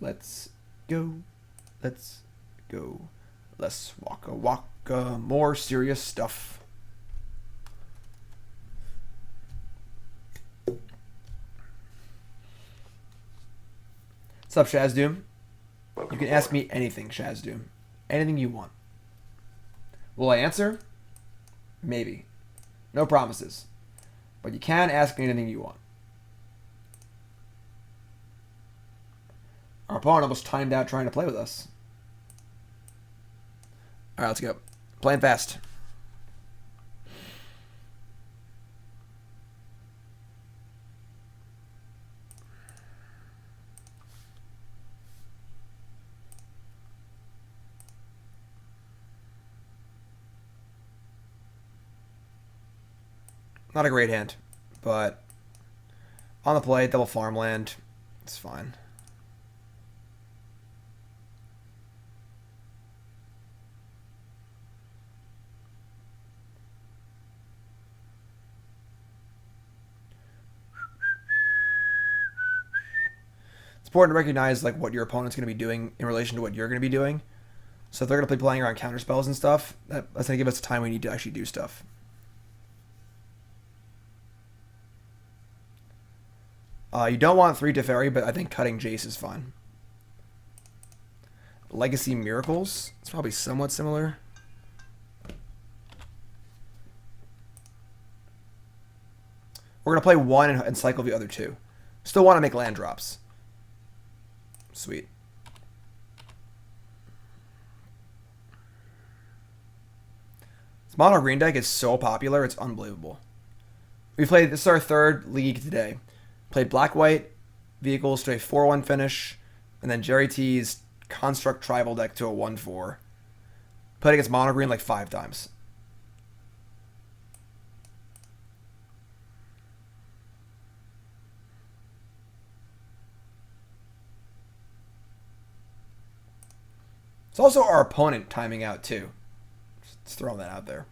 Let's go. Let's go. Let's waka waka. More serious stuff. What's up, Shazdoom? You can ask me anything, Shazdoom. Anything you want. Will I answer? Maybe. No promises. But you can ask me anything you want. Our opponent almost timed out trying to play with us. Alright, let's go. Playing fast. Not a great hand, but on the play, double farmland. It's fine. important to recognize like what your opponent's going to be doing in relation to what you're going to be doing. So if they're going to be playing around counter spells and stuff, that's going to give us the time we need to actually do stuff. You don't want 3 Teferi, but I think cutting Jace is fine. Legacy Miracles. It's probably somewhat similar. We're going to play 1 and cycle the other 2. Still want to make land drops. Sweet. This mono green deck is so popular, it's unbelievable. We played, this is our 3rd league today. Played black-white vehicles to a 4-1 finish, and then Jerry T's Construct Tribal deck to a 1-4. Played against mono green like 5 times. It's also our opponent timing out too. Just throwing that out there.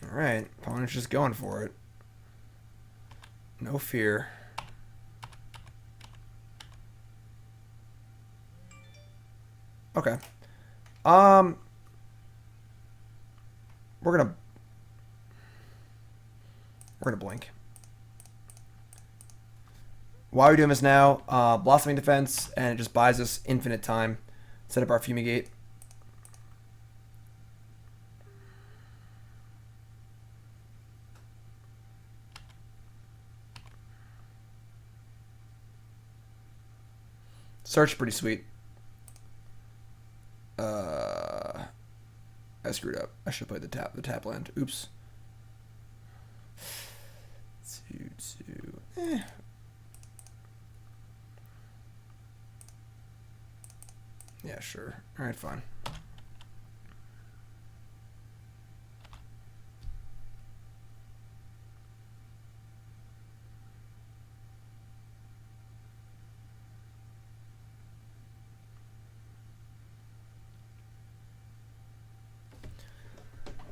All right, opponent's just going for it. No fear. Okay. We're gonna blink. Why are we doing this now? Blossoming Defense, and it just buys us infinite time. Set up our Fumigate. Search pretty sweet. I screwed up. I should play the tap land. Oops. 2-2. Yeah, sure. All right, fine.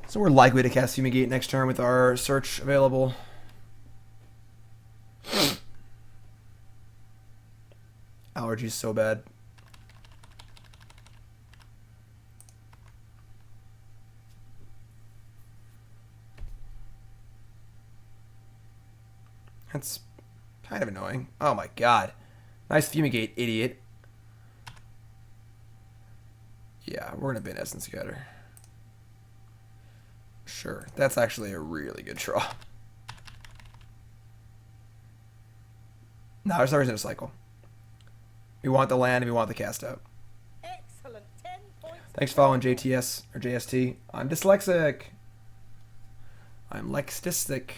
So we're likely to cast Fumigate next turn with our search available. Allergies so bad. That's kind of annoying. Oh my god. Nice Fumigate, idiot. Yeah, we're going to bin Essence Scatter. Sure, that's actually a really good draw. No, there's no reason to cycle. We want the land and we want the cast out. Excellent. 10 points. Thanks for following JTS or JST. I'm dyslexic. I'm lexistic.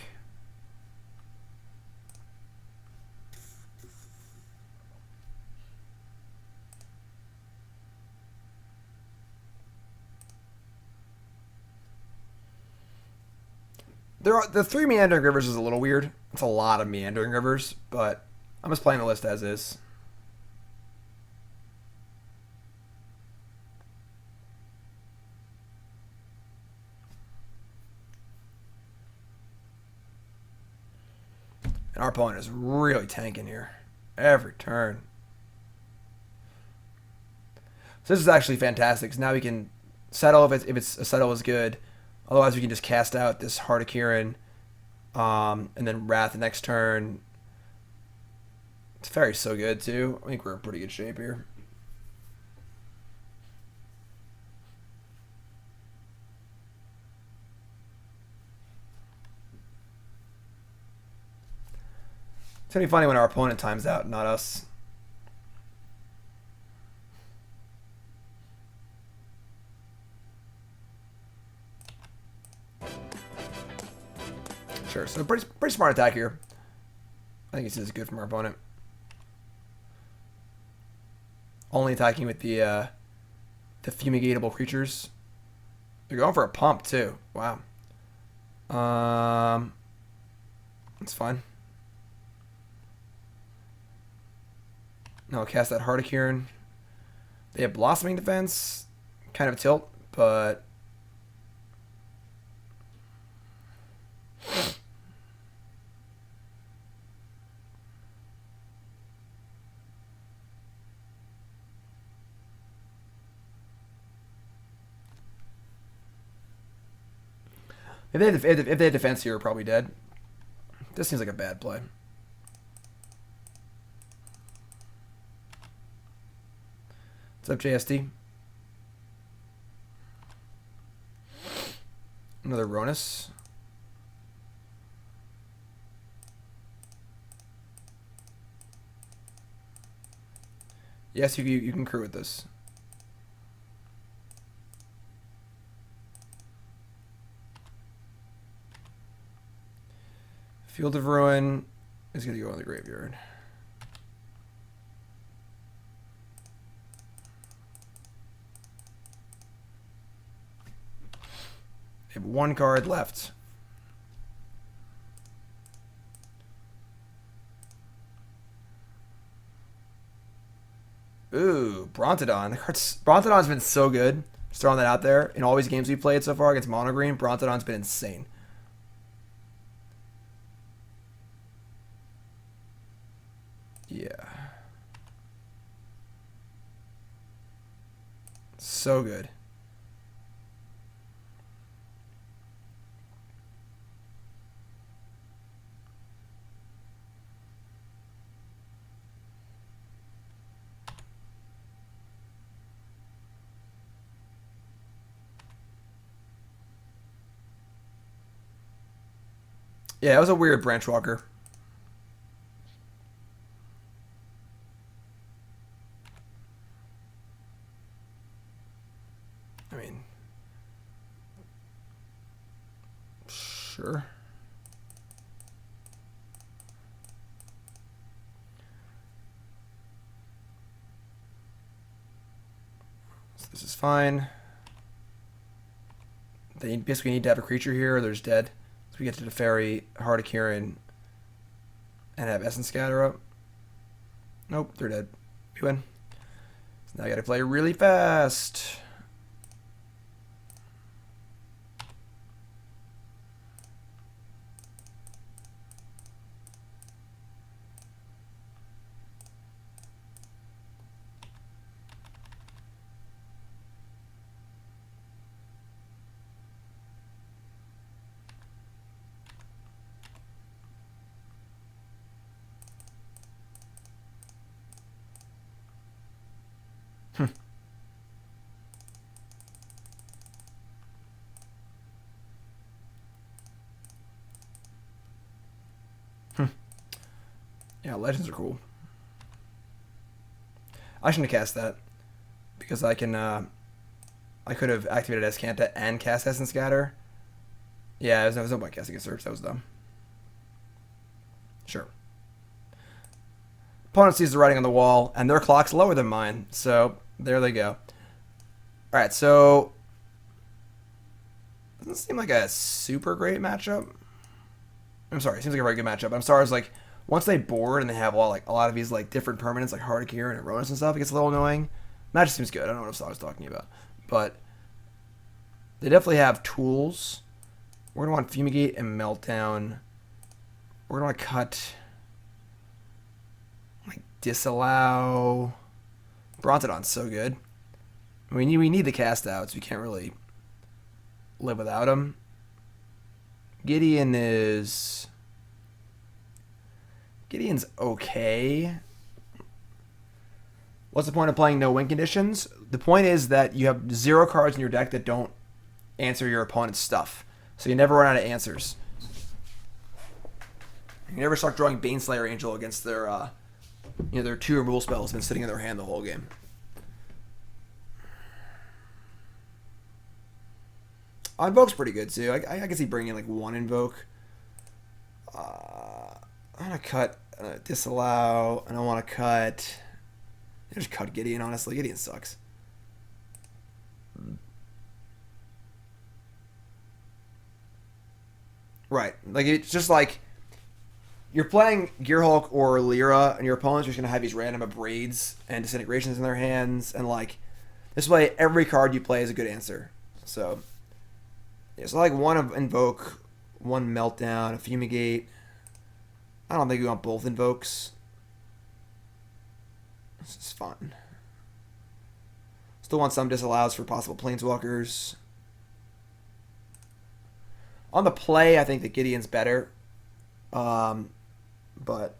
The 3 Meandering Rivers is a little weird. It's a lot of Meandering Rivers, but I'm just playing the list as is. And our opponent is really tanking here. Every turn. So this is actually fantastic. So now we can settle if it's a settle is good. Otherwise, we can just cast out this Heart of Kirin, and then Wrath the next turn. Teferi's so good, too. I think we're in pretty good shape here. It's going to be funny when our opponent times out, not us. Sure, so pretty smart attack here. I think this is good from our opponent. Only attacking with the fumigatable creatures. They're going for a pump too. Wow. It's fine. No, I'll cast that Hardikiran. They have Blossoming Defense. Kind of a tilt, but... If they had defense here, we're probably dead. This seems like a bad play. What's up, JSD? Another Ronus. Yes, you can crew with this. Field of Ruin is going to go in the graveyard. They have one card left. Ooh, Brontodon. Brontodon's been so good. Just throwing that out there. In all these games we've played so far against Mono Green, Brontodon's been insane. Yeah. So good. Yeah, it was a weird branch walker. I mean, sure. So this is fine. They basically need to have a creature here or there's dead. So we get to Teferi, Hardikiran, and have Essence Scatter up. Nope, they're dead. We win. So now I gotta play really fast. Yeah, legends are cool. I shouldn't have cast that because I can. I could have activated Azcanta and cast Essence Scatter. Yeah, there was no point casting a search. That was dumb. Sure. Opponent sees the writing on the wall, and their clock's lower than mine. So there they go. All right, so doesn't seem like a super great matchup. I'm sorry, it seems like a very good matchup. I'm sorry, it's like once they board and they have all like a lot of these like different permanents like Hardikiran and Ronus and stuff, it gets a little annoying. Match seems good. I don't know what else I was talking about, but they definitely have tools. We're gonna want Fumigate and Meltdown. We're gonna want to cut like Disallow. Brontodon's so good. We need the cast outs. We can't really live without him. Gideon's okay. What's the point of playing no win conditions? The point is that you have 0 cards in your deck that don't answer your opponent's stuff. So you never run out of answers. You never start drawing Baneslayer Angel against their their 2 removal spells been sitting in their hand the whole game. Invoke's pretty good too. I can see bringing like 1 Invoke. I'm gonna cut Disallow. I don't want to cut. I just cut Gideon. Honestly, Gideon sucks. Right, like it's just like you're playing Gearhulk or Lyra, and your opponent's just gonna have these random abrades and disintegrations in their hands, and like this way, every card you play is a good answer. So, yeah, so like one of Invoke, one Meltdown, a Fumigate. I don't think we want both Invokes. This is fun. Still want some Disallows for possible Planeswalkers. On the play, I think that Gideon's better. But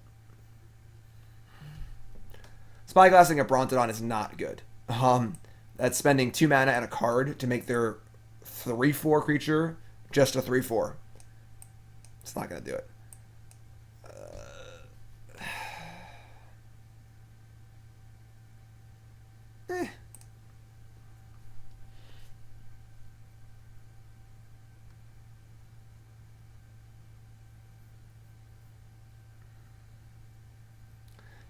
Spyglassing a Brontodon is not good. That's spending 2 mana and a card to make their 3/4 creature just a 3/4. It's not going to do it.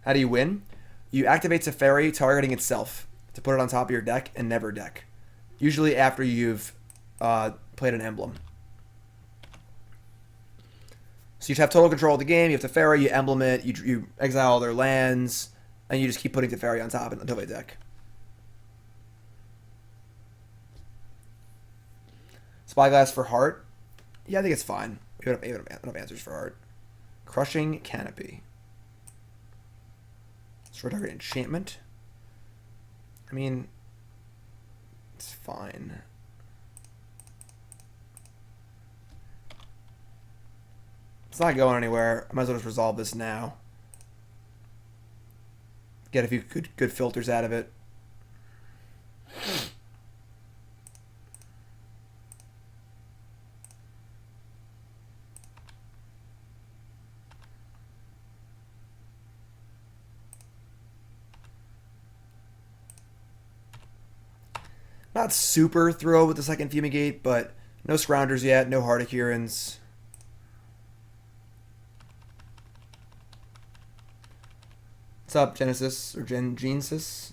How do you win? You activate Teferi targeting itself to put it on top of your deck and never deck. Usually after you've played an emblem. So you have total control of the game. You have Teferi, you emblem it, you exile all their lands, and you just keep putting Teferi on top until they deck. Spyglass for Heart? Yeah, I think it's fine. We don't have enough answers for Heart. Crushing Canopy. Short target enchantment. I mean, it's fine. It's not going anywhere. I might as well just resolve this now. Get a few good filters out of it. Not super thrilled with the second Fumigate, but no Scroungers yet, no Heart Adherence. What's up, Genesis or Genesis?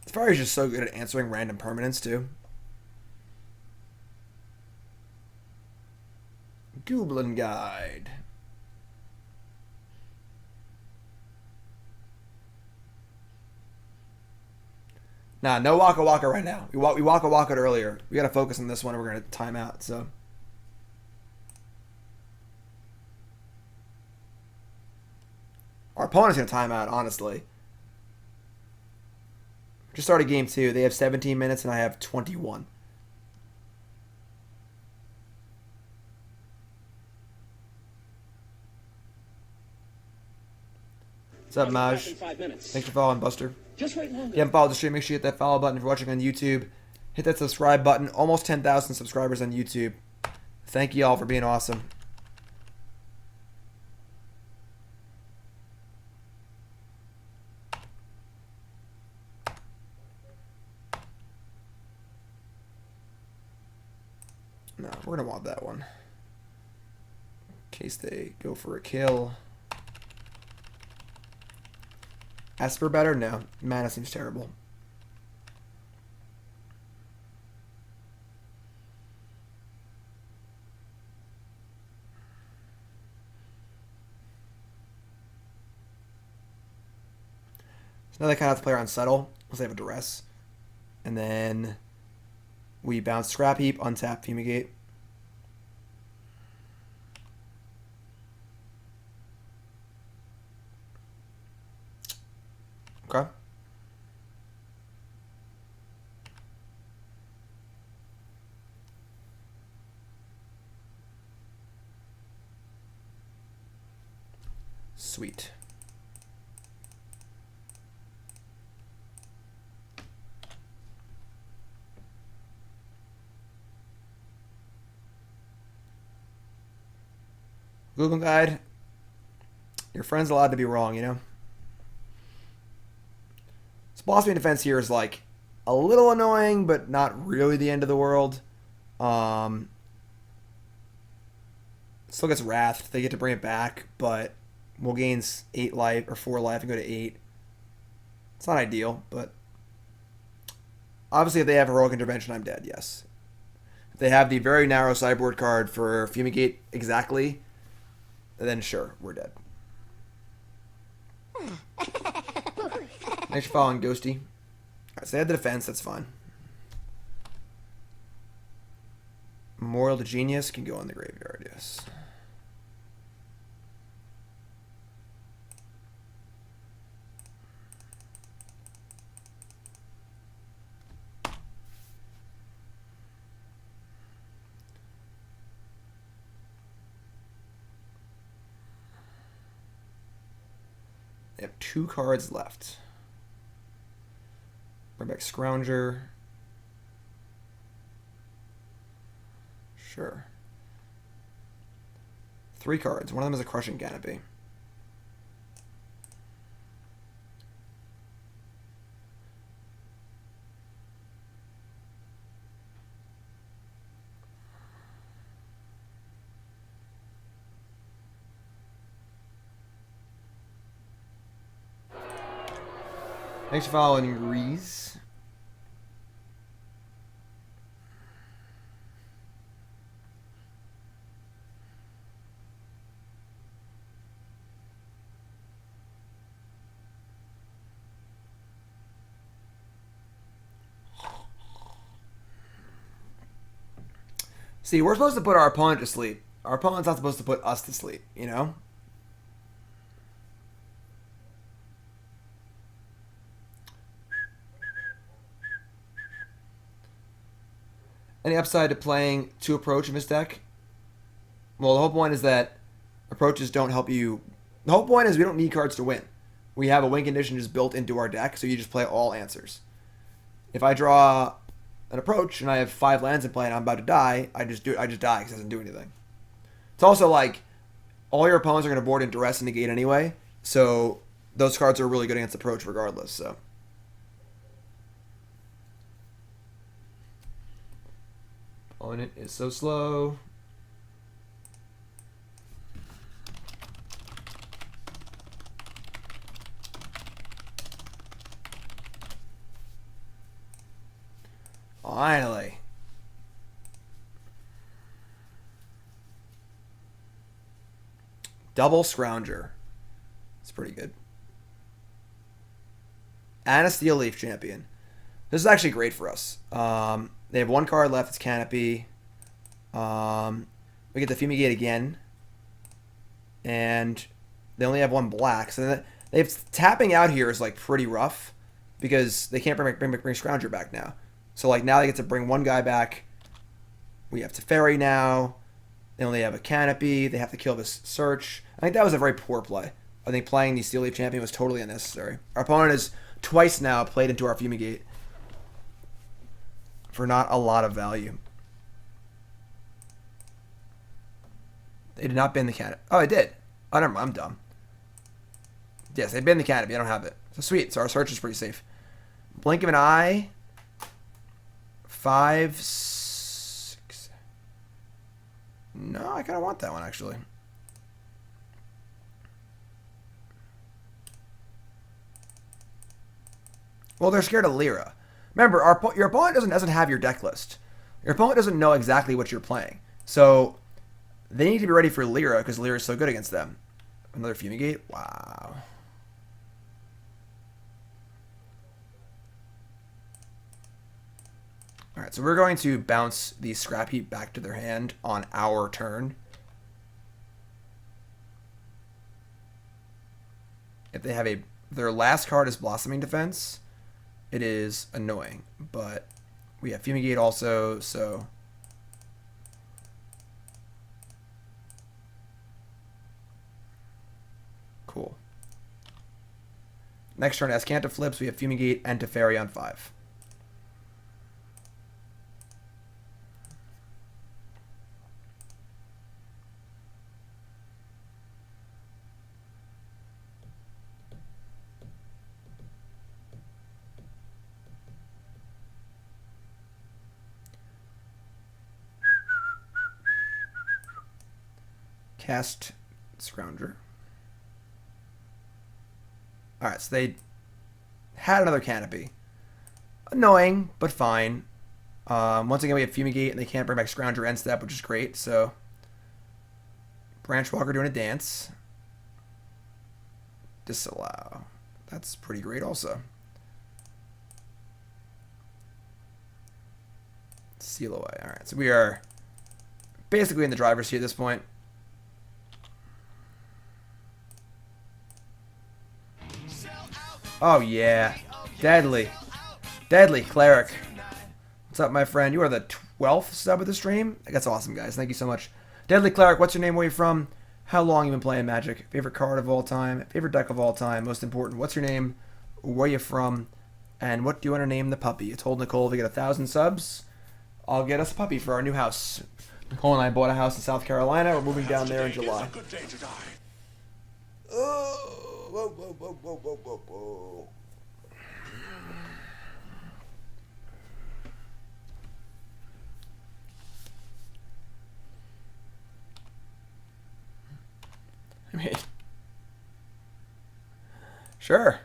Teferi's just so good at answering random permanents, too. Goblin Guide. Nah, no Waka Waka right now. We Waka Waka earlier. We gotta focus on this one or we're gonna time out, so. Our opponent's gonna time out, honestly. Just started game 2. They have 17 minutes and I have 21. What's up, Maj? Thanks for following, Buster. Just wait longer. If you haven't followed the stream, make sure you hit that follow button. If you're watching on YouTube, hit that subscribe button. Almost 10,000 subscribers on YouTube. Thank you all for being awesome. No, we're going to want that one. In case they go for a kill. Esper better? No. Mana seems terrible. So now they kind of have to play around Settle, unless they have a Duress. And then we bounce Scrap Heap, untap Fumigate. Okay. Sweet. Google Guide. Your friend's allowed to be wrong, you know? Boss main defense here is like a little annoying, but not really the end of the world. Still gets Wrathed. They get to bring it back, but we'll gain 8 life or 4 life and go to 8. It's not ideal, but obviously if they have Heroic Intervention, I'm dead, yes. If they have the very narrow sideboard card for Fumigate exactly, then sure, we're dead. Thanks for following, Ghosty. Alright, so they had the defense, that's fine. Memorial to Genius can go in the graveyard, yes. They have 2 cards left. Bring back Scrounger. Sure. 3 cards. One of them is a Crushing Canopy. Thanks for following, Reese. See, we're supposed to put our opponent to sleep. Our opponent's not supposed to put us to sleep, you know? Any upside to playing 2 Approach in this deck? Well, the whole point is that approaches don't help you. The whole point is we don't need cards to win. We have a win condition just built into our deck, so you just play all answers. If I draw an approach and I have 5 lands in play and I'm about to die, I just die because it doesn't do anything. It's also like all your opponents are going to board in Duress and Negate anyway, so those cards are really good against approach regardless. So. Opponent is so slow. Finally. Double Scrounger. It's pretty good. And a Steel Leaf Champion. This is actually great for us. They have 1 card left. It's Canopy. We get the Fumigate again. And they only have 1 black. So they've tapping out here is like pretty rough because they can't bring Scrounger back now. So like now they get to bring 1 guy back. We have Teferi now. They only have a Canopy. They have to kill this Search. I think that was a very poor play. I think playing the Steel Leaf Champion was totally unnecessary. Our opponent has twice now played into our Fumigate for not a lot of value. They did not ban the Canopy. Oh, I did. Oh, never mind. I'm dumb. Yes, they banned the Canopy. I don't have it. So sweet. So our Search is pretty safe. Blink of an eye. 5, 6. No, I kind of want that one, actually. Well, they're scared of Lyra. Remember, your opponent doesn't have your deck list. Your opponent doesn't know exactly what you're playing. So they need to be ready for Lyra because Lyra is so good against them. Another Fumigate? Wow. Alright, so we're going to bounce the Scrap Heap back to their hand on our turn. If they have their last card is Blossoming Defense, it is annoying. But we have Fumigate also, so cool. Next turn, Azcanta flips, we have Fumigate and Teferi on 5. Cast Scrounger. Alright, so they had another Canopy. Annoying, but fine. Once again, we have Fumigate, and they can't bring back Scrounger end step, which is great, so... Branch Walker doing a dance. Disallow. That's pretty great also. Seal away. Alright, so we are basically in the driver's seat at this point. Oh yeah. Deadly. Deadly Cleric. What's up, my friend? You are the 12th sub of the stream? That's awesome, guys. Thank you so much. Deadly Cleric, what's your name? Where are you from? How long you been playing Magic? Favorite card of all time? Favorite deck of all time? Most important, what's your name? Where you from? And what do you want to name the puppy? I told Nicole if we get 1,000 subs, I'll get us a puppy for our new house. Nicole and I bought a house in South Carolina. We're moving down there in July. Oh, whoa, whoa, whoa, whoa, whoa, whoa, whoa. I mean, sure.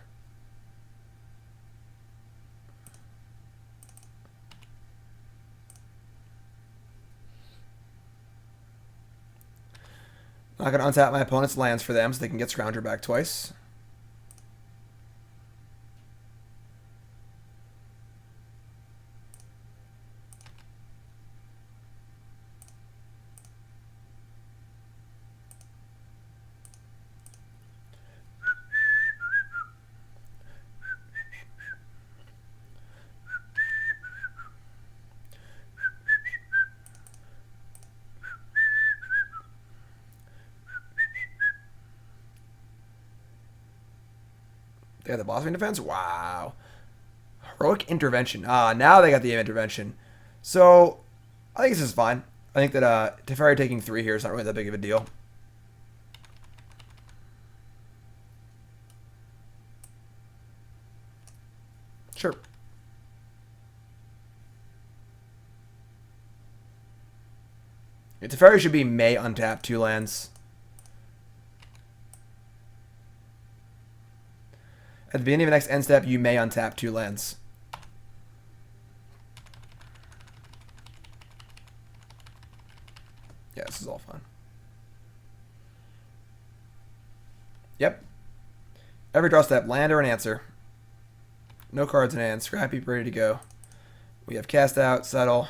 Not going to untap my opponent's lands for them so they can get Scrounger back twice. They have the boss defense? Wow. Heroic Intervention. Ah, now they got the intervention. So, I think this is fine. I think that Teferi taking 3 here is not really that big of a deal. Sure. Yeah, Teferi should be may untap 2 lands. At the beginning of the next end step, you may untap 2 lands. Yeah, this is all fun. Yep. Every draw step, land or an answer. No cards in hand. Scrappy, ready to go. We have cast out, settle.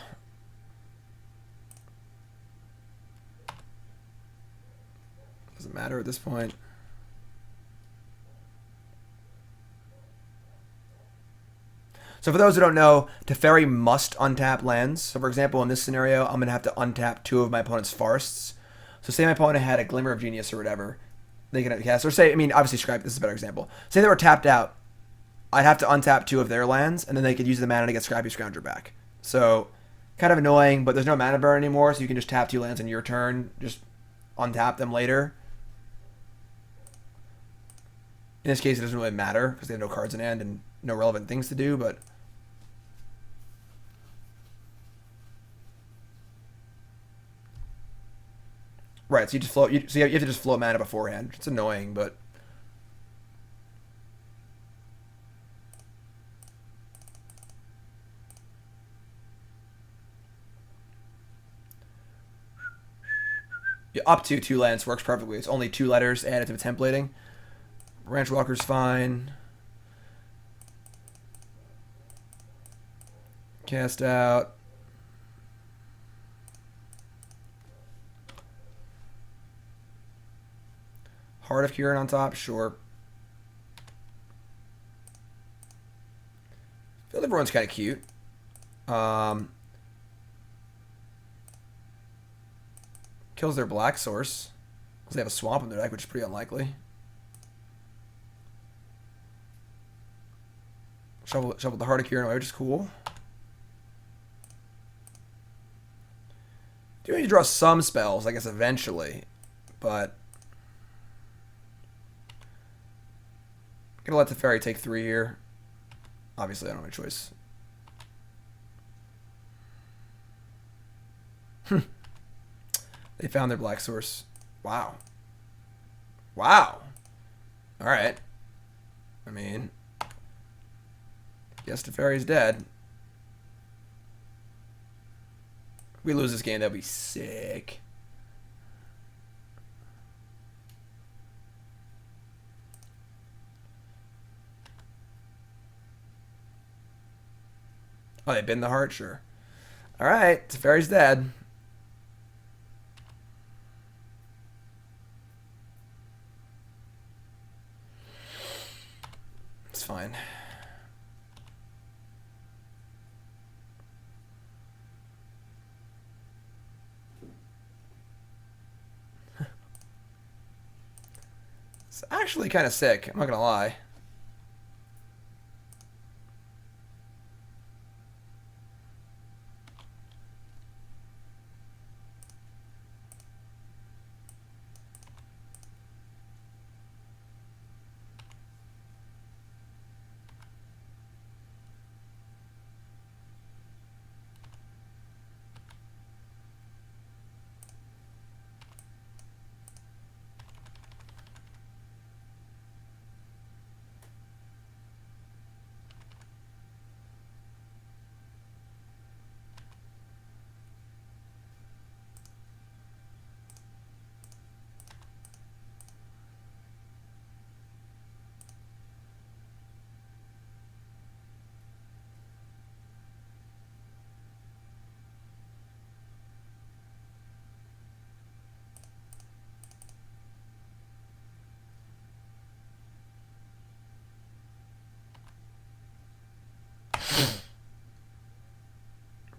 Doesn't matter at this point. So for those who don't know, Teferi must untap lands. So for example, in this scenario, I'm going to have to untap 2 of my opponent's forests. So say my opponent had a Glimmer of Genius or whatever. They can cast, or say, I mean, obviously Scribe, this is a better example. Say they were tapped out. I'd have to untap 2 of their lands, and then they could use the mana to get Scrappy Scrounger back. So kind of annoying, but there's no mana burn anymore, so you can just tap 2 lands on your turn, just untap them later. In this case, it doesn't really matter, because they have no cards in hand and no relevant things to do, but... Right, so you just float. So you have to just float mana beforehand. It's annoying, but yeah, up to 2 lands works perfectly. It's only 2 letters added to the templating. Branch Walker's fine. Cast out. Heart of Kieran on top, sure. I feel everyone's kind of cute. Kills their black source. Because they have a swamp in their deck, which is pretty unlikely. Shovel the Heart of Kieran away, which is cool. Do need to draw some spells, I guess, eventually. But... gonna let Teferi take 3 here. Obviously, I don't have a choice. They found their black source. Wow. Wow. All right. I mean, guess Teferi's dead. If we lose this game, that'd be sick. Oh, they bend the heart? Sure. All right. Teferi's dead. It's fine. It's actually kind of sick. I'm not going to lie.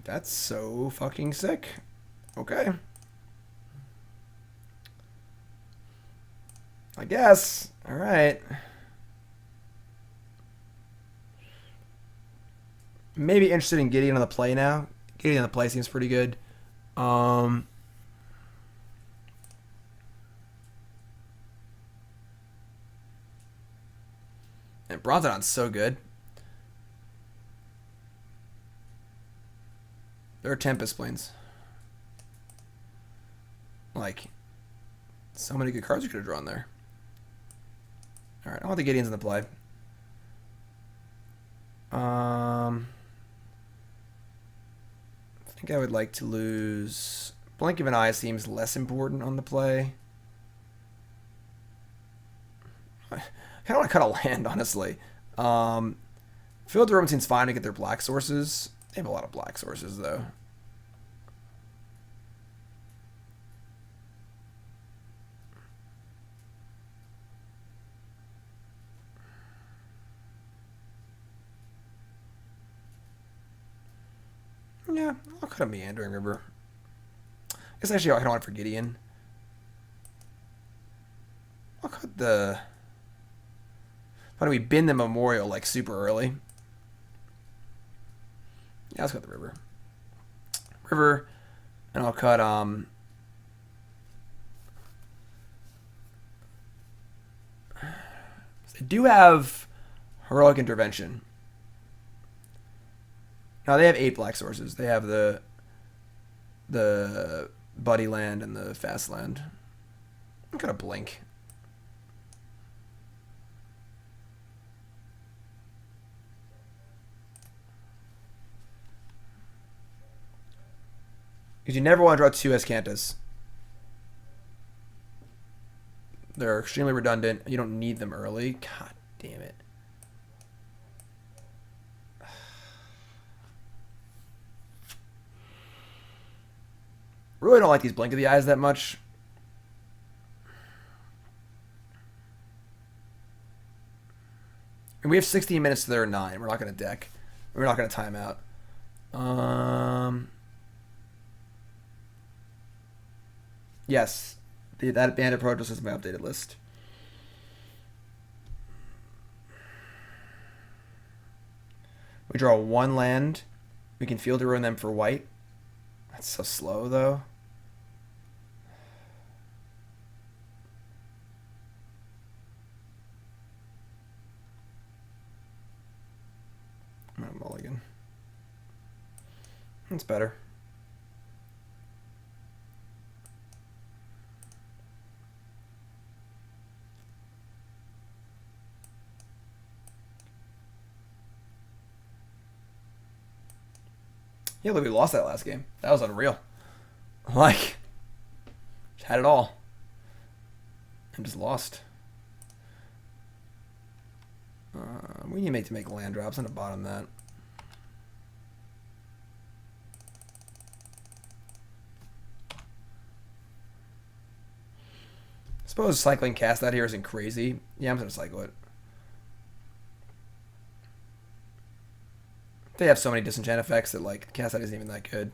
That's so fucking sick. Okay. I guess. All right. Maybe interested in Gideon on the play now. Gideon on the play seems pretty good. And Bronzodon's so good. There are Tempest Plains. Like, so many good cards you could have drawn there. Alright, I want the Gideons in the play. I think I would like to lose... Blink of an Eye seems less important on the play. I kind of want to cut a land, honestly. Field the Room seems fine to get their black sources. They have a lot of black sources, though. Yeah, I'll cut a Meandering River. I guess actually I don't want it for Gideon. I'll cut the... Why don't we bin the Memorial like super early? Yeah, let's cut the river. River, and I'll cut they do have Heroic Intervention. Now they have 8 black sources. They have the Buddy Land and the Fast Land. I'm gonna blink. Because you never want to draw 2 Azcantas. They're extremely redundant. You don't need them early. God damn it. Really don't like these Blink of the Eyes that much. And we have 16 minutes to their 9. We're not going to deck. We're not going to time out. Yes. That Bandit Protest is my updated list. We draw 1 land. We can Field to Ruin them for white. That's so slow, though. I'm gonna mulligan. That's better. Yeah, look, we lost that last game. That was unreal. Like, just had it all. And just lost. We need to make land drops on the bottom of that. I suppose cycling cast out here isn't crazy. Yeah, I'm going to cycle it. They have so many disenchant effects that, like, cast out isn't even that good.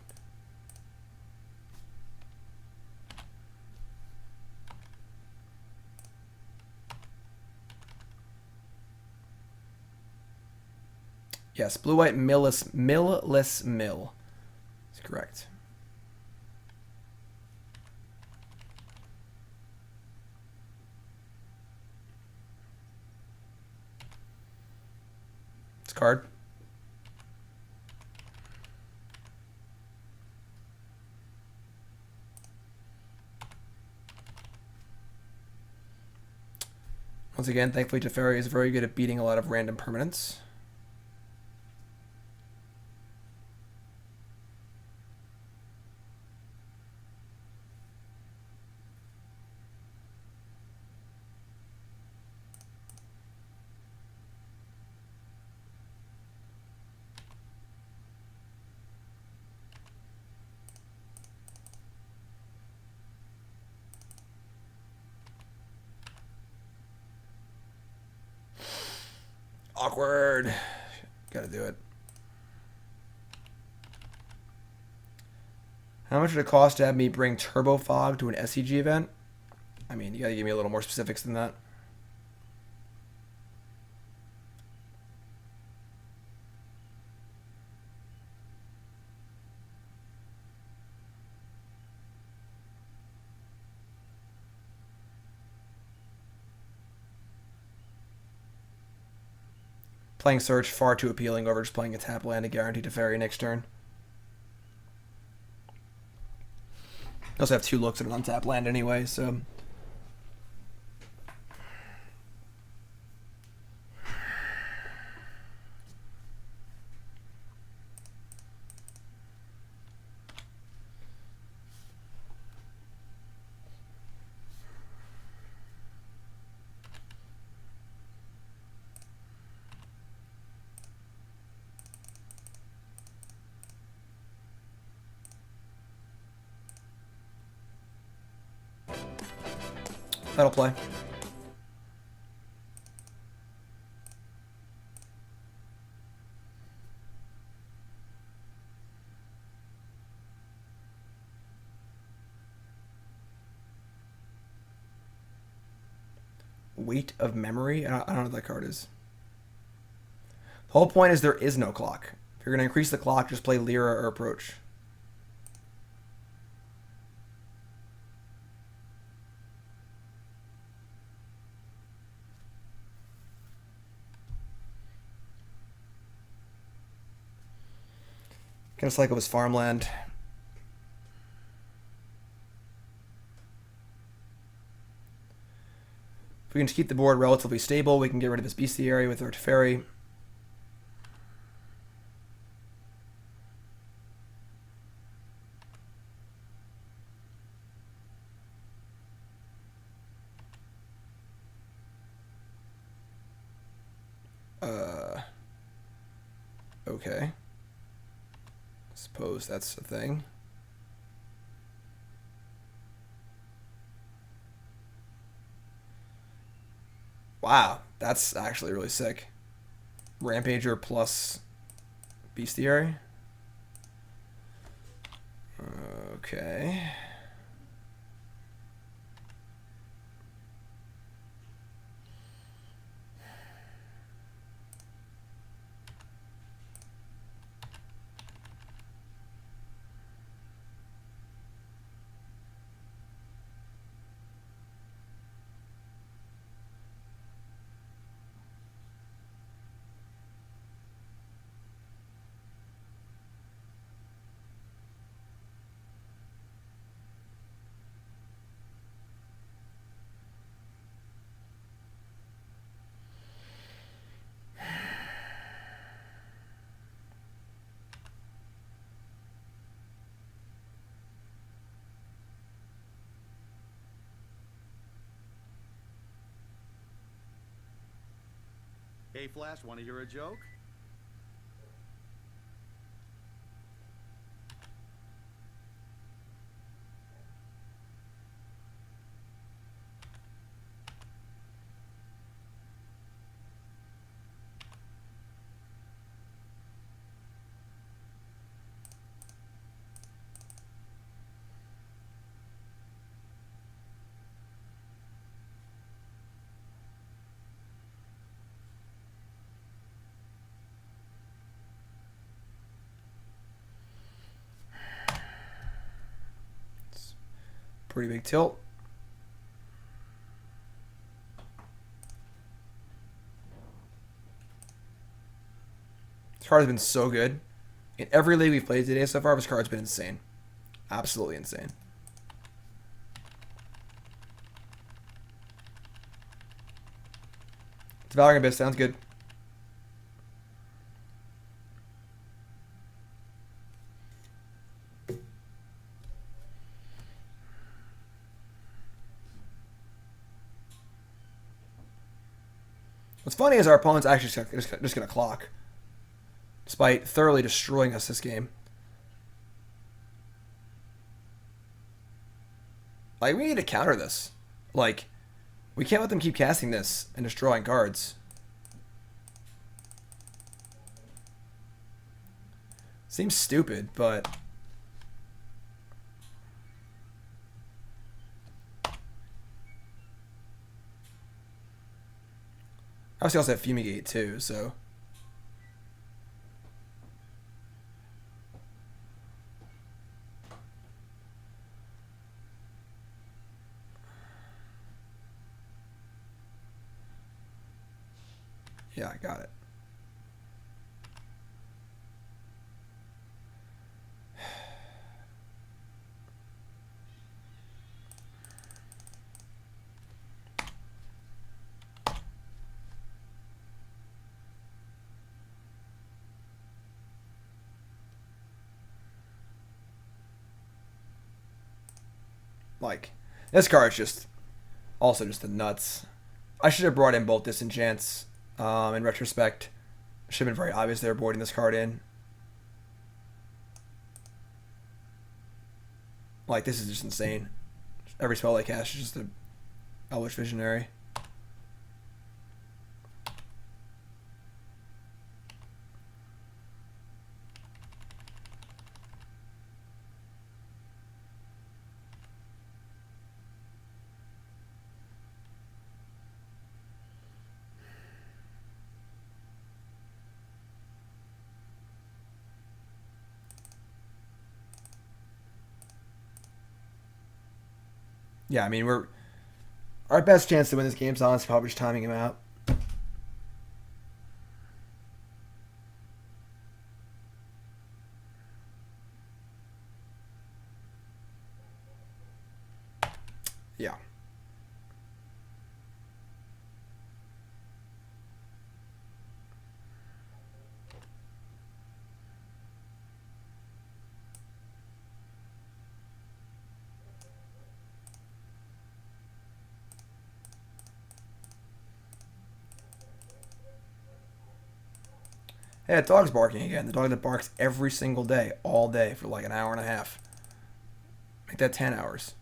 Yes, blue-white millless mill. That's correct. It's card. Once again, thankfully Teferi is very good at beating a lot of random permanents. Awkward. Gotta do it. How much would it cost to have me bring Turbo Fog to an SCG event? I mean, you gotta give me a little more specifics than that. Playing Search far too appealing over just playing a tap land to guarantee Teferi next turn. I also have 2 looks at an untapped land anyway, so... That'll play. Weight of Memory? I don't know what that card is. The whole point is there is no clock. If you're going to increase the clock, just play Lyra or Approach. Gonna cycle his farmland. If we can just keep the board relatively stable, we can get rid of this bestiary with our Teferi. Okay. Suppose that's a thing. Wow, that's actually really sick. Rampager plus Bestiary. Okay. Hey Flash, want to hear a joke? Pretty big tilt. This card has been so good. In every league we've played today so far, this card's been insane. Absolutely insane. Devouring Abyss sounds good. What's funny is our opponent's actually just going to clock, despite thoroughly destroying us this game. Like, we need to counter this. Like, we can't let them keep casting this and destroying cards. Seems stupid, but... Obviously also have Fumigate too, so... Yeah, I got it. Like, this card's just also just the nuts. I should have brought in both Disenchants. In retrospect, should have been very obvious they were boarding this card in. Like, this is just insane. Every spell they cast is just a Elvish Visionary. Yeah, I mean, our best chance to win this game is honestly probably just timing him out. Yeah. Hey, that dog's barking again. The dog that barks every single day, all day, for like an hour and a half. Make that 10 hours.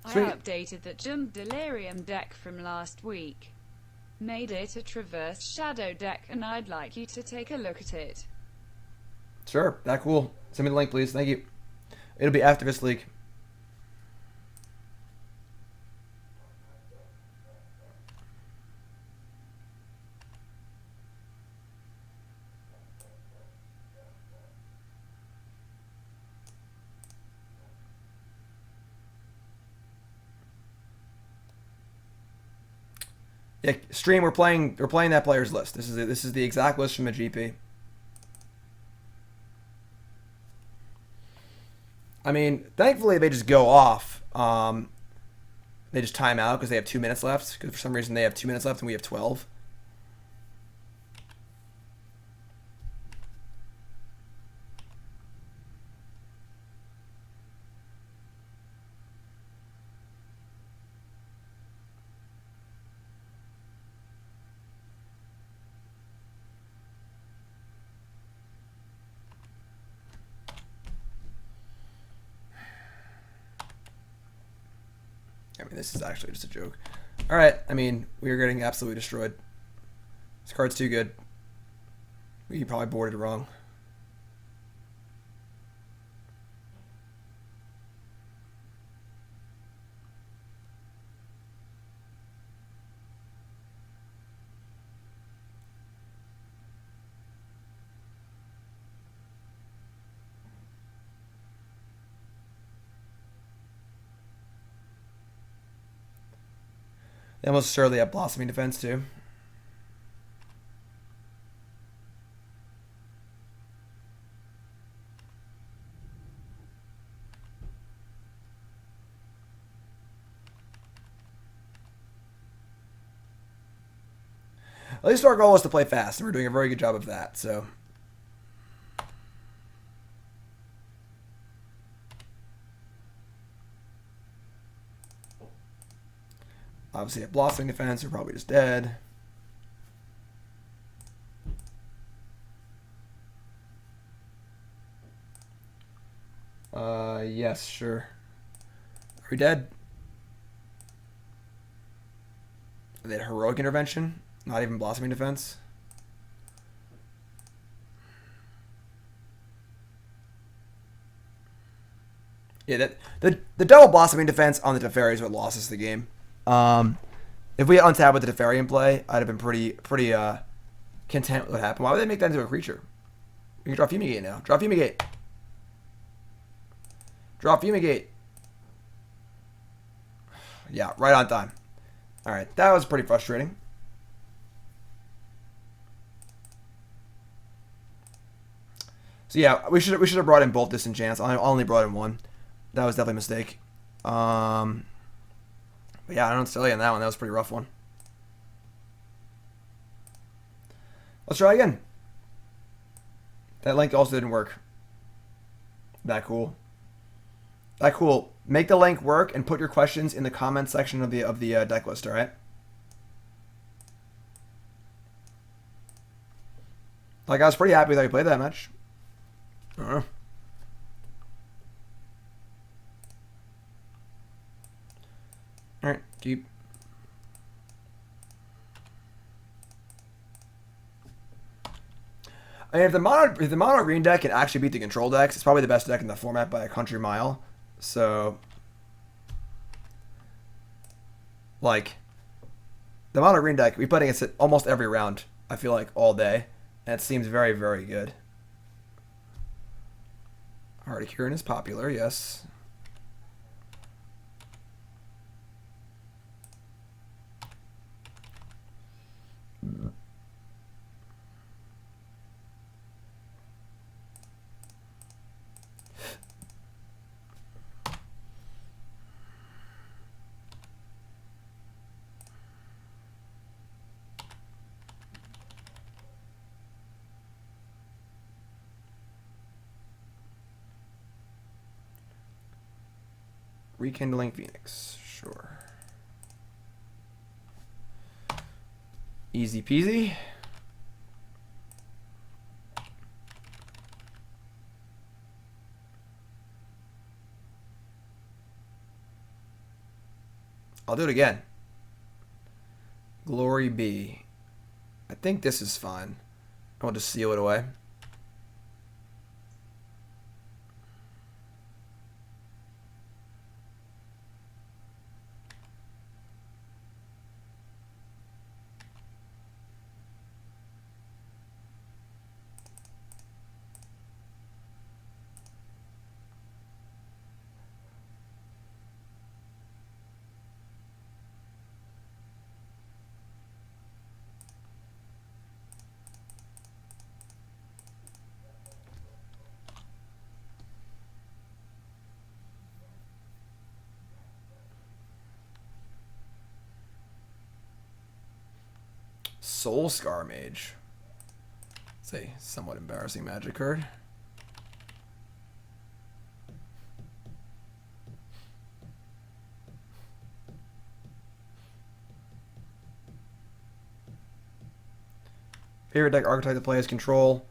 I Sweet. updated that Jump Delirium deck from last week. Made it a Traverse Shadow deck, and I'd like you to take a look at it. Sure, that cool. Send me the link, please. Thank you. It'll be after this league. Yeah, stream. We're playing that player's list. This is the exact list from the GP. I mean, thankfully they just go off. They They just time out because they have 2 minutes left. Because for some reason they have 2 minutes left and we have 12. I mean, this is actually just a joke. Alright, I mean, we are getting absolutely destroyed. This card's too good. We probably boarded it wrong. They almost certainly have Blossoming Defense, too. At least our goal is to play fast, and we're doing a very good job of that, so... Obviously, a Blossoming Defense, we're probably just dead. Yes, sure. Are we dead? Are they Heroic Intervention? Not even Blossoming Defense? Yeah, the double Blossoming Defense on the Teferi is what lost us the game. If we had untapped with the Teferi in play, I'd have been pretty content with what happened. Why would they make that into a creature? We can draw Fumigate now. Draw Fumigate. Draw Fumigate. Yeah, right on time. Alright, that was pretty frustrating. So yeah, we should have brought in both Disenchants. I only brought in one. That was definitely a mistake. But yeah, I don't tell you on that one. That was a pretty rough one. Let's try again. That link also didn't work. That cool. That cool. Make the link work and put your questions in the comment section of the deck list. All right. Like, I was pretty happy that we played that match. I don't know. All right, keep. I mean, if the mono green deck can actually beat the control decks, it's probably the best deck in the format by a country mile. So, like, the mono green deck, we played against it almost every round. I feel like all day, and it seems very, very good. Hardicurin is popular, yes. Rekindling Phoenix, sure. Easy peasy. I'll do it again. Glory be. I think this is fine. I'll just seal it away. Soul Scar Mage. It's a somewhat embarrassing Magic card. Favorite deck archetype to play is Control.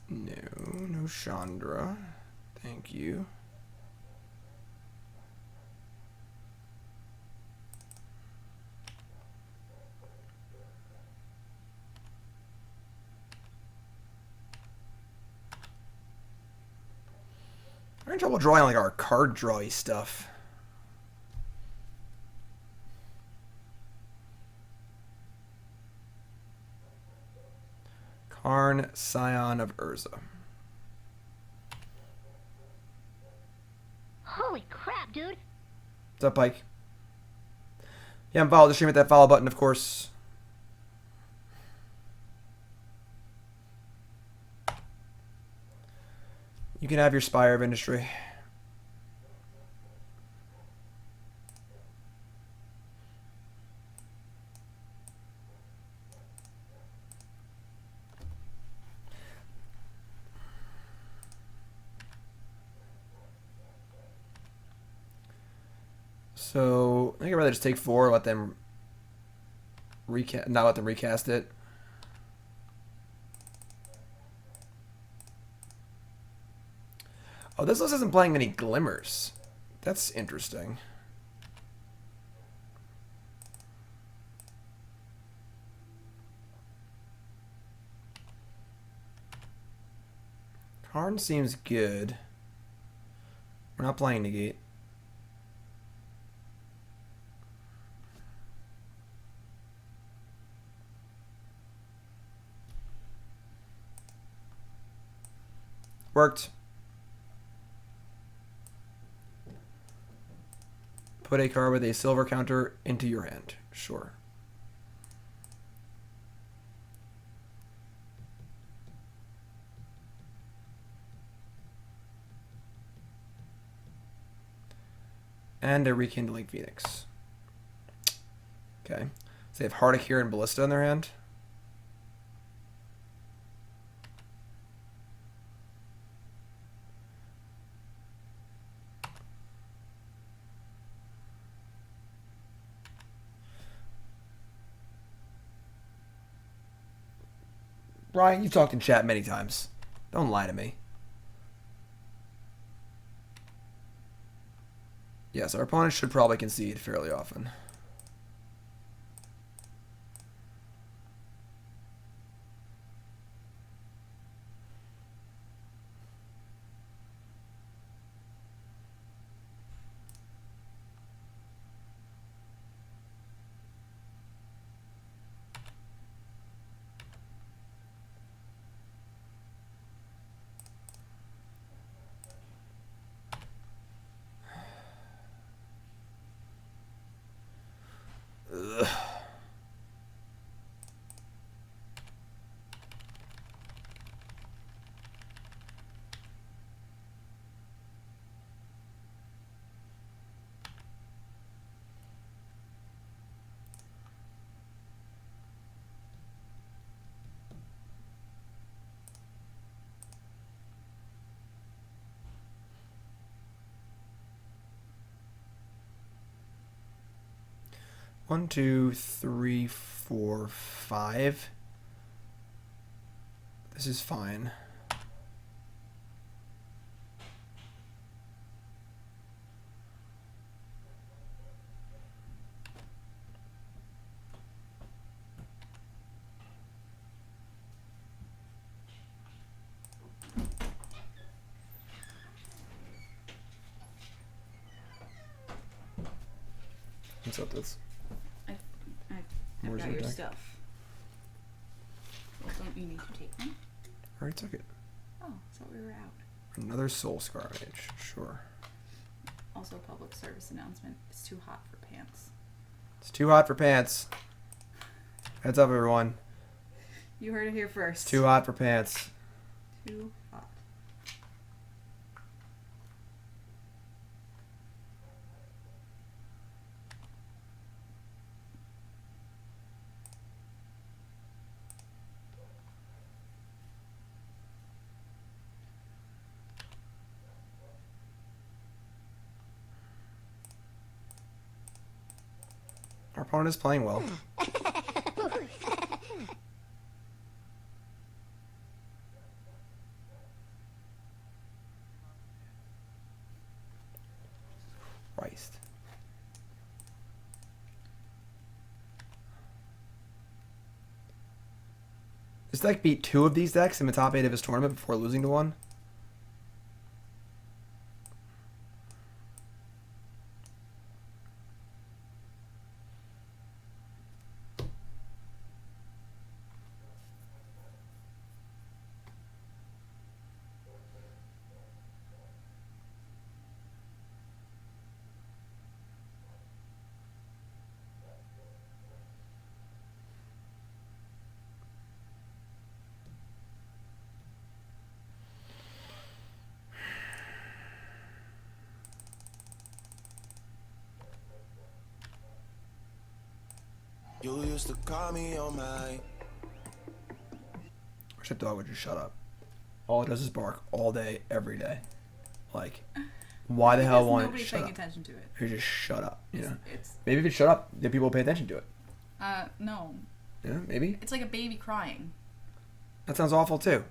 No Chandra. Thank you. I'm having trouble drawing like our card drawy stuff. Karn, Scion of Urza. Holy crap, dude. What's up, Pike? Yeah, I'm following the stream with that follow button, of course. You can have your Spire of Industry. So I think I'd rather just take 4, let them not let them recast it. Oh, this list isn't playing any Glimmers. That's interesting. Karn seems good. We're not playing Negate. Worked. Put a card with a silver counter into your hand. Sure. And a Rekindling Phoenix. Okay. So they have Heartache and Ballista in their hand. Ryan, you've talked in chat many times. Don't lie to me. Yes, our opponents should probably concede fairly often. Ugh. One, two, three, four, five. This is fine. What's up, this? I've Where's got your your deck? stuff. Well, don't you need to take them? I already took it. Oh, I thought we were out. Another Soul Scar Mage. Sure. Also, public service announcement. It's too hot for pants. It's too hot for pants. Heads up, everyone. You heard it here first. It's too hot for pants. Too hot. opponent is playing well. Christ. This deck beat 2 of these decks in the top 8 of his tournament before losing to one. You used to call me on my. Wish that dog would just shut up. All it does is bark all day, every day. Like, why the hell Because won't it nobody's shut paying up? attention to it. Or just shut up, you know? It's Maybe if it shut up, then people will pay attention to it. no. Yeah, maybe. It's like a baby crying. That sounds awful too.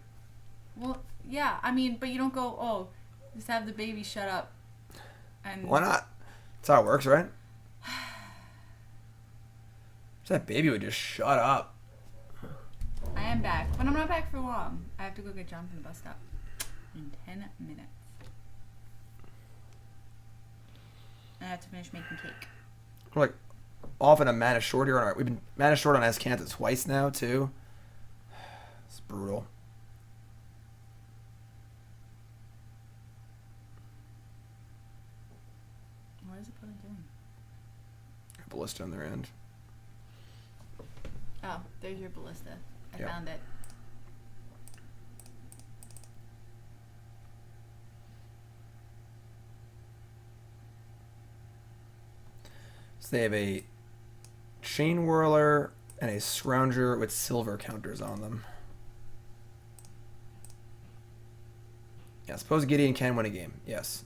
Well, yeah. I mean, but you don't go, oh, just have the baby shut up. And Why not? That's how it works, right? If that baby would just shut up. I am back, but I'm not back for long. I have to go get John from the bus stop in 10 minutes. I have to finish making cake. We're like often a mana short here on our. We've been mana short on Azcanta twice now too. It's brutal. What is opponent doing? Ballista on their end. Oh, there's your ballista. I Yep. found it. So they have a Chain Whirler and a Scrounger with silver counters on them. Yeah, I suppose Gideon can win a game. Yes.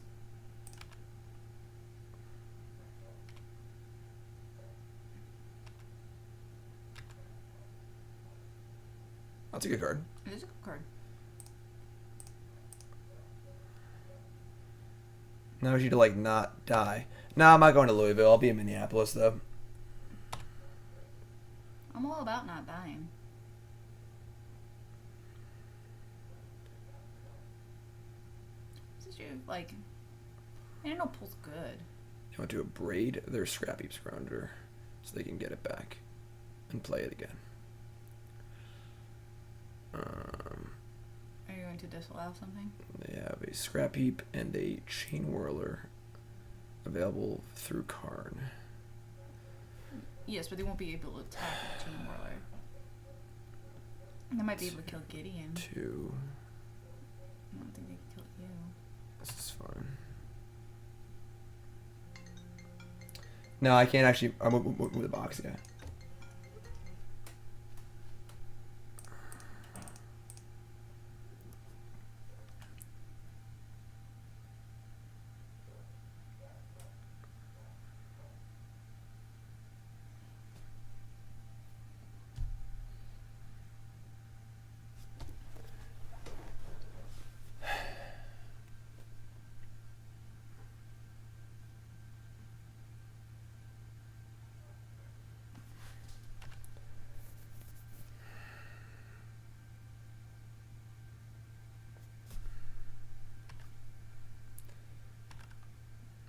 That's a good card. It is a good card. Now I need to like not die. No, I'm not going to Louisville. I'll be in Minneapolis though. I'm all about not dying. This is your, like, I don't know pull's good. They want to braid their Scrap Heap Scrounger so they can get it back and play it again. Are you going to disallow something? They have a Scrap Heap and a Chain Whirler available through Karn. Yes, but they won't be able to attack with Chain Whirler. They might be able to kill Gideon. 2. I don't think they can kill you. This is fine. No, I can't actually. I'll move the box, yeah.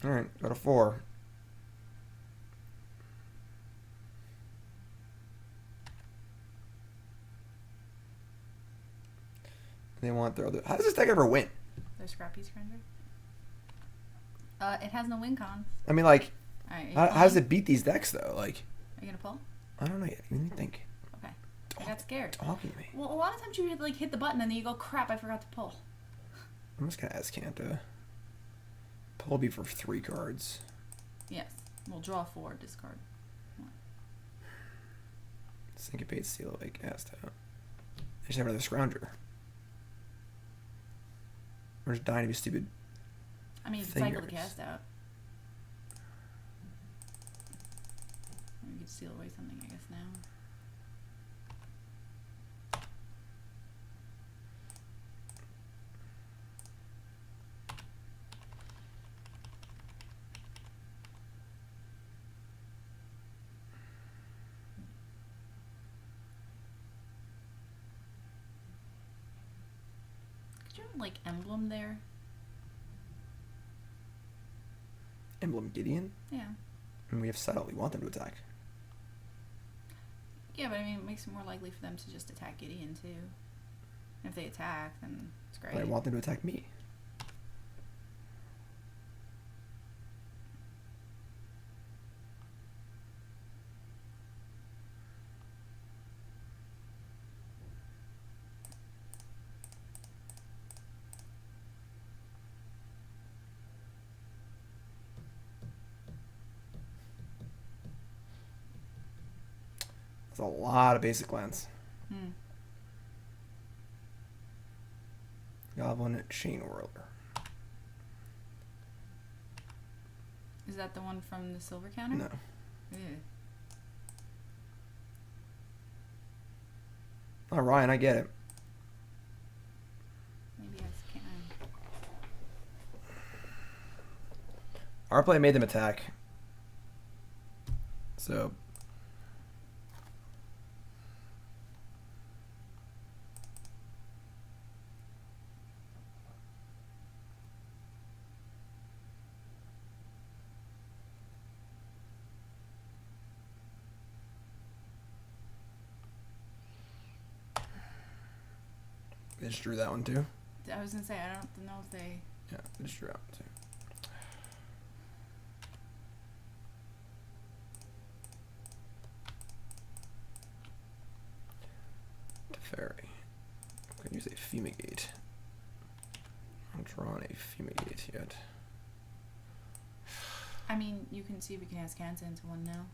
Alright, go to 4. They want their other. How does this deck ever win? Their Scrappy Scrounger? It has no win con. I mean, like, Alright, how does it beat these decks though? Like, Are you gonna pull? I don't know yet. Let me think. Okay. I got scared. Talking to me. Well, a lot of times you like hit the button and then you go, crap, I forgot to pull. I'm just gonna Azcanta. Pull be for 3 cards. Yes. We'll draw 4, discard 1. Syncopate, Seal, like cast out. I just have another Scrounger. We're just dying to be stupid. I mean, you can cycle the Fingers. cast out. Or you can steal away something, I guess, now. Could you have, like, emblem there? Emblem Gideon? Yeah. And we have Settle. We want them to attack. Yeah, but I mean, it makes it more likely for them to just attack Gideon, too. And if they attack, then it's great. But I want them to attack me. That's a lot of basic lands. Hmm. Goblin Chain Whirler. Is that the one from the silver counter? No. Ew. Oh, Ryan, I get it. Maybe I can. Our play made them attack. So they just drew that one too. I was gonna say, I don't know if they. Yeah, they just drew that one too. Teferi. I can use a Fumigate. I haven't drawn a Fumigate yet. I mean, you can see if we can Azcanta into one now.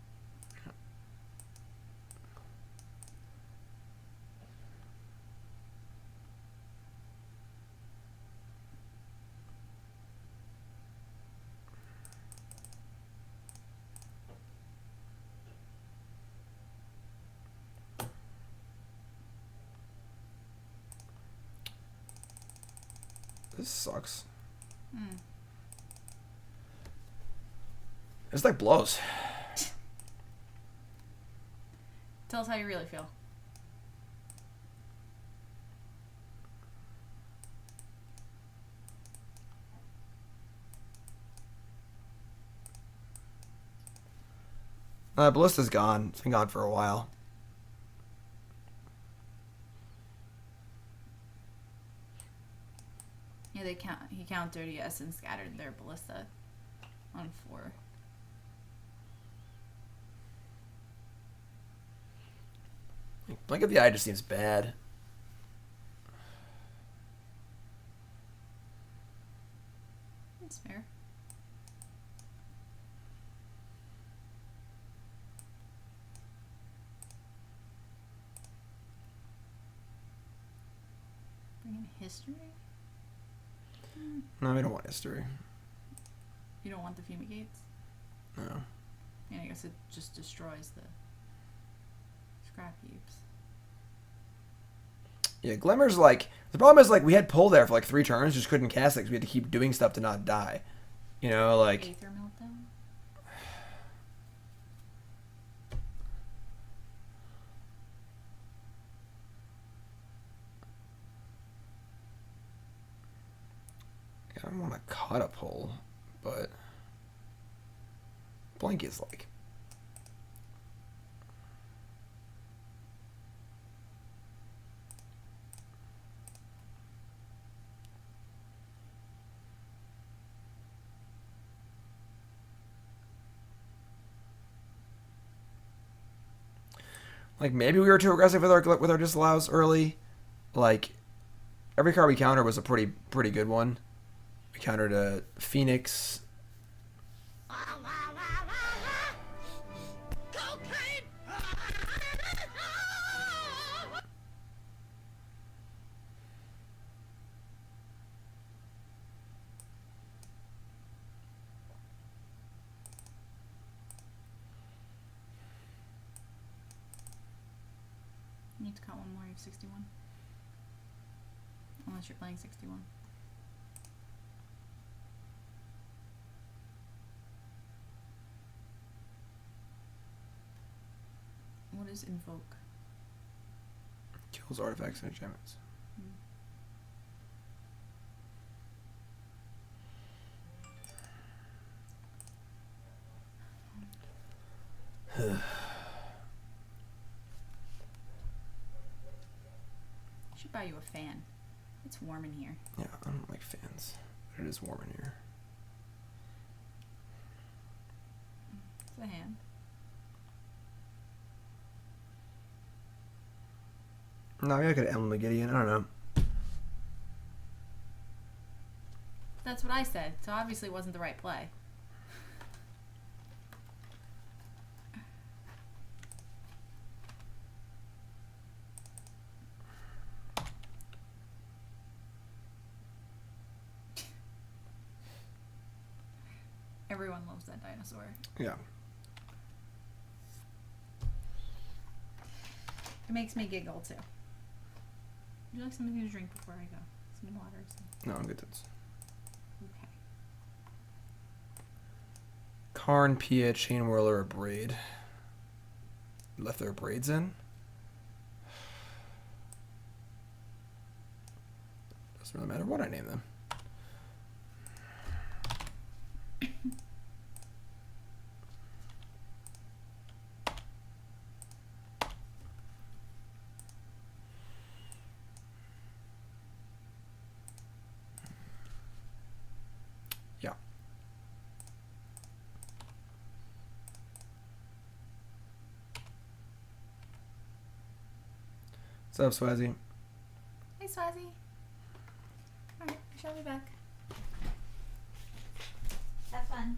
This sucks. Hmm. It's like blows. Tell us how you really feel. Ballista's gone. It's been gone for a while. Yeah, he countered, yes, and scattered their ballista on 4. Blink of the Eye just seems bad. That's fair. Bring in history? No, we don't want history. You don't want the Fumigates? No. Yeah, I guess it just destroys the scrap heaps. Yeah, Glimmer's like... The problem is, like, we had pull there for, like, 3 turns, just couldn't cast it because we had to keep doing stuff to not die. You know, like... Aether Meltdown? I don't want to cut a pull, but... Blink is, like... Like, maybe we were too aggressive with our disallows early. Like, every card we countered was a pretty good one. We countered a Phoenix. to count one more. You have 61. Unless you're playing 61. What is Invoke? Kills artifacts and enchantments. I should buy you a fan. It's warm in here. Yeah, I don't like fans, but it is warm in here. It's a hand. No, maybe I could emblem Gideon. I don't know. That's what I said, so obviously it wasn't the right play. Everyone loves that dinosaur. Yeah. It makes me giggle too. Would you like something to drink before I go? Some water or something? No, I'm good. Tits. Okay. Karn, Pia, Chain Whirler, or Braid. Left their braids in. Doesn't really matter what I name them. Yeah. What's up, Swazi? Hey, Swazi. Alright, I shall be back. Have fun.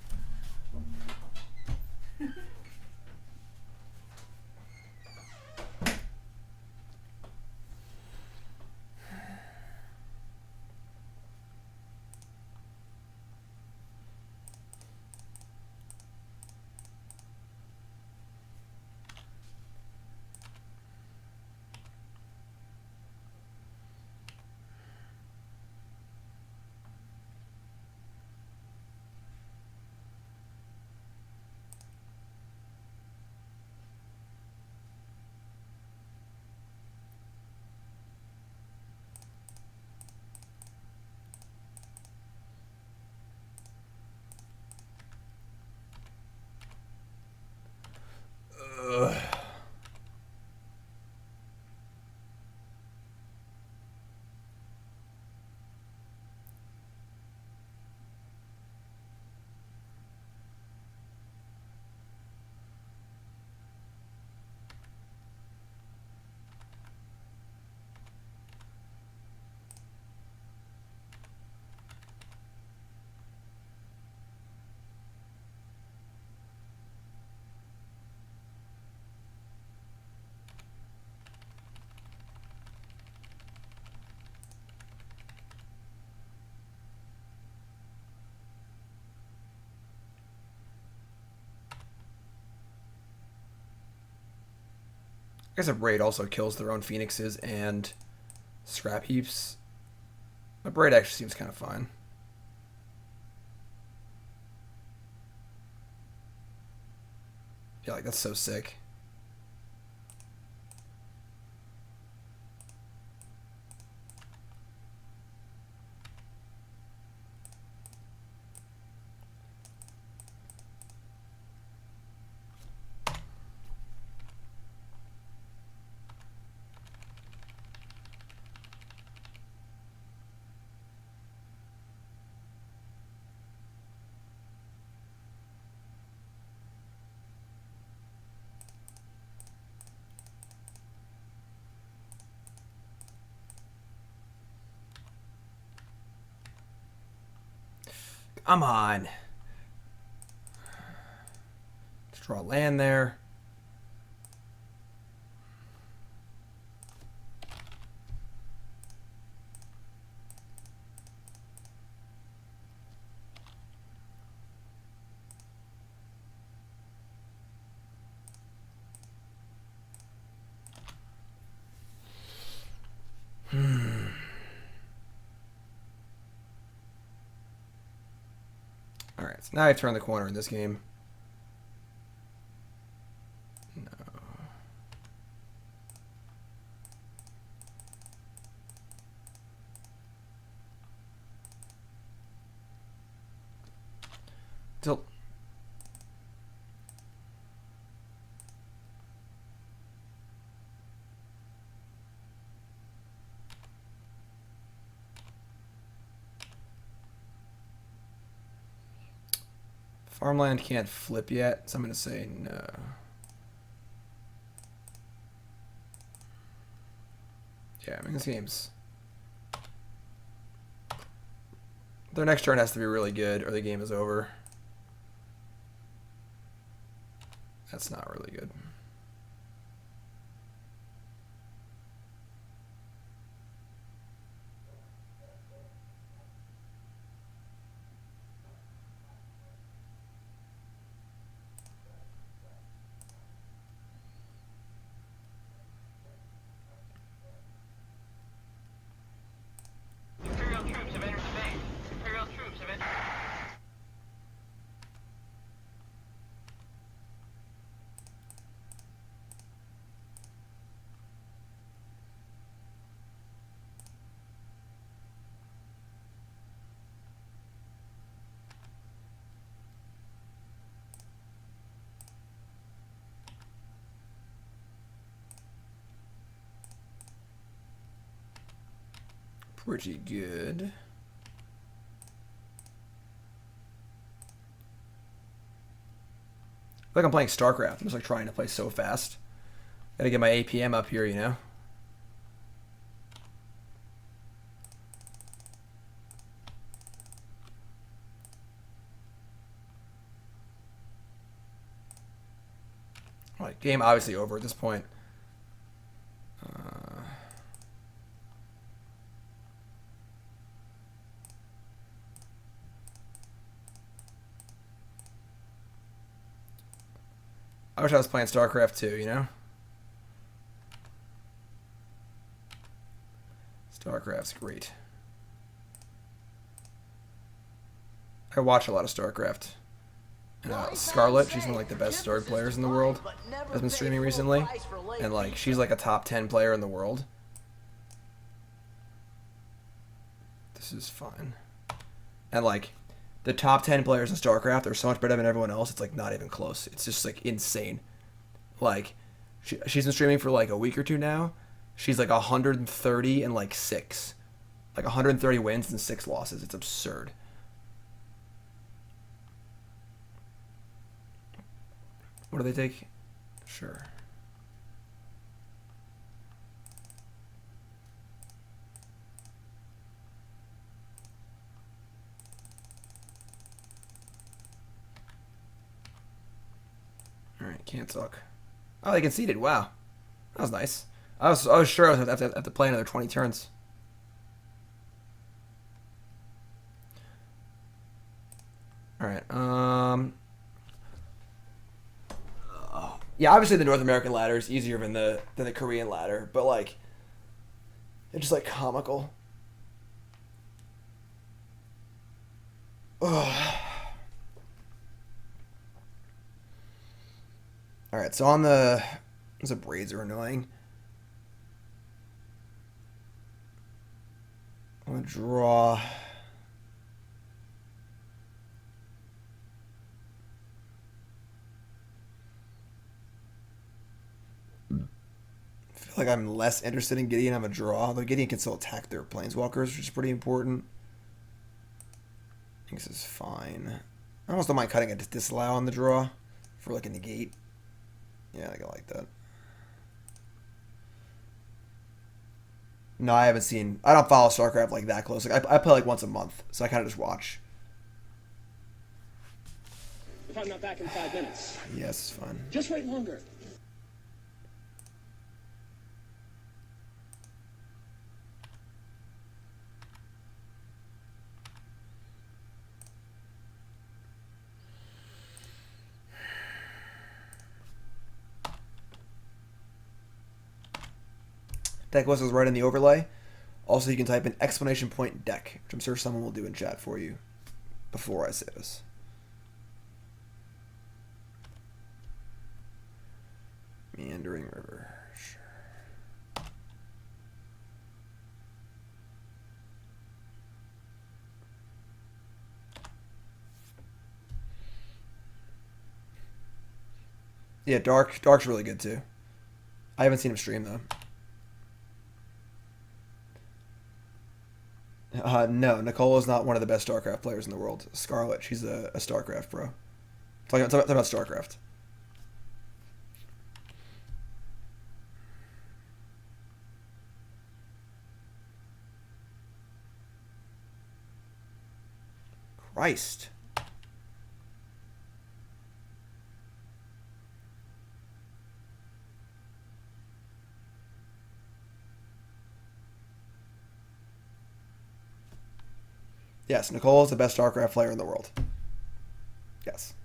I guess a Braid also kills their own Phoenixes and Scrap Heaps. A Braid actually seems kind of fine. Yeah, like that's so sick. Come on. Let's draw land there. Alright, so now I've turned the corner in this game. No. Tilt. Farmland can't flip yet, so I'm going to say no. Yeah, I mean, this game's... Their next turn has to be really good, or the game is over. That's not really good. Imperial troops have entered the base. Imperial troops have entered. Pretty good. I feel like I'm playing StarCraft. I'm just like trying to play so fast. Gotta get my APM up here, you know? Like, game obviously over at this point. I wish I was playing StarCraft 2, you know? StarCraft's great. I watch a lot of StarCraft. And Scarlet, she's one of like the best sword players in the world. Has been streaming recently. And like she's like a top 10 player in the world. This is fine. And like the top 10 players in StarCraft are so much better than everyone else. It's like not even close. It's just like insane. Like she's been streaming for like a week or two now. She's like 130 and like 6. Like 130 wins and 6 losses. It's absurd. What do they take? Sure. Alright, can't talk. Oh, they conceded. Wow. That was nice. I was sure I would have to play another 20 turns. Alright, yeah, obviously the North American ladder is easier than the Korean ladder, but like it's just like comical. Ugh. All right, so on the braids are annoying. I'm gonna draw. I feel like I'm less interested in Gideon. I'm a draw, though Gideon can still attack their planeswalkers, which is pretty important. I think this is fine. I almost don't mind cutting a disallow on the draw for like a negate. Yeah, I like that. No, I haven't seen. I don't follow StarCraft like that close. Like I play like once a month, so I kind of just watch. If I'm not back in 5 minutes. Yes, it's fine. Just wait longer. Deck list is right in the overlay. Also, you can type in exclamation point deck, which I'm sure someone will do in chat for you before I say this. Meandering River. Sure. Yeah, Dark's really good too. I haven't seen him stream though. No, Nicole is not one of the best StarCraft players in the world. Scarlet, she's a StarCraft pro. Talking about StarCraft. Christ. Yes, Nicole is the best StarCraft player in the world. Yes.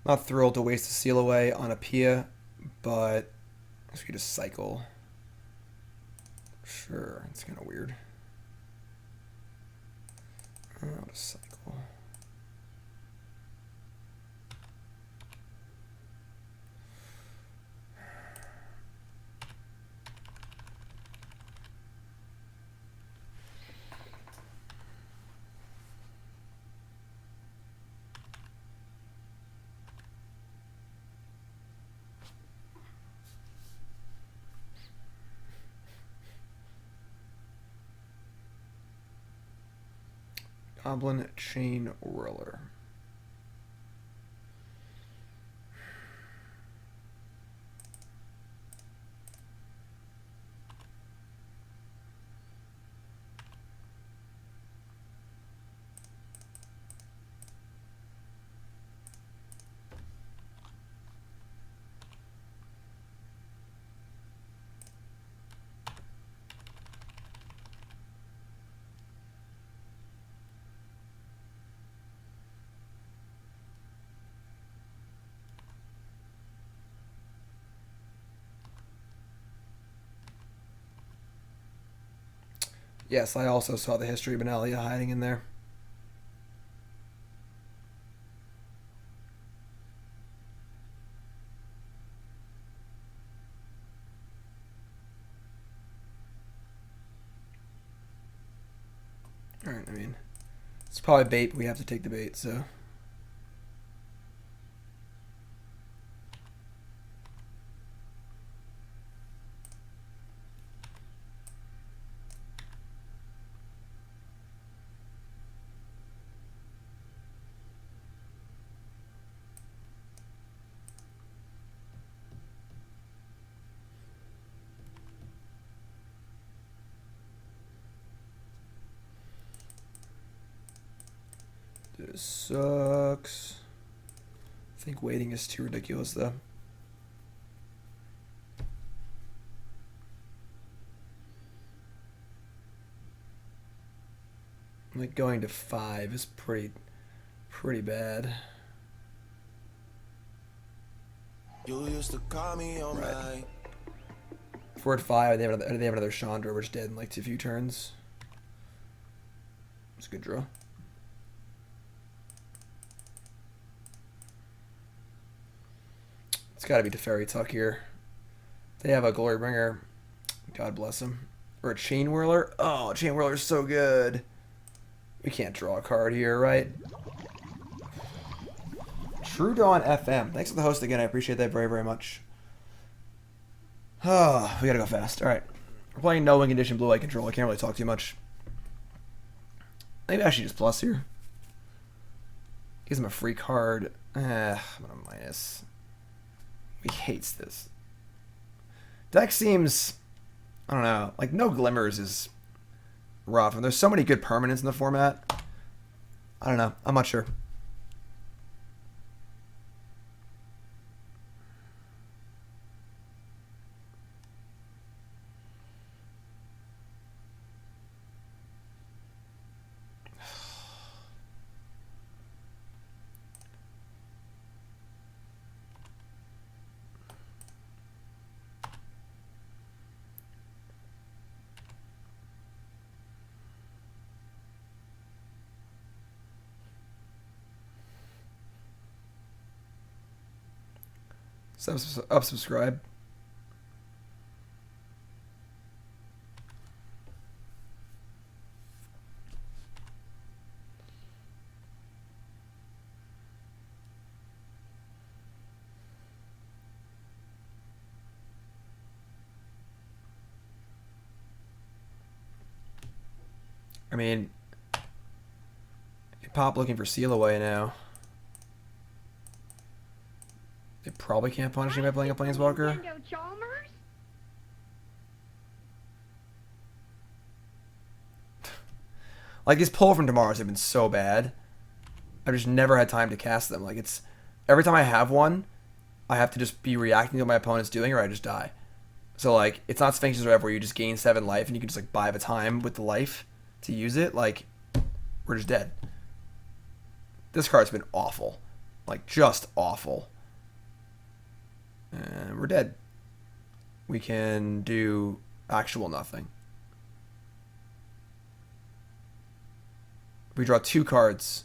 Not thrilled to waste a seal away on a Pia, but I guess we could just cycle. Sure, it's kind of weird. I'll just cycle. Goblin Chain Whirler. Yes, I also saw the History of Benalia hiding in there. Alright, I mean, it's probably bait, but we have to take the bait, so... This sucks. I think waiting is too ridiculous, though. Like, going to 5 is pretty bad. You used to call me on my... If we're at 5, they have another Chandra, which is dead in like 2 few turns. It's a good draw. It's got to be Teferi Tuck here. They have a Glorybringer. God bless him. Or a Chain Whirler. Oh, Chain Whirler's so good. We can't draw a card here, right? True Dawn FM. Thanks for the host again. I appreciate that very, very much. Oh, we gotta go fast. Alright. We're playing no win condition blue eye control. I can't really talk too much. Maybe I should just plus here. Gives him a free card. I'm gonna minus. He hates this. Deck seems, I don't know, like no glimmers is rough. And there's so many good permanents in the format. I don't know. I'm not sure. Subscribe. I mean, pop looking for Seal Away now. They probably can't punish me by playing a Planeswalker. Like, these pull from tomorrows have been so bad. I've just never had time to cast them. Like, it's... Every time I have one, I have to just be reacting to what my opponent's doing or I just die. So, like, it's not Sphinx's Rev where you just gain 7 life and you can just, like, buy the time with the life to use it. Like, we're just dead. This card's been awful. Like, just awful. And we're dead. We can do actual nothing. We draw 2 cards.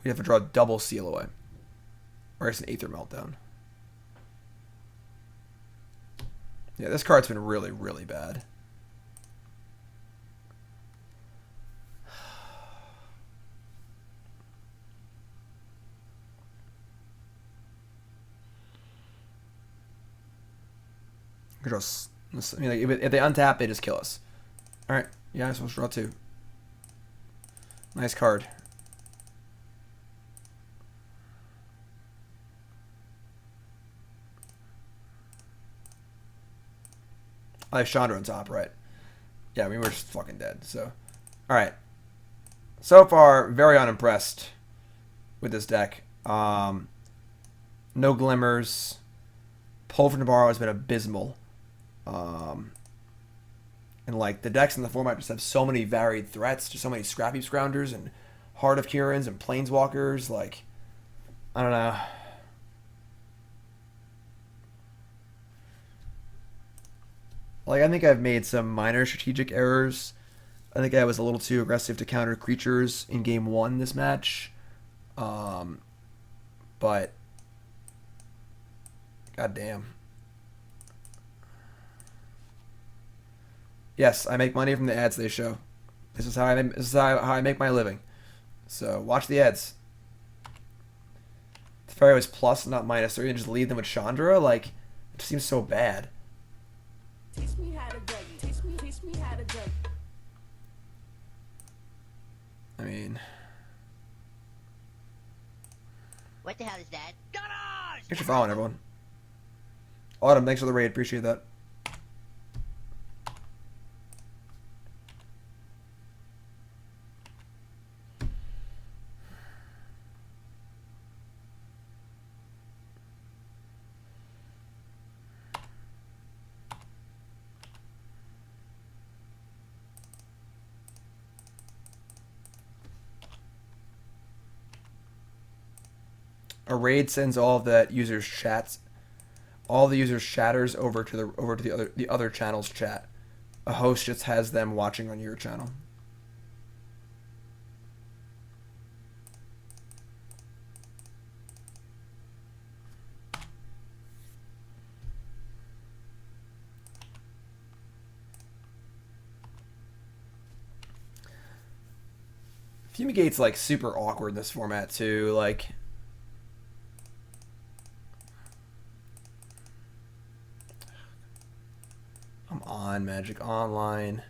We have to draw double Seal Away. Or it's an Aether Meltdown. Yeah, this card's been really, really bad. I mean, like, if they untap, they just kill us. Alright, yeah, I'm supposed to draw 2. Nice card. I have Chandra on top, right? Yeah, I mean, we're just fucking dead, so. Alright. So far, very unimpressed with this deck. No glimmers. Pull from tomorrow has been abysmal. And like the decks in the format just have so many varied threats, just so many Scrappy Scroungers and Heart of Kurans and Planeswalkers. Like, I don't know. Like, I think I've made some minor strategic errors. I think I was a little too aggressive to counter creatures in game 1 this match. But goddamn. Yes, I make money from the ads they show. This is how I make my living. So watch the ads. Teferi was plus, not minus 3, and just lead them with Chandra. Like, it just seems so bad. Teach me how to dug. Teach me how to dug. I mean, What the hell is that? Gunners! thanks for following, everyone. Autumn, thanks for the raid. Appreciate that. A raid sends all of that user's chats, all the user's chatters over to the other channel's chat. A host just has them watching on your channel. Fumigate's like super awkward in this format too, like. Come on, Magic Online.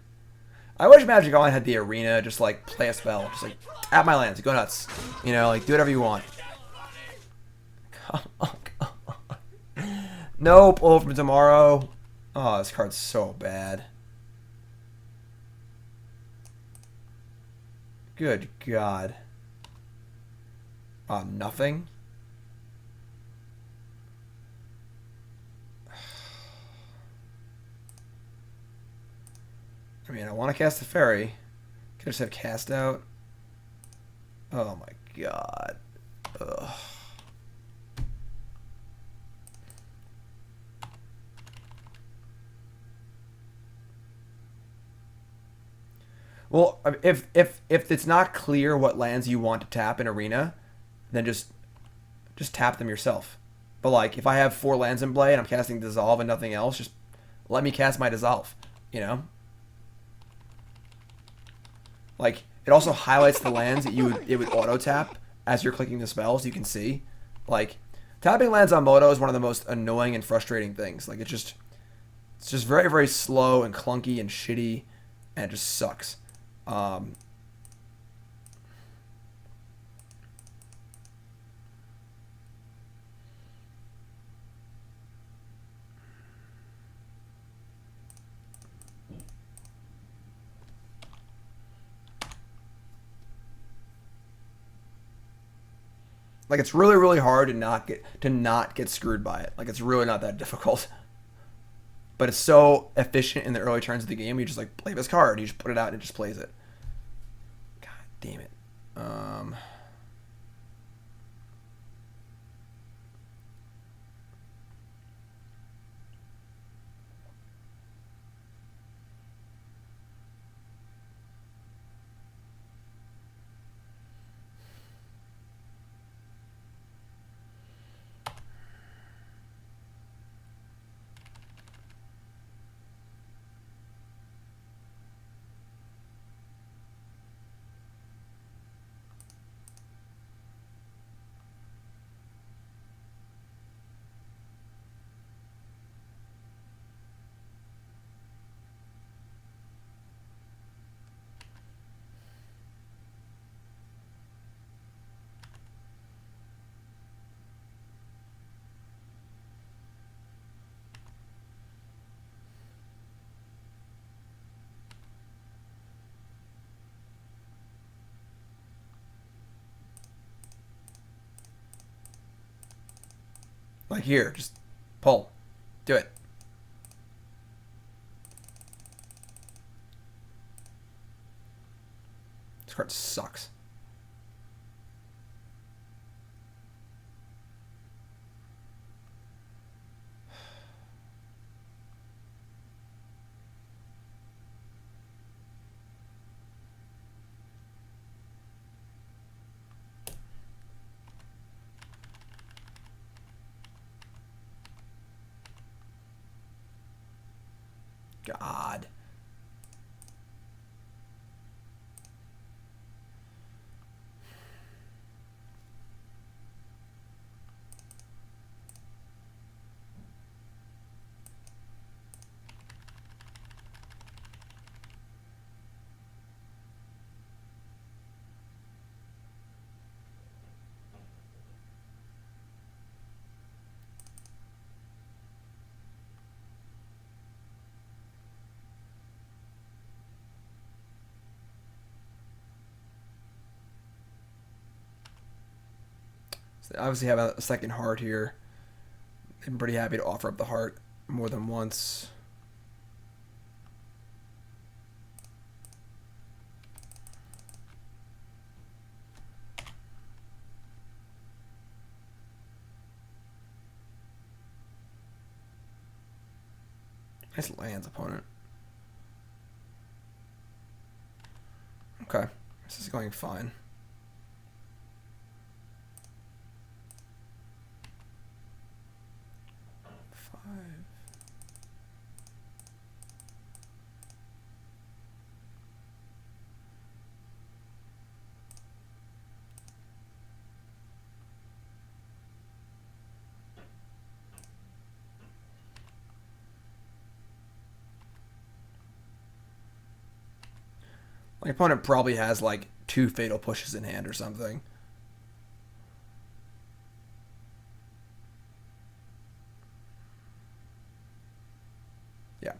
I wish Magic Online had the arena, just like play a spell, just like at my lands, go nuts. You know, like do whatever you want. Come on. Nope, pull from tomorrow. Oh, this card's so bad. Good God. Nothing? I mean, I want to cast the Teferi. Could I just have cast out? Oh my God. Ugh. Well, if it's not clear what lands you want to tap in Arena, then just tap them yourself. But like, if I have 4 lands in play and I'm casting Dissolve and nothing else, just let me cast my Dissolve. You know. Like, it also highlights the lands that it would auto tap as you're clicking the spell, so you can see. Like, tapping lands on Moto is one of the most annoying and frustrating things. Like, it's just very, very slow and clunky and shitty, and it just sucks. Like, it's really, really hard to not get screwed by it. Like, it's really not that difficult. But it's so efficient in the early turns of the game. You just like play this card, you just put it out and it just plays it. God damn it. Like, here, just pull. Do it. This card sucks. God. So they obviously have a second heart here. I'm pretty happy to offer up the heart more than once. Nice lands, opponent. Okay, this is going fine. My opponent probably has like 2 fatal pushes in hand or something. Yeah.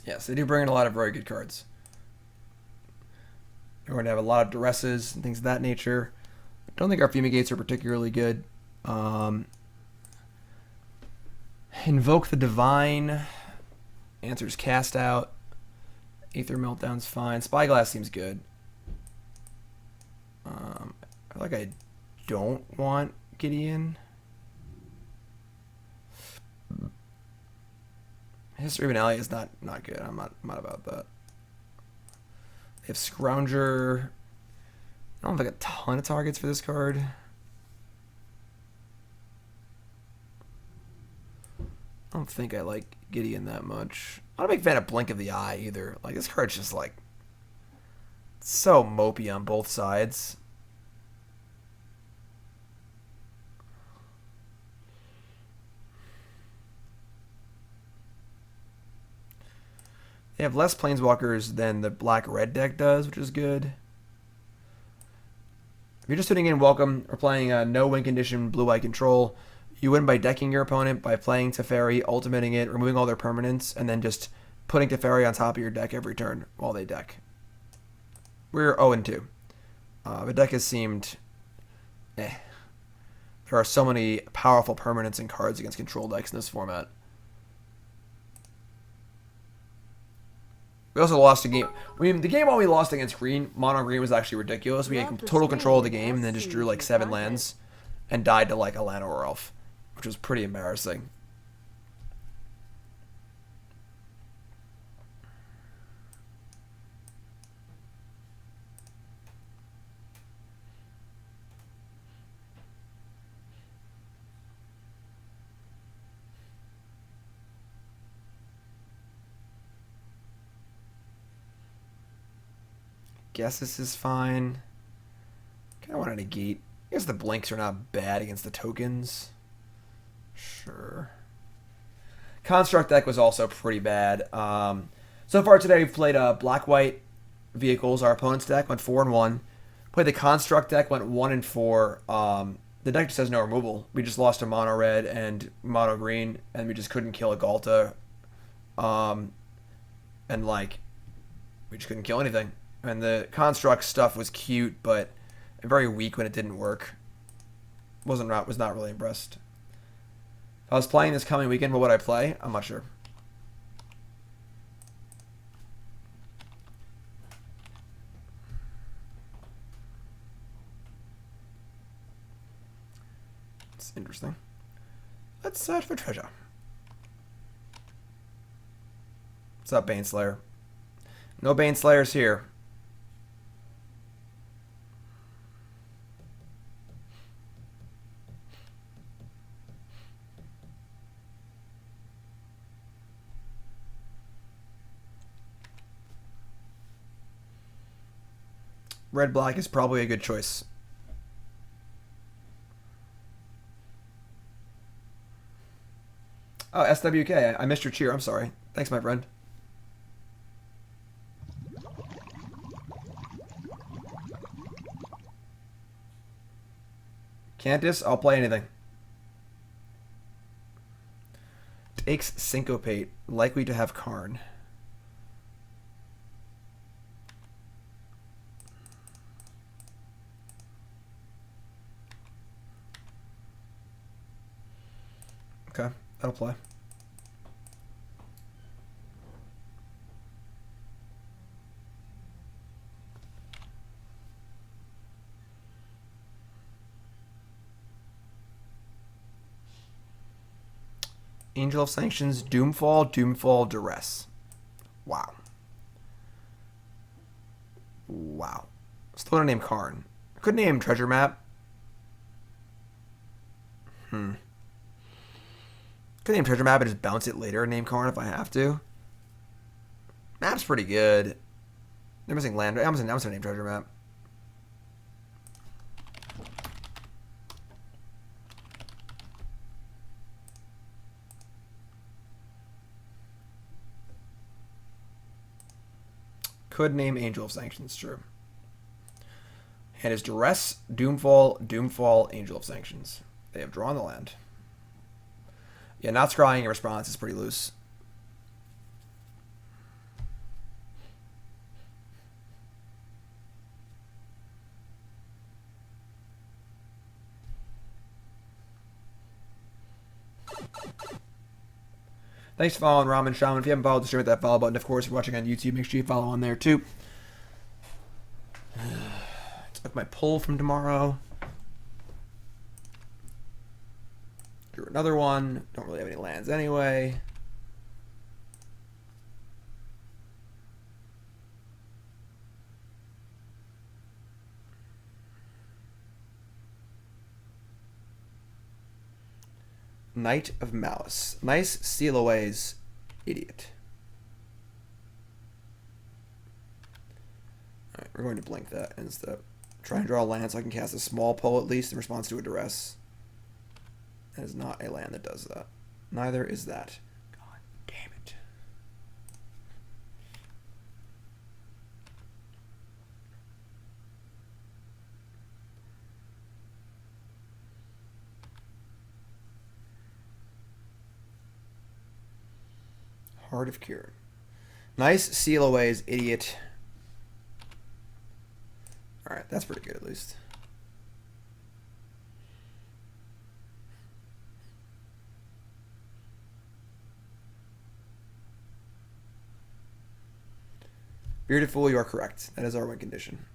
Yes, they do bring in a lot of very good cards. We're going to have a lot of Duresses and things of that nature. I don't think our Fumigates are particularly good. Invoke the Divine. Answers cast out. Aether Meltdown's fine. Spyglass seems good. I feel like I don't want Gideon. History of Benalia is not good. I'm not about that. They have Scrounger. I don't have like a ton of targets for this card. I don't think I like Gideon that much. I'm not a big fan of Blink of the Eye either. Like, this card's just like so mopey on both sides. They have less Planeswalkers than the black-red deck does, which is good. If you're just tuning in, welcome. We're playing no win condition blue-white control. You win by decking your opponent by playing Teferi, ultimating it, removing all their permanents, and then just putting Teferi on top of your deck every turn while they deck. We're 0-2. The deck has seemed There are so many powerful permanents and cards against control decks in this format. We also lost a game. The game while we lost against green, mono green was actually ridiculous. We had total control of the game and then just drew like 7 lands and died to like a land or elf, which was pretty embarrassing. Guess this is fine. Kind of want to negate. I guess the blinks are not bad against the tokens. Sure. Construct deck was also pretty bad. So far today we've played black-white vehicles. Our opponent's deck went 4-1. Played the construct deck, went 1-4. The deck just has no removal. We just lost to mono red and mono green, and we just couldn't kill a Galta. And like, we just couldn't kill anything. And the construct stuff was cute, but very weak when it didn't work. Was not really impressed. If I was playing this coming weekend, what would I play? I'm not sure. It's interesting. Let's search for treasure. What's up, Baneslayer? No Baneslayers here. Red-black is probably a good choice. Oh, SWK. I missed your cheer. I'm sorry. Thanks, my friend. Cantus, I'll play anything. Takes Syncopate. Likely to have Karn. Okay, that'll play. Angel of Sanctions, Doomfall, Duress. Wow. Wow. Still gonna name Karn. Could name Treasure Map. Could name Treasure Map and just bounce it later and name Karn if I have to. Map's pretty good. They're missing land. I'm just gonna name Treasure Map. Could name Angel of Sanctions, true. And is Duress, Doomfall, Angel of Sanctions. They have drawn the land. Yeah, not scrying in response is pretty loose. Thanks for following Ramen Shaman. If you haven't followed the stream, hit that follow button. Of course, if you're watching on YouTube, make sure you follow on there too. Took my pull from tomorrow. Drew another one. Don't really have any lands anyway. Knight of Malice. Nice seal aways, idiot. Alright, we're going to blink that instead. Try and draw a land so I can cast a small pull at least in response to a duress. That is not a land that does that. Neither is that. God damn it. Heart of Kieran. Nice seal aways, idiot. Alright, that's pretty good at least. Bearded Fool, you are correct. That is our win condition.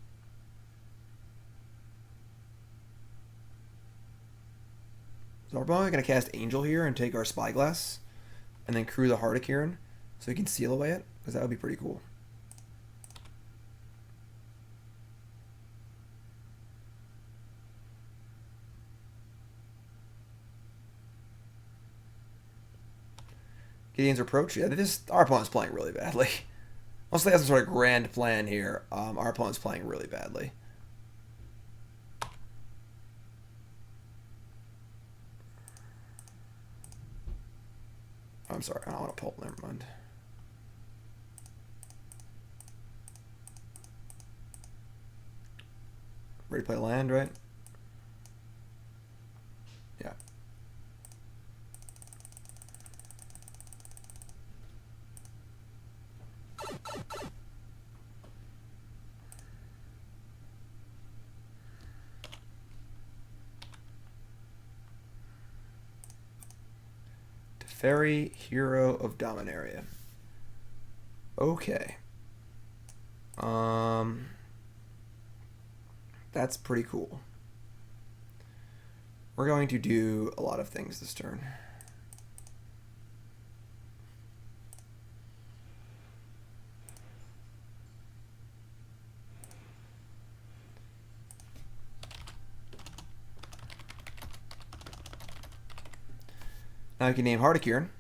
So we're probably going to cast Angel here and take our Spyglass. And then crew the Heart of Kieran so we can seal away it, because that would be pretty cool. Gideon's approach. Yeah, our opponent's playing really badly. Unless they have some sort of grand plan here, our opponent's playing really badly. I'm sorry, I don't want to pull. Never mind. Ready to play land, right? Yeah. Teferi, Hero of Dominaria. Okay. That's pretty cool. We're going to do a lot of things this turn. Now you can name Heart of Kieran,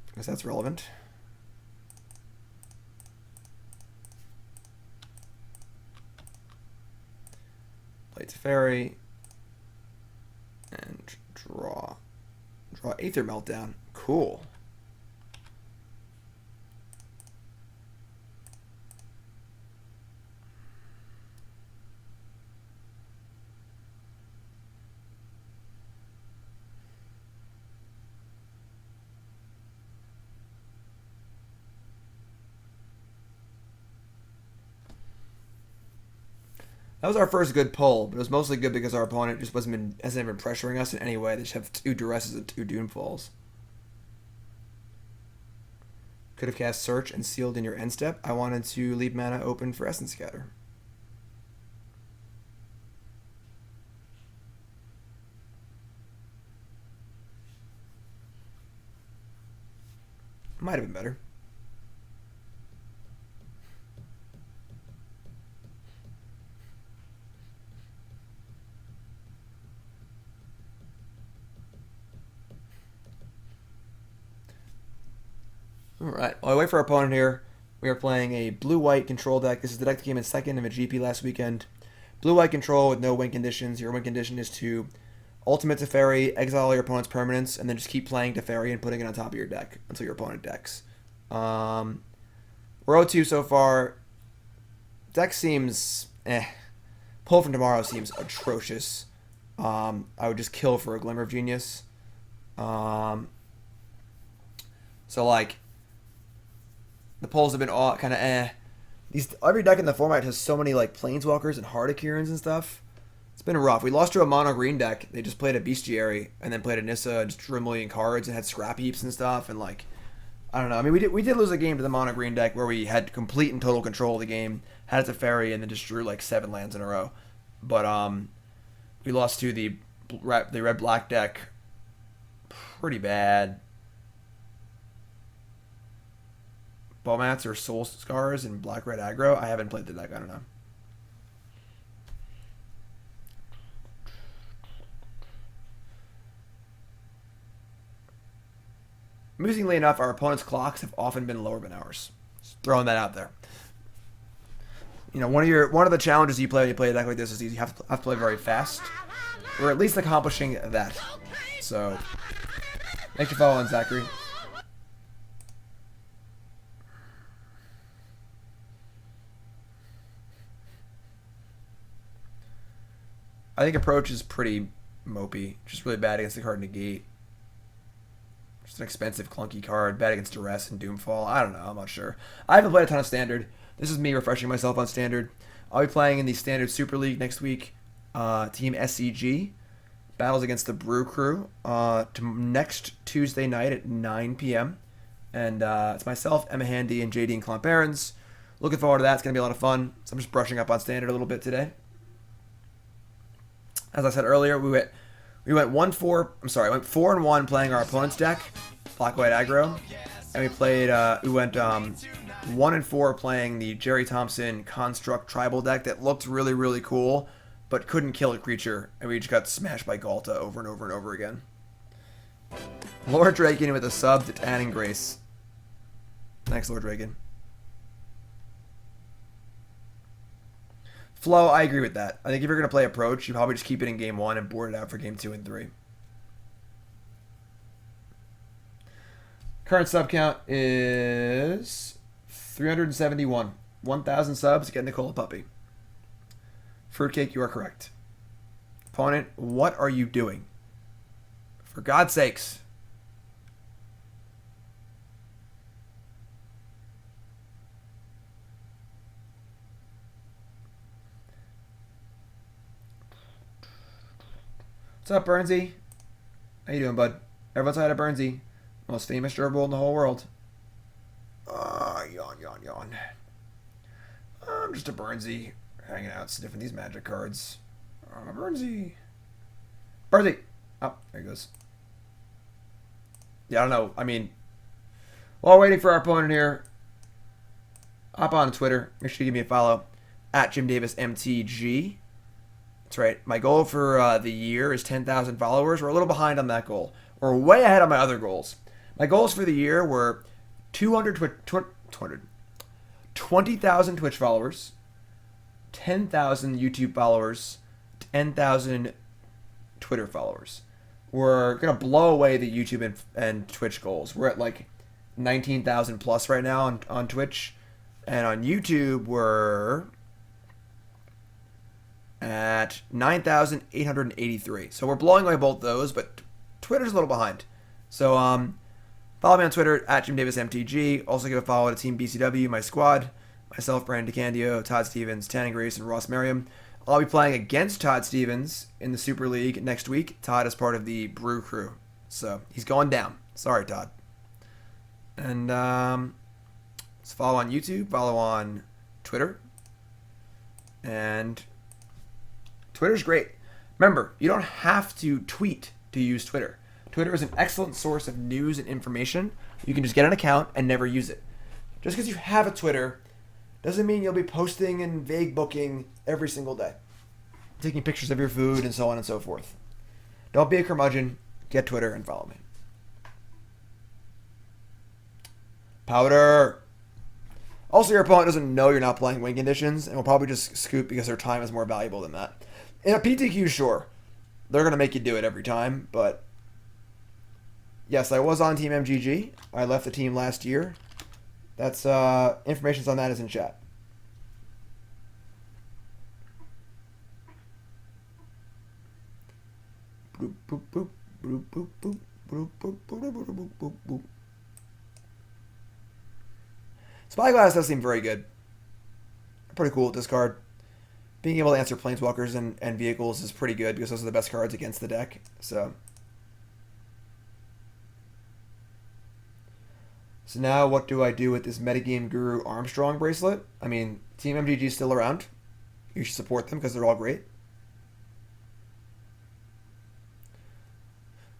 because that's relevant. Play Teferi, and draw Aether Meltdown. Cool. That was our first good pull, but it was mostly good because our opponent just hasn't been pressuring us in any way. They just have 2 duresses and 2 doomfalls. Could have cast Search and sealed in your end step. I wanted to leave mana open for Essence Scatter. Might have been better. Alright, while I wait for our opponent here, we are playing a blue-white control deck. This is the deck that came in second in a GP last weekend. Blue-white control with no win conditions. Your win condition is to ultimate Teferi, exile your opponent's permanents, and then just keep playing Teferi and putting it on top of your deck until your opponent decks. We're 0-2 so far. Deck seems Pull from tomorrow seems atrocious. I would just kill for a Glimmer of Genius. So like the pulls have been all kind of every deck in the format has so many like Planeswalkers and Heart of Kierans and stuff. It's been rough. We lost to a mono green deck. They just played a Bestiary and then played a Nissa and just drew a million cards and had scrap heaps and stuff, and like I don't know. I mean, we did lose a game to the mono green deck where we had complete and total control of the game, had a Teferi, and then just drew like 7 lands in a row. But we lost to the red black deck pretty bad. Bowmats or Soul Scars and black red aggro. I haven't played the deck. I don't know. Amusingly enough, our opponents' clocks have often been lower than ours. Just throwing that out there. You know, one of the challenges you play when you play a deck like this is you have to play very fast, or at least accomplishing that. So, thanks for following, Zachary. I think approach is pretty mopey. Just really bad against the card Negate. Just an expensive, clunky card. Bad against Duress and Doomfall. I don't know. I'm not sure. I haven't played a ton of Standard. This is me refreshing myself on Standard. I'll be playing in the Standard Super League next week. Team SCG battles against the Brew Crew next Tuesday night at 9 p.m. And it's myself, Emma Handy, and JD and Clump Barons. Looking forward to that. It's going to be a lot of fun. So I'm just brushing up on Standard a little bit today. As I said earlier, we went 4-1 playing our opponent's deck, black white aggro, and we went 1-4 playing the Jerry Thompson Construct tribal deck that looked really, really cool, but couldn't kill a creature, and we just got smashed by Galta over and over and over again. Lord Draken with a sub to Tan and Grace. Thanks, Lord Draken. Flo, I agree with that. I think if you're going to play approach, you probably just keep it in game 1 and board it out for game 2 and 3. Current sub count is 371. 1,000 subs, get Nicola Puppy. Fruitcake, you are correct. Opponent, what are you doing? For God's sakes. What's up, Burnsy? How you doing, bud? Everyone's out of Burnsy. Most famous gerbil in the whole world. Yawn. I'm just a Burnsy. Hanging out, sniffing these magic cards. Burnsy. Burnsy! Oh, there he goes. Yeah, I don't know. I mean, while waiting for our opponent here, hop on Twitter. Make sure you give me a follow. At JimDavisMTG. That's right. My goal for the year is 10,000 followers. We're a little behind on that goal. We're way ahead on my other goals. My goals for the year were 20,000 Twitch followers, 10,000 YouTube followers, 10,000 Twitter followers. We're going to blow away the YouTube and Twitch goals. We're at like 19,000 plus right now on Twitch. And on YouTube, we're at 9,883. So we're blowing away both those, but Twitter's a little behind. So follow me on Twitter at JimDavisMTG. Also give a follow to Team BCW, my squad. Myself, Brandon DeCandio, Todd Stevens, Tanning Grace, and Ross Merriam. I'll be playing against Todd Stevens in the Super League next week. Todd is part of the Brew Crew. So he's going down. Sorry, Todd. And let's follow on YouTube, follow on Twitter. And Twitter's great. Remember, you don't have to tweet to use Twitter. Twitter is an excellent source of news and information. You can just get an account and never use it. Just because you have a Twitter doesn't mean you'll be posting and vague booking every single day. Taking pictures of your food and so on and so forth. Don't be a curmudgeon. Get Twitter and follow me. Powder. Also, your opponent doesn't know you're not playing win conditions and will probably just scoop because their time is more valuable than that. In a PTQ, sure. They're going to make you do it every time, but yes, I was on Team MGG. I left the team last year. That's information on that is in chat. Boop, boop, boop, boop, boop, boop, boop, boop, boop, boop, boop, boop. Spyglass does seem very good. Pretty cool with this card. Being able to answer planeswalkers and vehicles is pretty good because those are the best cards against the deck. So So now what do I do with this Metagame Guru Armstrong bracelet? I mean, Team MGG is still around. You should support them because they're all great.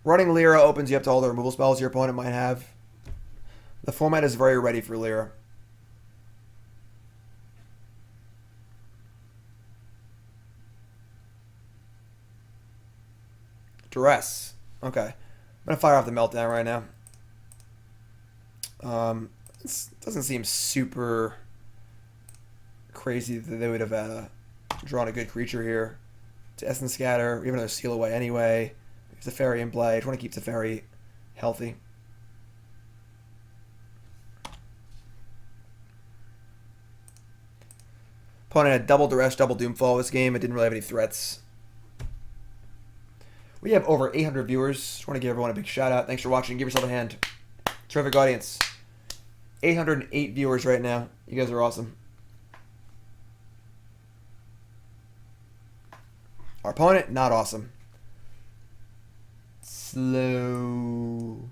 Running Lyra opens you up to all the removal spells your opponent might have. The format is very ready for Lyra. Duress. Okay. I'm going to fire off the Meltdown right now. This doesn't seem super crazy that they would have drawn a good creature here to Essence Scatter. We have another Seal Away anyway. There's Teferi in play. I just want to keep Teferi healthy. Opponent had double Duress, double Doomfall this game. It didn't really have any threats. We have over 800 viewers. Just want to give everyone a big shout out. Thanks for watching. Give yourself a hand. Terrific audience. 808 viewers right now. You guys are awesome. Our opponent, not awesome. Slow.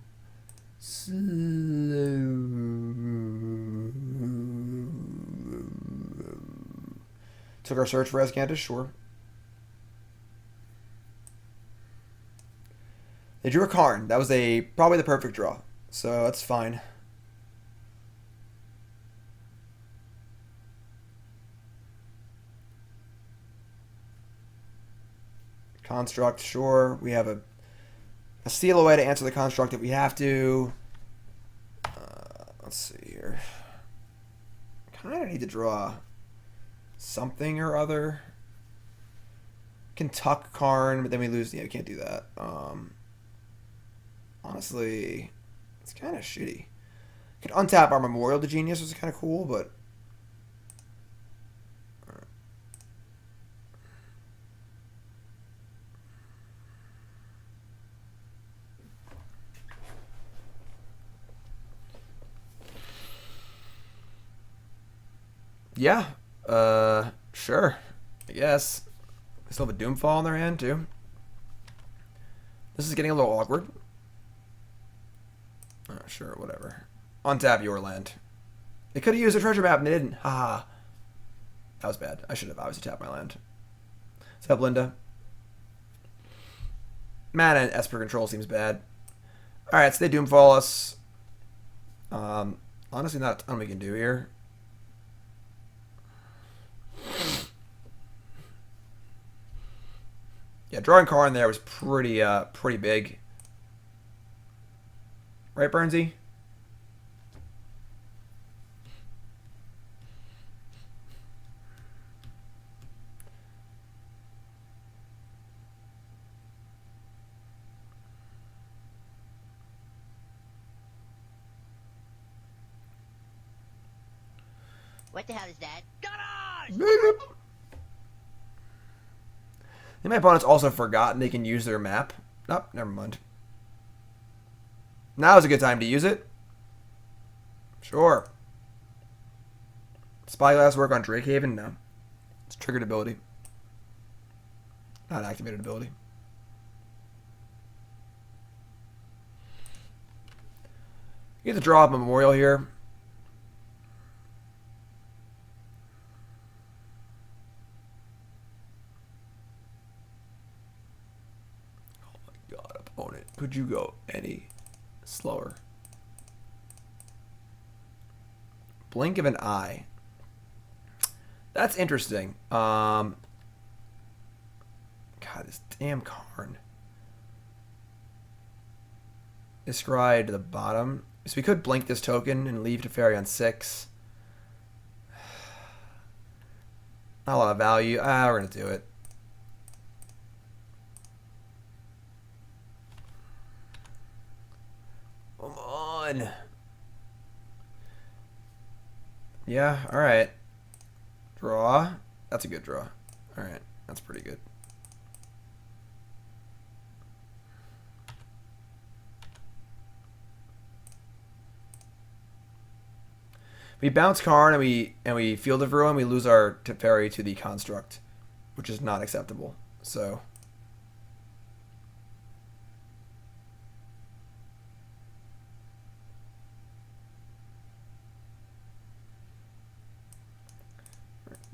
Took our search for Azcanta, sure. They drew a Karn. That was probably the perfect draw. So that's fine. Construct, sure. We have a Steal Away to answer the construct if we have to. Let's see here. Kind of need to draw something or other. Can tuck Karn, but then we lose. Yeah, we can't do that. Honestly, it's kind of shitty. Could untap our Memorial to Genius, which is kind of cool, but yeah, sure, I guess. They still have a Doomfall in their hand too. This is getting a little awkward. Oh, sure, whatever. Untap your land. They could have used a treasure map and they didn't. Haha. That was bad. I should have obviously tapped my land. What's up, Linda? Mana and Esper control seems bad. Alright, so they Doomfall us. Honestly, not a ton we can do here. Yeah, drawing Karn there was pretty big. Right, Burnsy? What the hell is that? Garage! And my opponent's also forgotten they can use their map. Nope, never mind. Now is a good time to use it. Sure. Spyglass work on Drakehaven? No. It's triggered ability. Not activated ability. You get to draw up a Memorial here. Oh my god, opponent. Could you go any slower? Blink of an eye. That's interesting. God, this damn Karn. Describe to the bottom. So we could blink this token and leave Teferi on 6. Not a lot of value. We're going to do it. Come on. Yeah, alright. Draw. That's a good draw. Alright, that's pretty good. We bounce Karn and we Field of Ruin, we lose our Teferi to the construct, which is not acceptable. So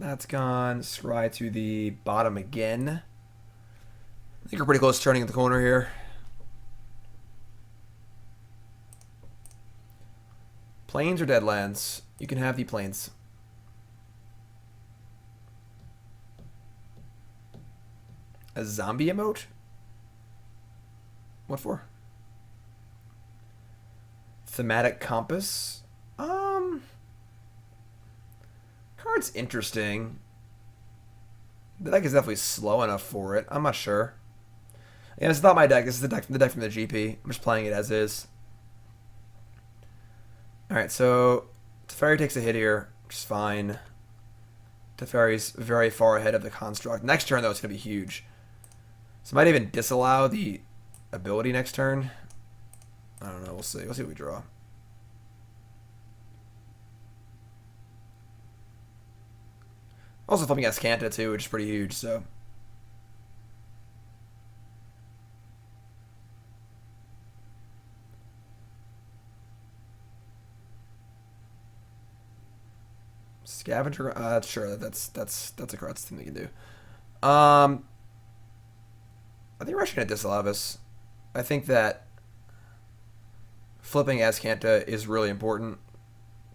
That's gone. Scry to the bottom again. I think we're pretty close to turning the corner here. Plains or Deadlands? You can have the Plains. A zombie emote? What for? Thematic Compass? Card's interesting. The deck is definitely slow enough for it. I'm not sure. Yeah, it's not my deck. This is the deck from the GP. I'm just playing it as is. Alright, so Teferi takes a hit here, which is fine. Teferi's very far ahead of the construct. Next turn, though, it's going to be huge. So might even disallow the ability next turn. I don't know. We'll see. We'll see what we draw. Also flipping Azcanta, too, which is pretty huge, so... Scavenger, sure, that's a correct thing they can do. I think we're actually gonna disallow this. I think that flipping Azcanta is really important,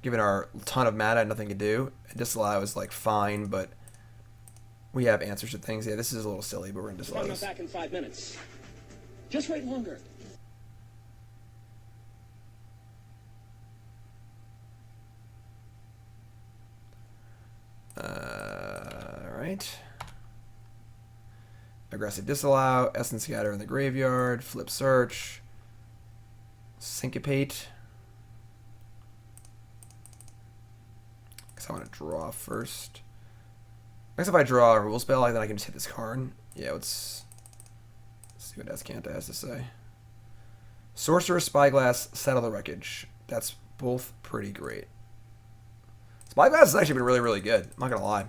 given our ton of mana and nothing to do. And disallow is like fine, but we have answers to things. Yeah, this is a little silly, but we're gonna If disallow I'm not this. back in 5 minutes, just wait longer. Alright. Aggressive disallow, Essence Scatter in the graveyard, flip search, syncopate. Guess I want to draw first. I guess if I draw a rule spell, then I can just hit this card. Yeah, let's see what Azcanta has to say. Sorcerous Spyglass, Settle the Wreckage. That's both pretty great. Spyglass has actually been really, really good. I'm not going to lie.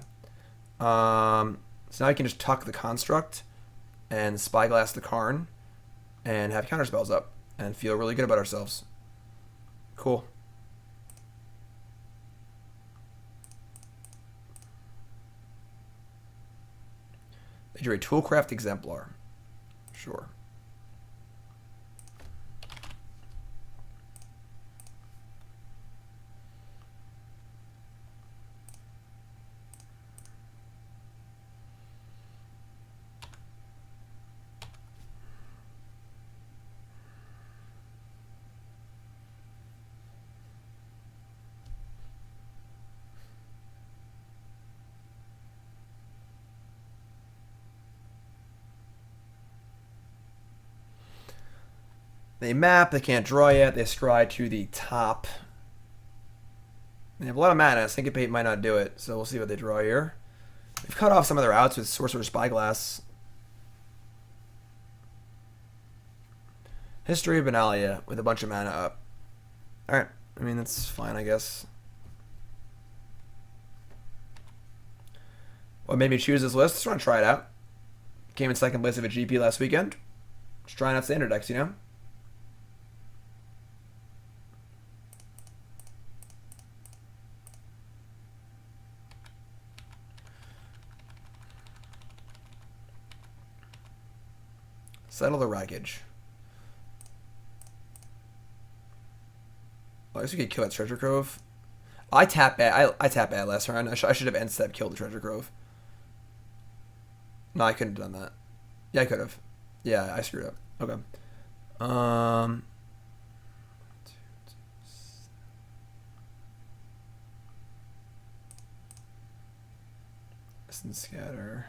So now you can just tuck the construct and Spyglass the Karn and have counterspells up and feel really good about ourselves. Cool. They drew a Toolcraft Exemplar. Sure. They map, they can't draw yet, they scry to the top. They have a lot of mana, Syncopate might not do it, so we'll see what they draw here. They've cut off some of their outs with Sorcerous Spyglass. History of Benalia with a bunch of mana up. Alright, I mean, that's fine, I guess. What made me choose this list? Just want to try it out. Came in second place of a GP last weekend. Just trying out standard decks, you know? Settle the Wreckage. Well, I guess we could kill that Treasure Grove. I tap bad. I tap bad last round. I should have end step killed the Treasure Grove. No, I couldn't have done that. Yeah, I could have. Yeah, I screwed up. Okay. Essence Scatter.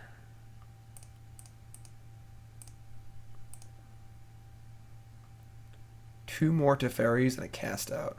Two more Teferis and a cast out.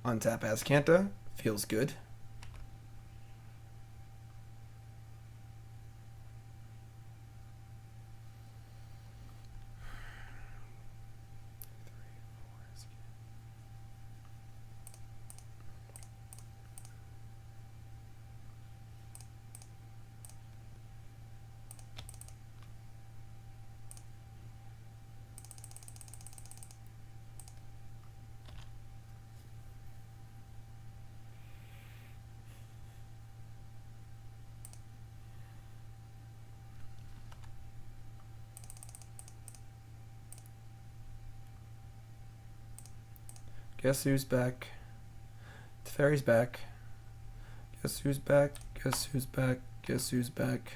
Untap Azcanta. Feels good. Guess who's back? Teferi's back. Guess who's back? Guess who's back? Guess who's back?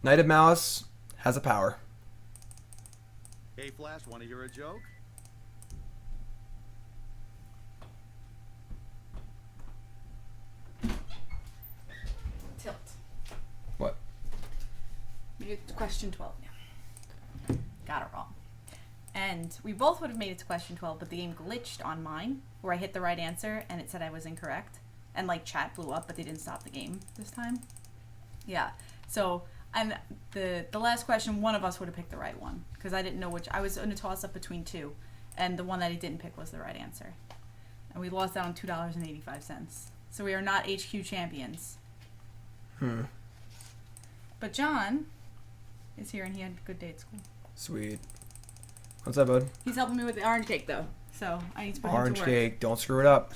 Knight of Malice has a power. Hey, Flash, want to hear a joke? Tilt. What? Made it to question 12 now. Got it wrong. And we both would have made it to question 12, but the game glitched on mine, where I hit the right answer and it said I was incorrect. And like chat blew up, but they didn't stop the game this time. Yeah. So the last question, one of us would have picked the right one, because I didn't know which. I was in a toss up between two, and the one that he didn't pick was the right answer. And we lost out on $2.85. So we are not HQ champions. But John is here, and he had a good day at school. Sweet. What's up, bud? He's helping me with the orange cake, though, so I need to put him Orange to work. cake. Don't screw it up.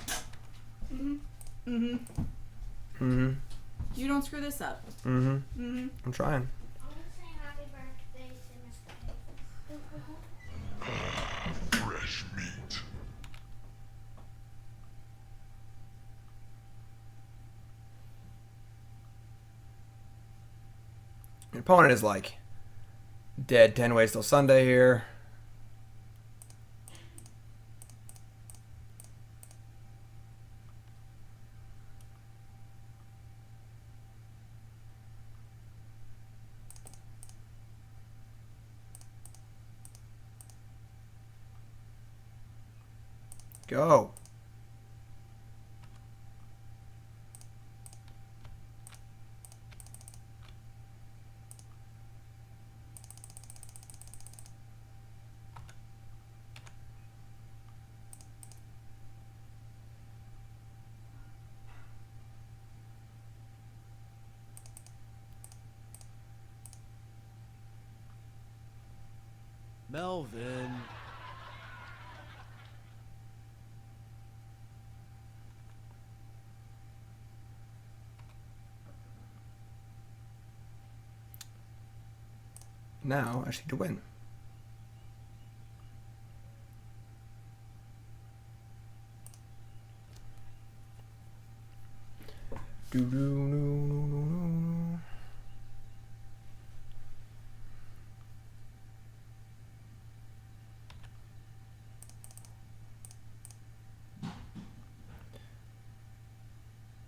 You don't screw this up. I'm trying. I want to say happy birthday to Mr. Fresh meat. Your opponent is like dead 10 ways till Sunday here. Go. Melvin. Now I just need to win.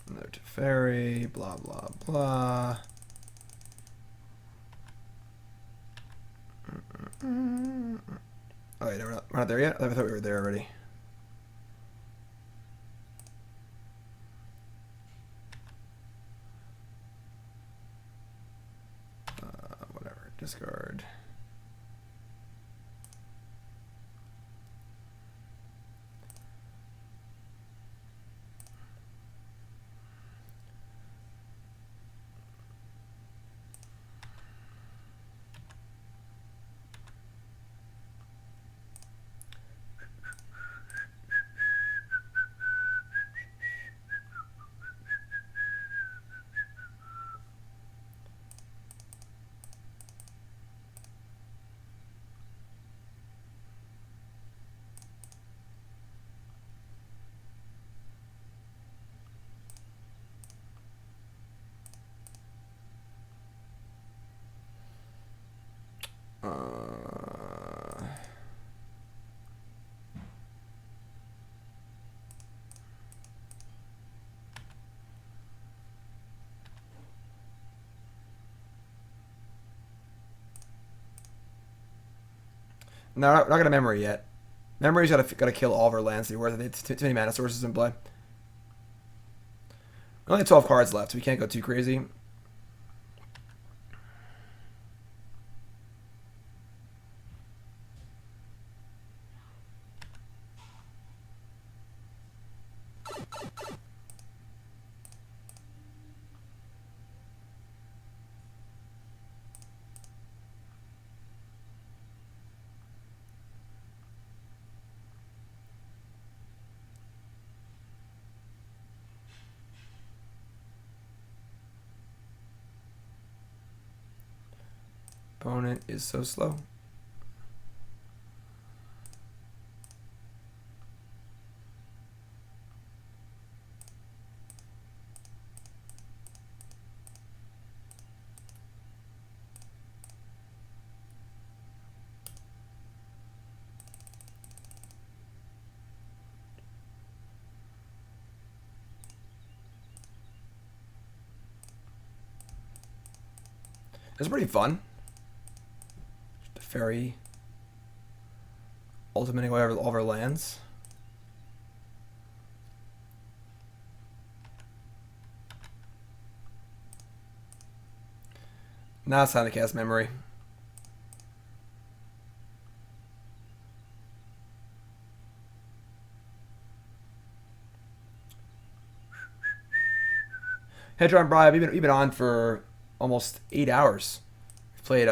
Another Teferi, blah blah blah. Oh, wait, we're not there yet? I thought we were there already. Whatever. Discard. No, not gonna memory yet. Memory's gotta kill all of our lands. It's too many mana sources in play. We only have 12 cards left, so we can't go too crazy. Opponent is so slow. It's pretty fun. Teferi. Ultimating away all of our lands. Now it's time to cast Memory. Hedron Bribe, we've been on for almost 8 hours. We played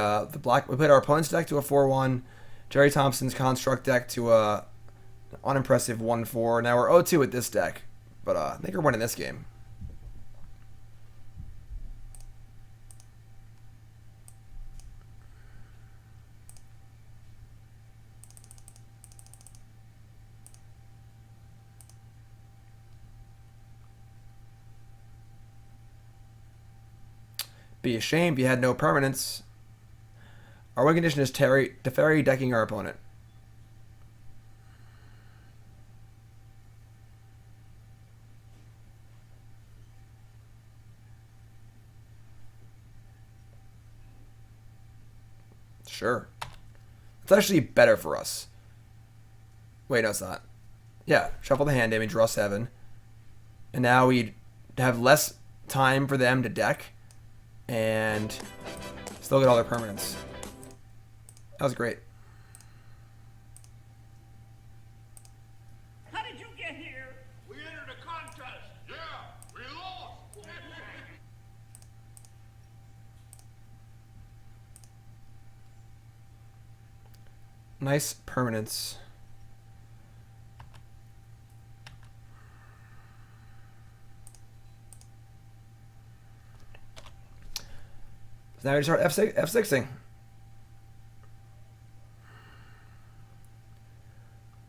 we played our opponent's deck to a 4-1, Jerry Thompson's construct deck to a unimpressive 1-4. Now we're 0-2 with this deck, but I think we're winning this game. Be ashamed you had no permanence. Our win condition is Teferi decking our opponent. Sure. It's actually better for us. Wait, no, it's not. Yeah, shuffle the hand damage, draw 7. And now we have less time for them to deck. And still get all their permanents. That was great. How did you get here? We entered a contest. Yeah, we lost. Nice permanents. So now we start F6ing.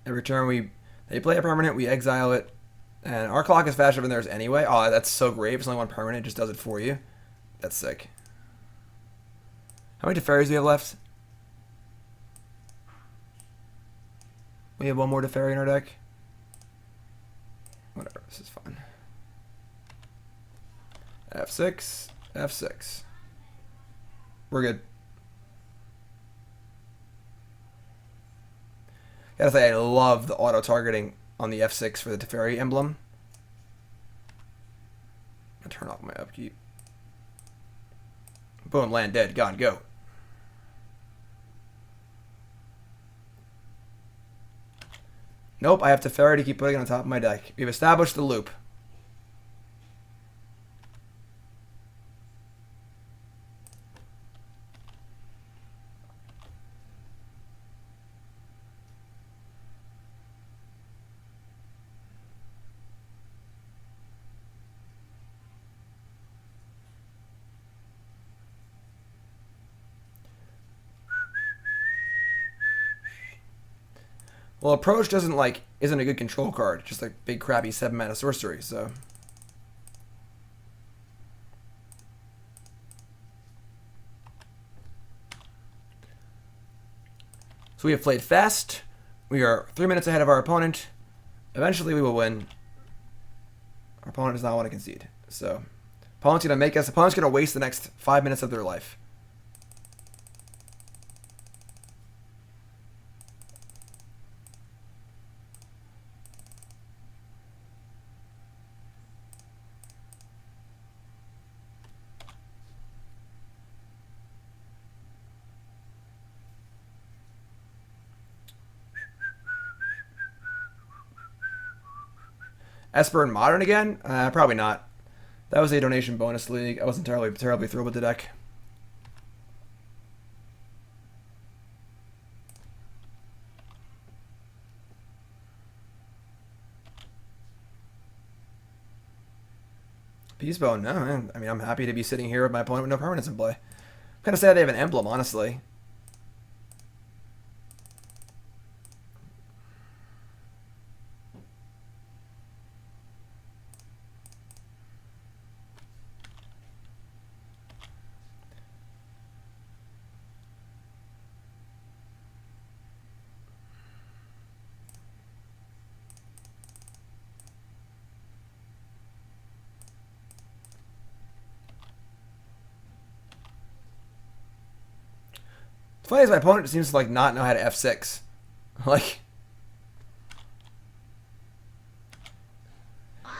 Every turn they play a permanent, we exile it. And our clock is faster than theirs anyway. Oh, that's so great. If it's only one permanent, it just does it for you. That's sick. How many Teferis do we have left? We have one more Teferi in our deck. Whatever, this is fine. F6, F6. We're good. Gotta say, I love the auto-targeting on the F6 for the Teferi emblem. I turn off my upkeep. Boom, land dead, gone, go. Nope, I have Teferi to keep putting it on top of my deck. We've established the loop. Well, Approach isn't a good control card. Just a big crappy 7-mana sorcery, so. So we have played fast. We are 3 minutes ahead of our opponent. Eventually we will win. Our opponent does not want to concede. So, opponent's going to waste the next 5 minutes of their life. Esper in Modern again? Probably not. That was a donation bonus league. I wasn't terribly thrilled with the deck. Peacebone, no, man. I mean, I'm happy to be sitting here with my opponent with no permanents in play. kind of sad they have an emblem, honestly. Funny is my opponent seems to like not know how to F6. Like,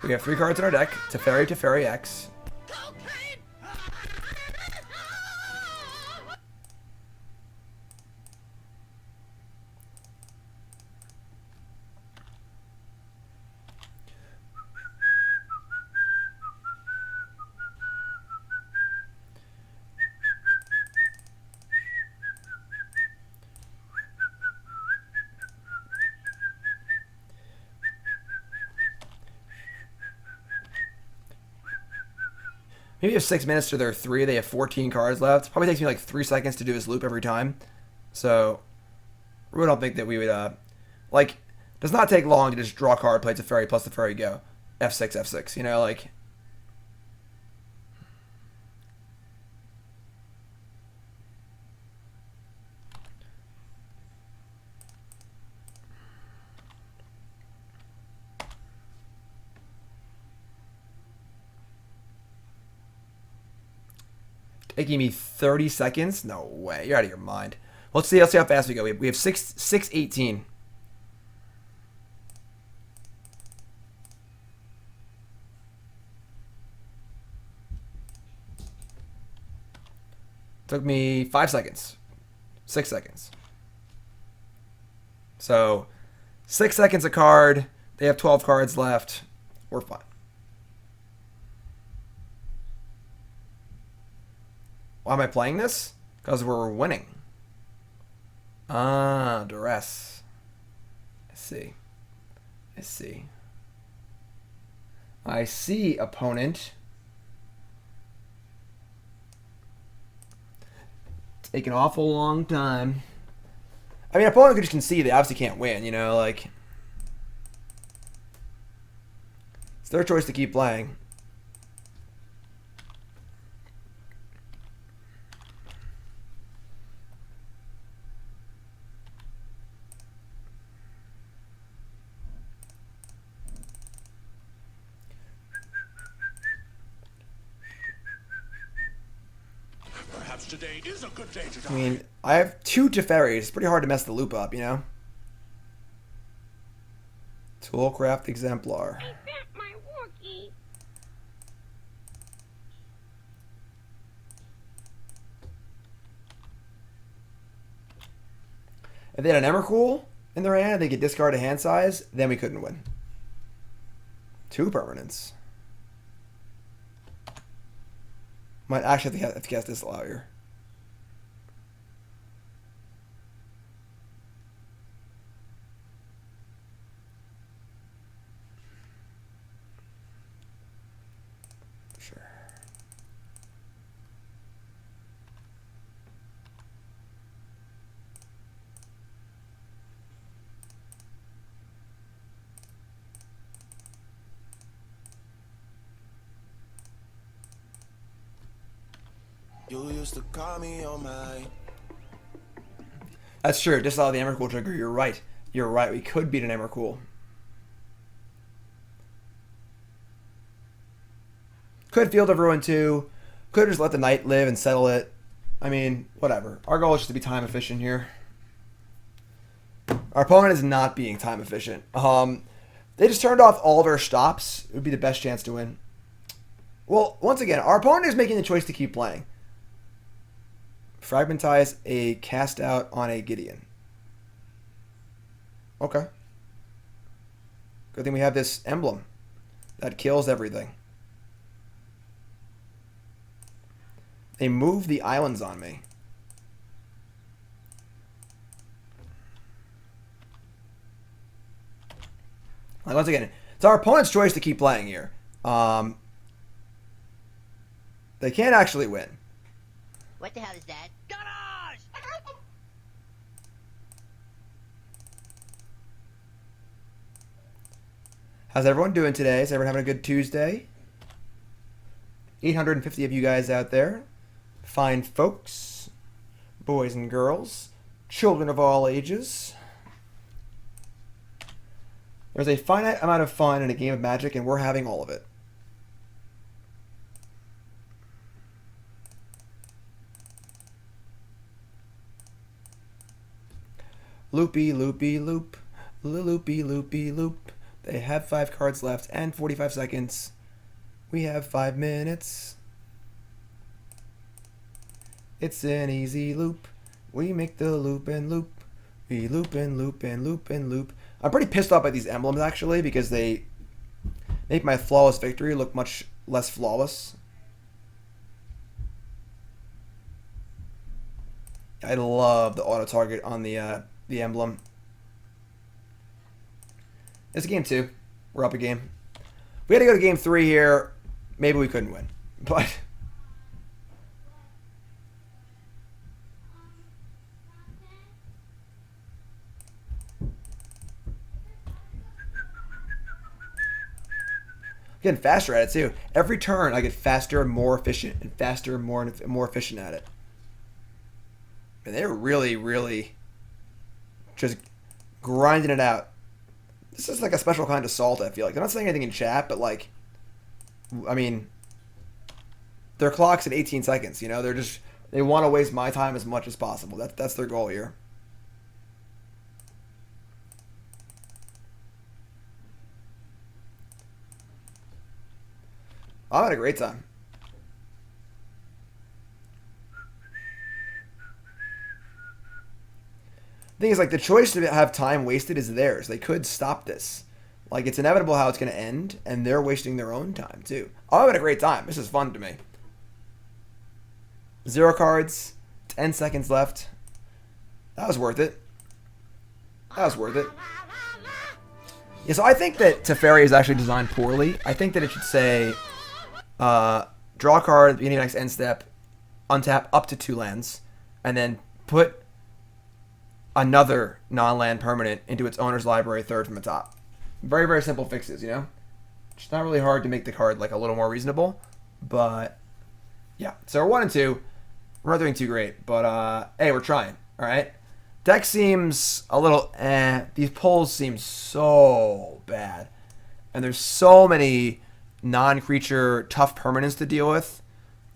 we have 3 cards in our deck. Teferi, Teferi X. Maybe you have 6 minutes to their 3. They have 14 cards left. Probably takes me like 3 seconds to do this loop every time. So, I really don't think that we would, like, does not take long to just draw a card, play Teferi plus Teferi, go. F6, F6, you know, like. Taking me 30 seconds? No way. You're out of your mind. Let's see how fast we go. We have 6:18. Took me 5 seconds. 6 seconds. So 6 seconds a card. They have 12 cards left. We're fine. Why am I playing this? Because we're winning. Ah, duress. I see. I see. I see, opponent. Take an awful long time. I mean, opponent could just concede. They obviously can't win, you know, like. It's their choice to keep playing. Today is a good day to die. I mean, I have 2 Teferis. It's pretty hard to mess the loop up, you know? Toolcraft Exemplar. If they had an Emrakul in their hand, they could discard a hand size, then we couldn't win. 2 permanents. Might actually have to cast Disallow here. Sure. You used to call me on my. That's true. Disallow the Emrakul trigger. You're right. You're right. We could beat an Emrakul. Could Field of Ruin too. Could just let the knight live and settle it. I mean, whatever. Our goal is just to be time efficient here. Our opponent is not being time efficient. They just turned off all of our stops. It would be the best chance to win. Well, once again, our opponent is making the choice to keep playing. Fragmentize a cast out on a Gideon. Okay. Good thing we have this emblem that kills everything. They move the islands on me. Like, once again, it's our opponent's choice to keep playing here. They can't actually win. What the hell is that? Gunners! How's everyone doing today? Is everyone having a good Tuesday? 850 of you guys out there. Fine folks. Boys and girls. Children of all ages. There's a finite amount of fun in a game of Magic, and we're having all of it. Loopy, loopy, loop. Loopy, loopy, loop. They have 5 cards left and 45 seconds. We have 5 minutes. It's an easy loop. We make the loop and loop. We loop and loop and loop and loop. I'm pretty pissed off by these emblems, actually, because they make my flawless victory look much less flawless. I love the auto target on the emblem. It's game 2. We're up a game. We had to go to game 3 here. Maybe we couldn't win, but getting faster at it too. Every turn I get faster and more efficient, and faster and more efficient at it. And they're really, really just grinding it out. This is like a special kind of salt, I feel like. They're not saying anything in chat, but like, I mean, their clock's at 18 seconds, you know? They want to waste my time as much as possible. That's their goal here. I'm having a great time. The thing is, like, the choice to have time wasted is theirs. They could stop this. Like, it's inevitable how it's going to end, and they're wasting their own time, too. I'm having a great time. This is fun to me. 0 cards, 10 seconds left. That was worth it. That was worth it. Yeah, so I think that Teferi is actually designed poorly. I think that it should say, draw a card at the beginning of the next end step, untap up to 2 lands, and then put another non-land permanent into its owner's library third from the top. Very, very simple fixes, you know? It's not really hard to make the card like a little more reasonable, but yeah. So we're 1 and 2. We're not doing too great, but hey, we're trying. All right. Deck seems a little These pulls seem so bad, and there's so many non-creature tough permanents to deal with.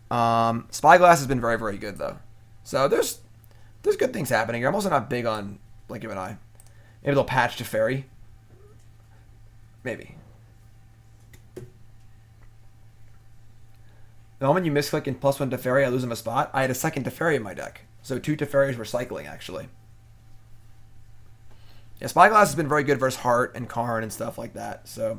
Spyglass has been very, very good though. So there's good things happening here. I'm also not big on Blink of an Eye. Maybe they'll patch Teferi. Maybe. The moment you misclick in +1 Teferi, I lose him a spot. I had a second Teferi in my deck. So 2 Teferis were cycling, actually. Yeah, Spyglass has been very good versus Heart and Karn and stuff like that. So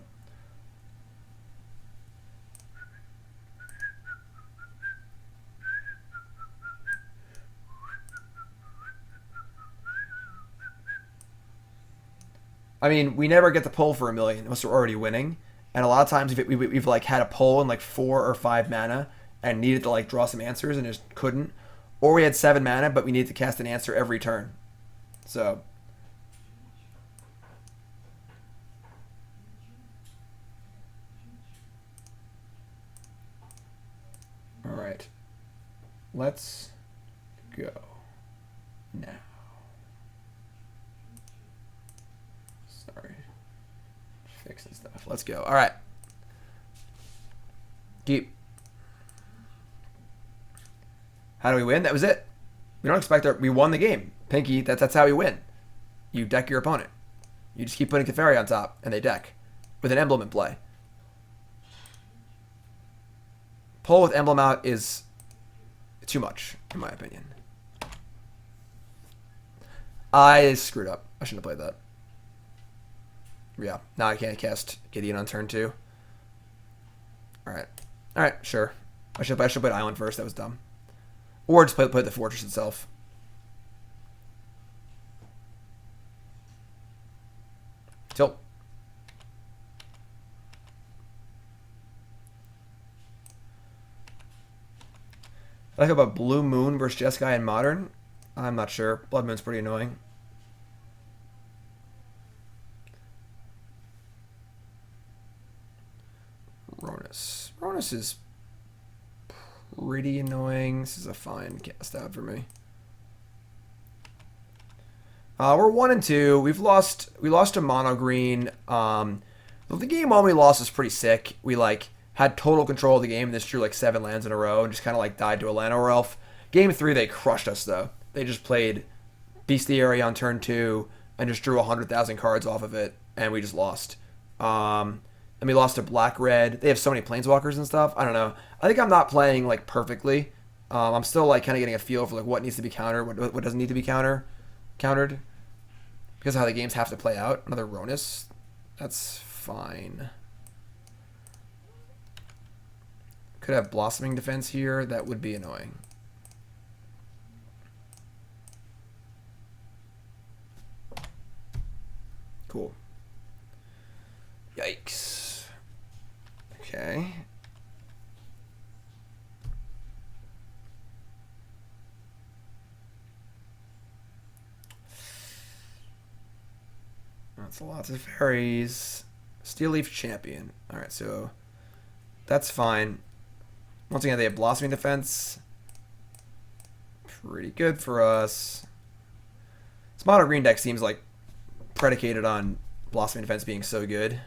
I mean, we never get the pull for 1 million unless we're already winning. And a lot of times we've like had a pull in like 4 or 5 mana and needed to like draw some answers and just couldn't. Or we had 7 mana, but we needed to cast an answer every turn. So all right. Let's go now. Sorry. Fixing stuff. Let's go. All right. Keep. How do we win? That was it. We don't expect we won the game. Pinky, that's how we win. You deck your opponent. You just keep putting Teferi on top, and they deck. With an emblem in play. Pull with emblem out is too much, in my opinion. I screwed up. I shouldn't have played that. Yeah, now I can't cast Gideon on turn 2. Alright. Alright, sure. I should have played Island first. That was dumb. Or just play the Fortress itself. Tilt. Like about Blue Moon versus Jeskai in Modern? I'm not sure. Blood Moon's pretty annoying. Ronus. Ronus is pretty annoying. This is a fine cast out for me. We're 1-2. We lost to mono green. The game one we lost was pretty sick. We had total control of the game and just drew 7 lands in a row and just kind of died to a Llanowar Elf. Game 3 they crushed us though. They just played Bestiary on turn 2 and just drew 100,000 cards off of it and we just lost. And we lost to Black Red. They have so many Planeswalkers and stuff. I don't know. I think I'm not playing perfectly. I'm still kind of getting a feel for what needs to be countered, what doesn't need to be countered, because of how the games have to play out. Another Ronus. That's fine. Could have Blossoming Defense here. That would be annoying. Cool. Yikes. Okay. That's a lot of fairies. Steel Leaf Champion. Alright, so that's fine. Once again, they have Blossoming Defense. Pretty good for us. This mono green deck seems predicated on Blossoming Defense being so good.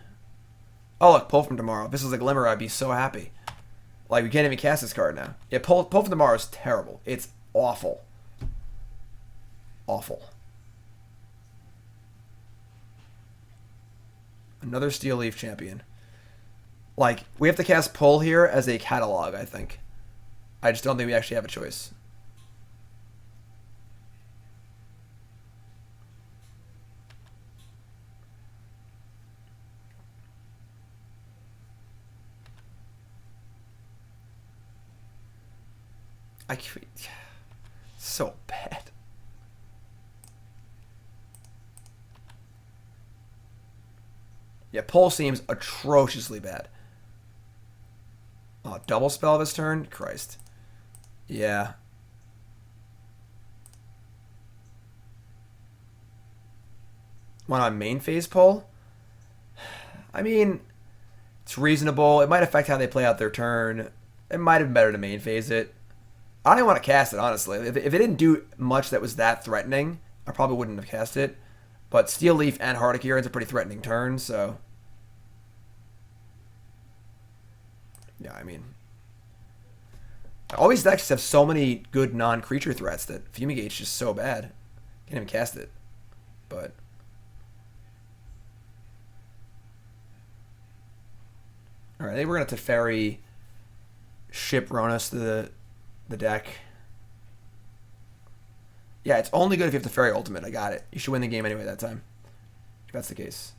Oh, look, Pull from Tomorrow. If this was a Glimmer, I'd be so happy. We can't even cast this card now. Yeah, Pull from Tomorrow is terrible. It's awful. Awful. Another Steel Leaf Champion. We have to cast Pull here as a catalog, I think. I just don't think we actually have a choice. So bad. Yeah, Pull seems atrociously bad. Oh, double spell this turn? Christ. Yeah. Want on main phase Pull? I mean, it's reasonable. It might affect how they play out their turn. It might have been better to main phase it. I don't even want to cast it, honestly. If it didn't do much that was that threatening, I probably wouldn't have cast it. But Steel Leaf and Heart of Kieran's a pretty threatening turn, so... Yeah, I mean... All these decks have so many good non-creature threats that Fumigate's just so bad. Can't even cast it. But... Alright, I think we're going to Teferi ship Ronus to the deck. Yeah, it's only good if you have Teferi Ultimate. I got it. You should win the game anyway that time. If that's the case.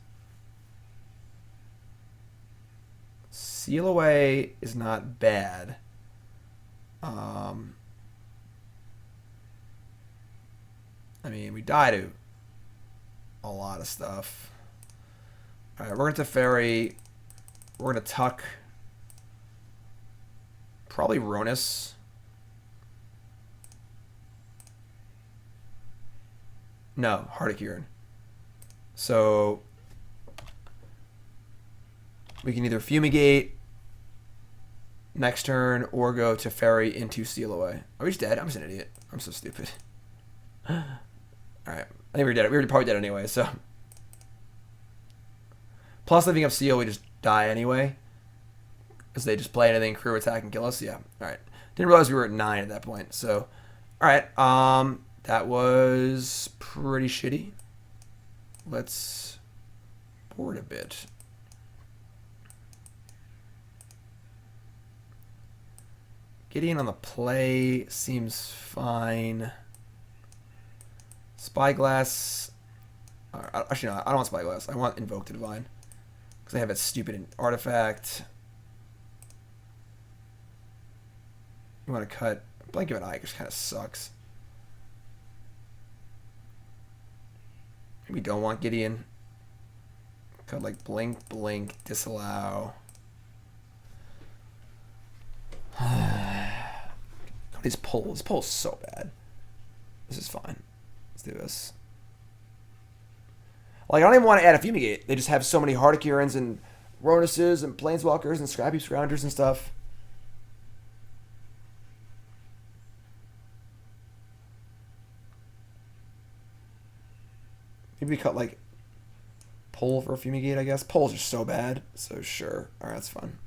Seal Away is not bad. I mean, we die to a lot of stuff. Alright, we're going to Teferi. We're going to tuck probably Ronus. No, Heart of Kieran. So we can either Fumigate next turn or go Teferi into Seal Away. Are we just dead? I'm just an idiot. I'm so stupid. Alright. I think we're dead. We were probably dead anyway, so. Plus living up Seal, we just die anyway. Because they just play anything, crew attack and kill us. Yeah. Alright. Didn't realize we were at 9 at that point. So alright. That was pretty shitty. Let's board a bit. Gideon on the play seems fine. Spyglass. Actually, no, I don't want Spyglass. I want Invoke the Divine. Because I have that stupid artifact. You want to cut Blink of an Eye, which kind of sucks. Maybe don't want Gideon. Cut Blink, Blink, Disallow. These pulls. This pull is so bad. This is fine. Let's do this. Like, I don't even want to add a Fumigate. They just have so many Hardicurans and Ronuses and Planeswalkers and Scrappy Scroungers and stuff. Maybe we cut, like, Pull for a Fumigate, I guess. Pulls are so bad. So, sure. Alright, that's fun.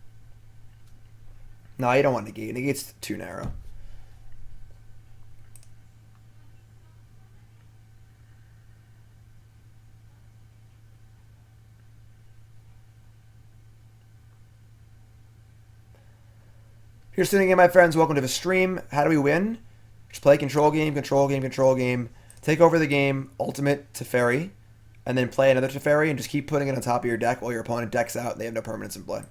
No, you don't want Negate. Negate's too narrow. If you're tuning in, my friends, welcome to the stream. How do we win? Just play control game, control game, control game. Take over the game, ultimate Teferi, and then play another Teferi and just keep putting it on top of your deck while your opponent decks out and they have no permanents in play.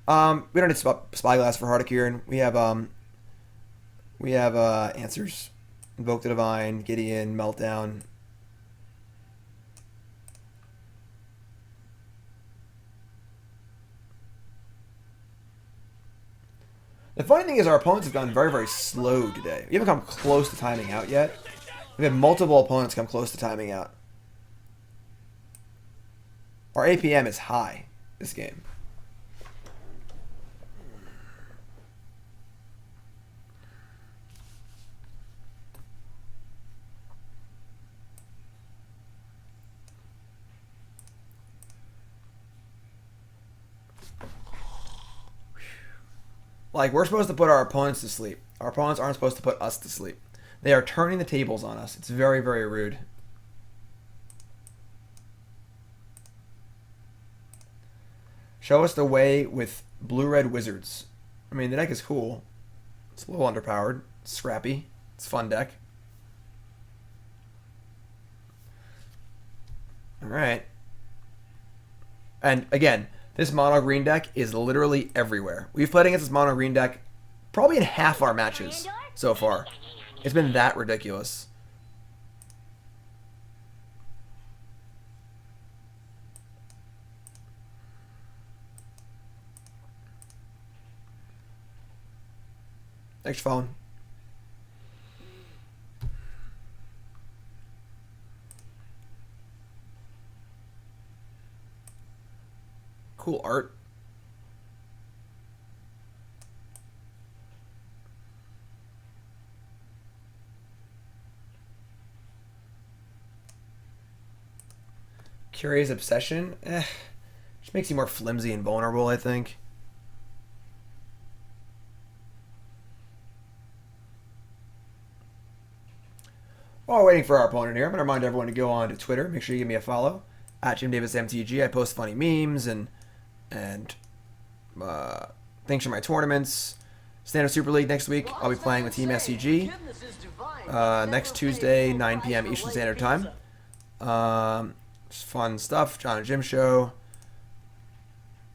We don't need Spyglass for Hardicuran. We have answers. Invoke the Divine, Gideon, Meltdown. The funny thing is our opponents have gone very, very slow today. We haven't come close to timing out yet. We've had multiple opponents come close to timing out. Our APM is high this game. Like, we're supposed to put our opponents to sleep. Our opponents aren't supposed to put us to sleep. They are turning the tables on us. It's very, very rude. Show us the way with blue-red wizards. I mean, the deck is cool. It's a little underpowered. It's scrappy. It's a fun deck. Alright. And, again, this mono green deck is literally everywhere. We've played against this mono green deck probably in half our matches so far. It's been that ridiculous. Thanks for following. Cool art. Curious Obsession? Just makes you more flimsy and vulnerable, I think. While we're waiting for our opponent here, I'm going to remind everyone to go on to Twitter. Make sure you give me a follow. At JimDavisMTG. I post funny memes and things from my tournaments. Standard Super League next week. I'll be playing with Team SCG. Next Tuesday, 9 p.m. Eastern Standard Time. Just fun stuff. John and Jim show.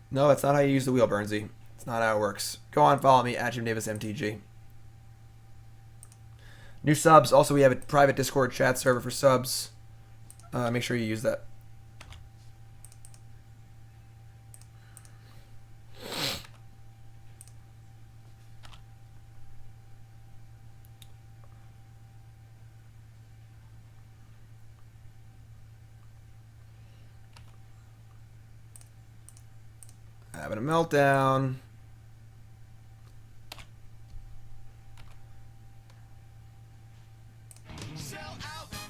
No, that's not how you use the wheel, Burnsy. It's not how it works. Go on, follow me at JimDavisMTG. New subs. Also, we have a private Discord chat server for subs. Make sure you use that. Having a meltdown.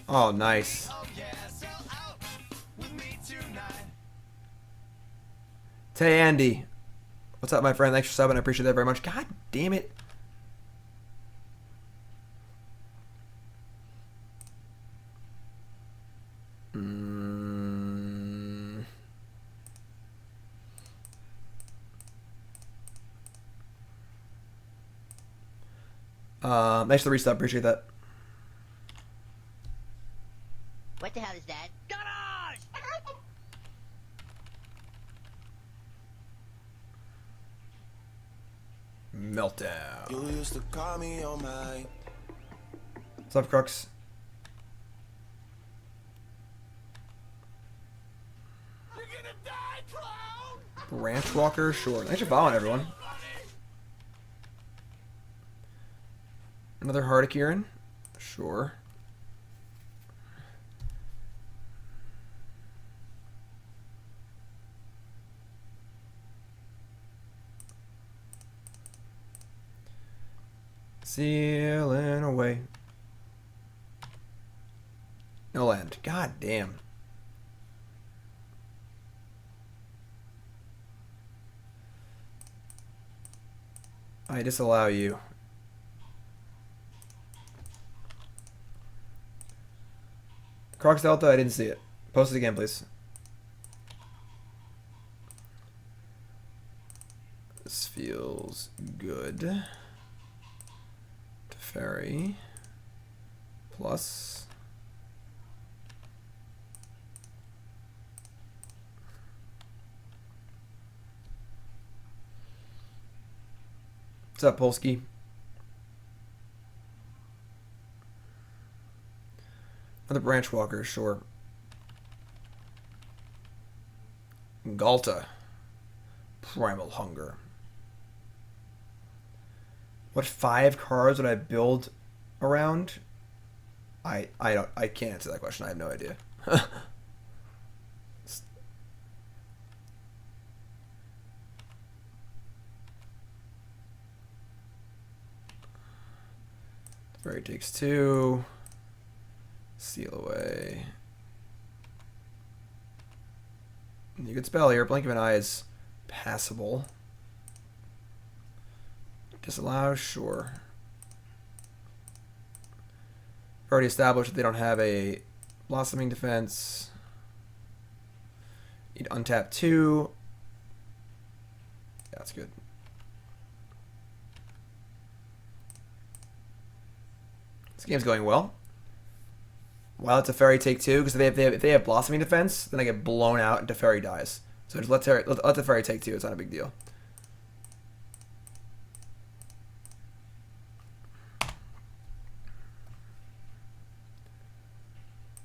Oh, nice. Tay Andy. What's up, my friend? Thanks for subbing. I appreciate that very much. God damn it. Thanks for the resub. Appreciate that. What the hell is that? Garage! Meltdown. You used to call me on my... What's up, Crux? You're gonna die! Branch Walker, sure. Thanks for following, everyone. Another Hardikiran, sure. Sailing away. No land. God damn. I disallow you. Crocs Delta, I didn't see it. Post it again, please. This feels good. Teferi. Plus. What's up, Polsky? Another Branch Walker, sure. Galta. Primal Hunger. What 5 cards would I build around? I can't answer that question. I have no idea. Fairy takes 2. Seal away. You could spell here. Blink of an eye is passable. Disallow, sure. Already established that they don't have a blossoming defense. You'd untap 2. Yeah, that's good. This game's going well. Well, it's a Teferi take 2 because if they have blossoming defense, then I get blown out and Teferi dies. So just let Teferi take 2. It's not a big deal.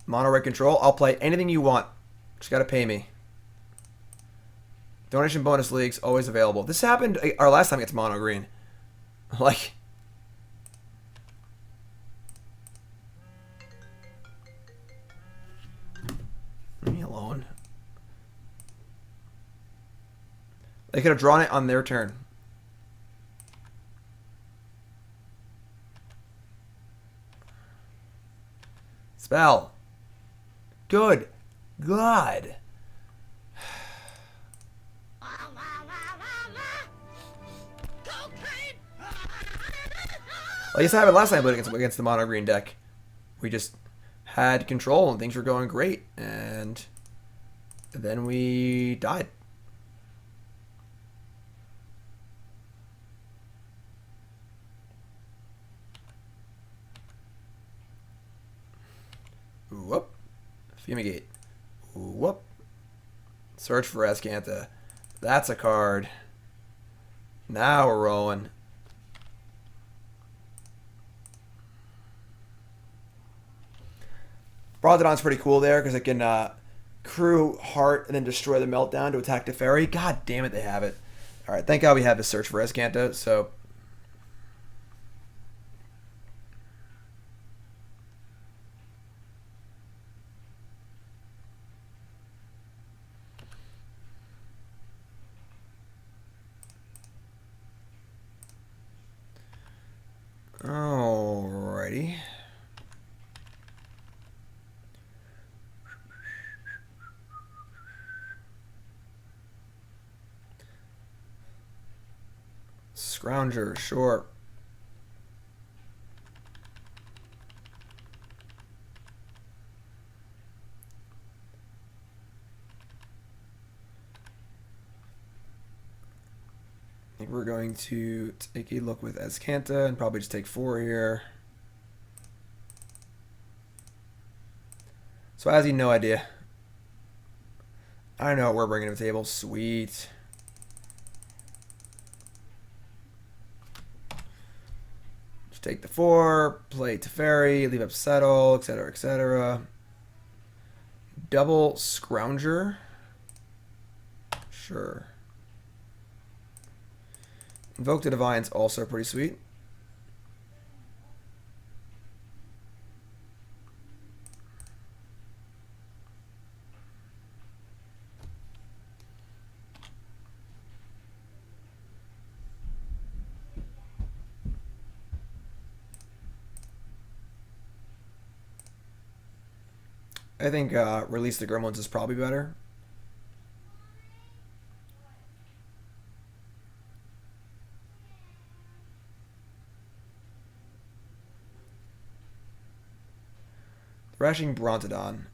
Mono red control. I'll play anything you want. Just gotta pay me. Donation bonus leagues always available. This happened our last time against mono green. Like. Leave me alone. They could have drawn it on their turn. Spell. Good God. I guess I happened last time I played against the mono green deck. We just had control and things were going great, and then we died. Whoop. Fumigate. Whoop. Search for Azcanta. That's a card. Now we're rolling. Broadodon's pretty cool there because it can crew Heart and then destroy the Meltdown to attack Teferi. God damn it, they have it. Alright, thank God we have this search for Azcanta, so... Alrighty. Scrounger, sure. I think we're going to take a look with Azcanta and probably just take 4 here. So Azzy, no idea. I know what we're bringing to the table. Sweet. Just take the 4, play Teferi, leave up Settle, etc., etc. Double Scrounger. Sure. Invoke the Divine's also pretty sweet. I think Release the Gremlins is probably better. Thrashing Brontodon.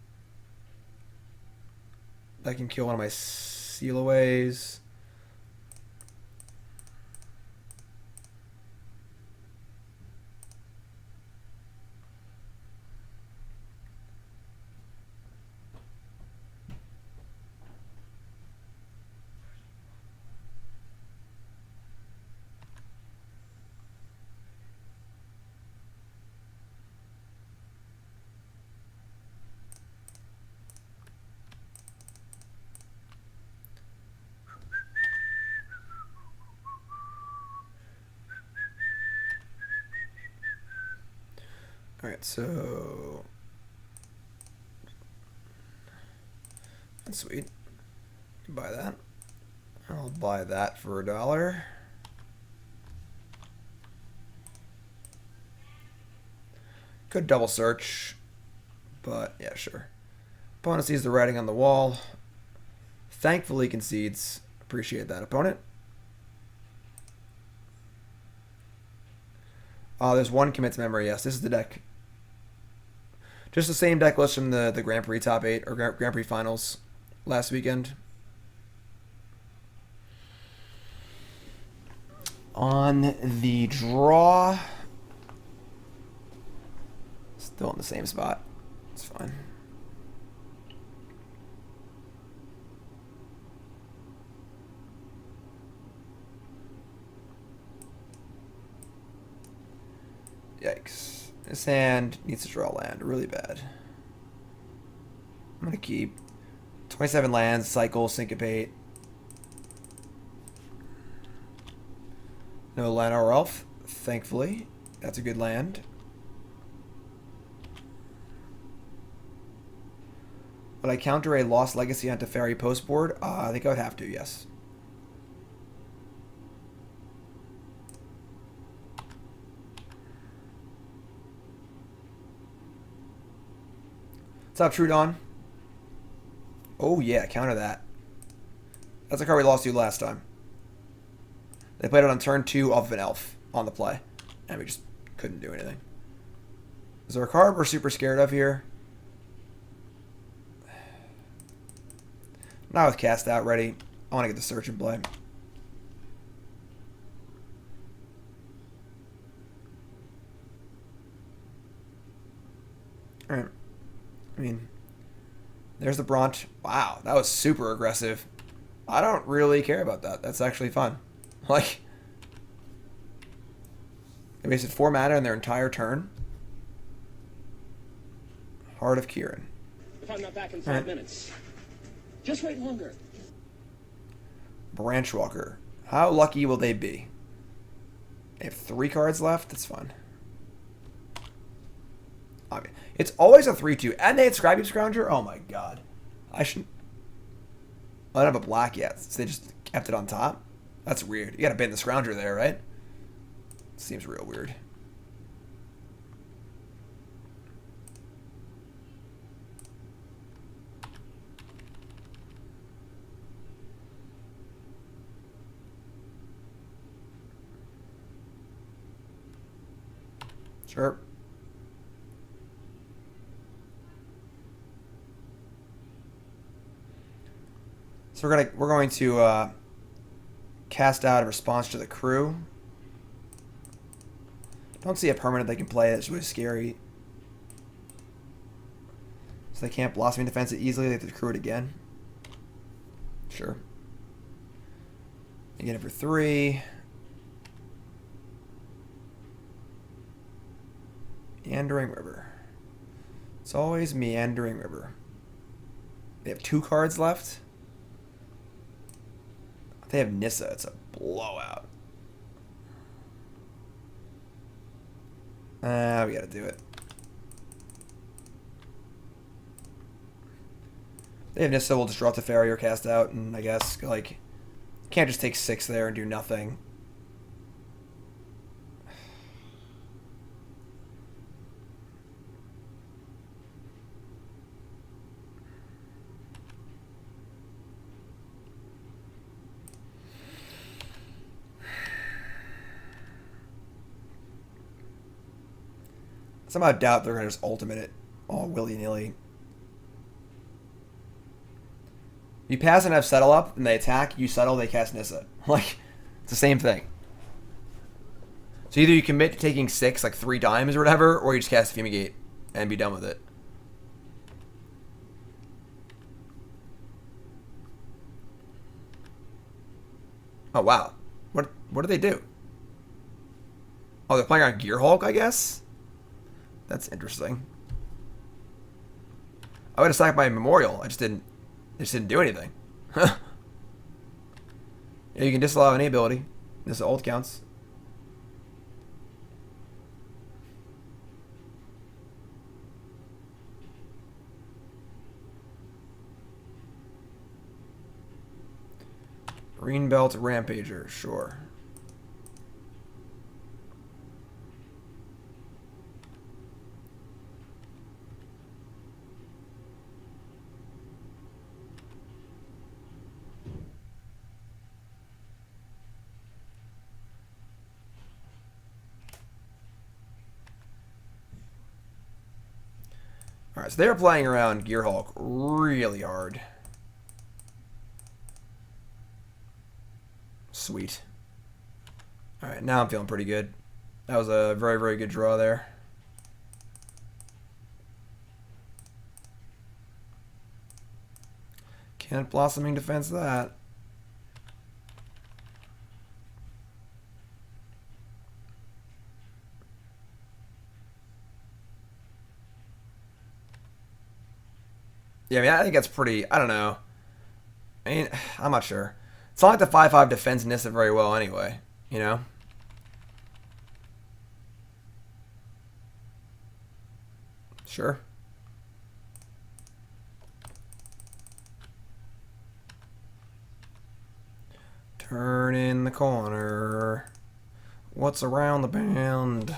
That can kill one of my Sealaways. Alright, so that's sweet. Buy that. I'll buy that for $1. Could double search, but yeah, sure. Opponent sees the writing on the wall. Thankfully concedes. Appreciate that, opponent. There's one commit to memory. Yes, this is the deck. Just the same deck list from the Grand Prix top 8 or Grand Prix finals last weekend. On the draw, still in the same spot. It's fine. Yikes. This hand needs to draw land really bad. I'm going to keep 27 lands, cycle, syncopate. No land or elf, thankfully. That's a good land. Would I counter a Lost Legacy on Teferi post board? I think I would have to, yes. What's up, True Dawn? Oh yeah, counter that. That's a card we lost to last time. They played it on turn 2 off of an elf on the play, and we just couldn't do anything. Is there a card we're super scared of here? Not with Cast Out ready. I want to get the search in play. Alright. I mean, there's the Bront. Wow, that was super aggressive. I don't really care about that. That's actually fun. Like, they wasted 4 mana in their entire turn. Heart of Kieran. If I'm not back in 5 minutes, just wait longer. Branchwalker. How lucky will they be? They have 3 cards left. That's fun. I mean, it's always a 3-2. And they had Scrappy Scrounger? Oh my god. I shouldn't. I don't have a black yet, so they just kept it on top. That's weird. You gotta ban the Scrounger there, right? Seems real weird. Sure. So we're going to cast out a response to the crew. Don't see a permanent they can play that's really scary. So they can't Blossoming Defense it easily. They have to crew it again. Sure. Again for 3. Meandering River. It's always Meandering River. They have 2 cards left. They have Nissa. It's a blowout. We gotta do it. They have Nissa. We'll just draw Teferi or cast out, and I guess like can't just take 6 there and do nothing. Somehow doubt they're going to just ultimate it all willy-nilly. You pass and have Settle up, and they attack, you settle, they cast Nissa. Like, it's the same thing. So either you commit to taking 6, like 3 times or whatever, or you just cast Fumigate and be done with it. Oh, wow. What do they do? Oh, they're playing on Gear Hulk, I guess? That's interesting. I would have sacked my Memorial. I just didn't do anything. Yeah, you can disallow any ability. This ult counts. Greenbelt Rampager, sure. Alright, so they're playing around Gear Hulk really hard. Sweet. Alright, now I'm feeling pretty good. That was a very, very good draw there. Can't Blossoming Defense that. Yeah, I mean, I think that's pretty, I don't know. I mean, I'm not sure. It's not like the 5/5 defends Nissa very well anyway, you know? Sure. Turn in the corner. What's around the bend?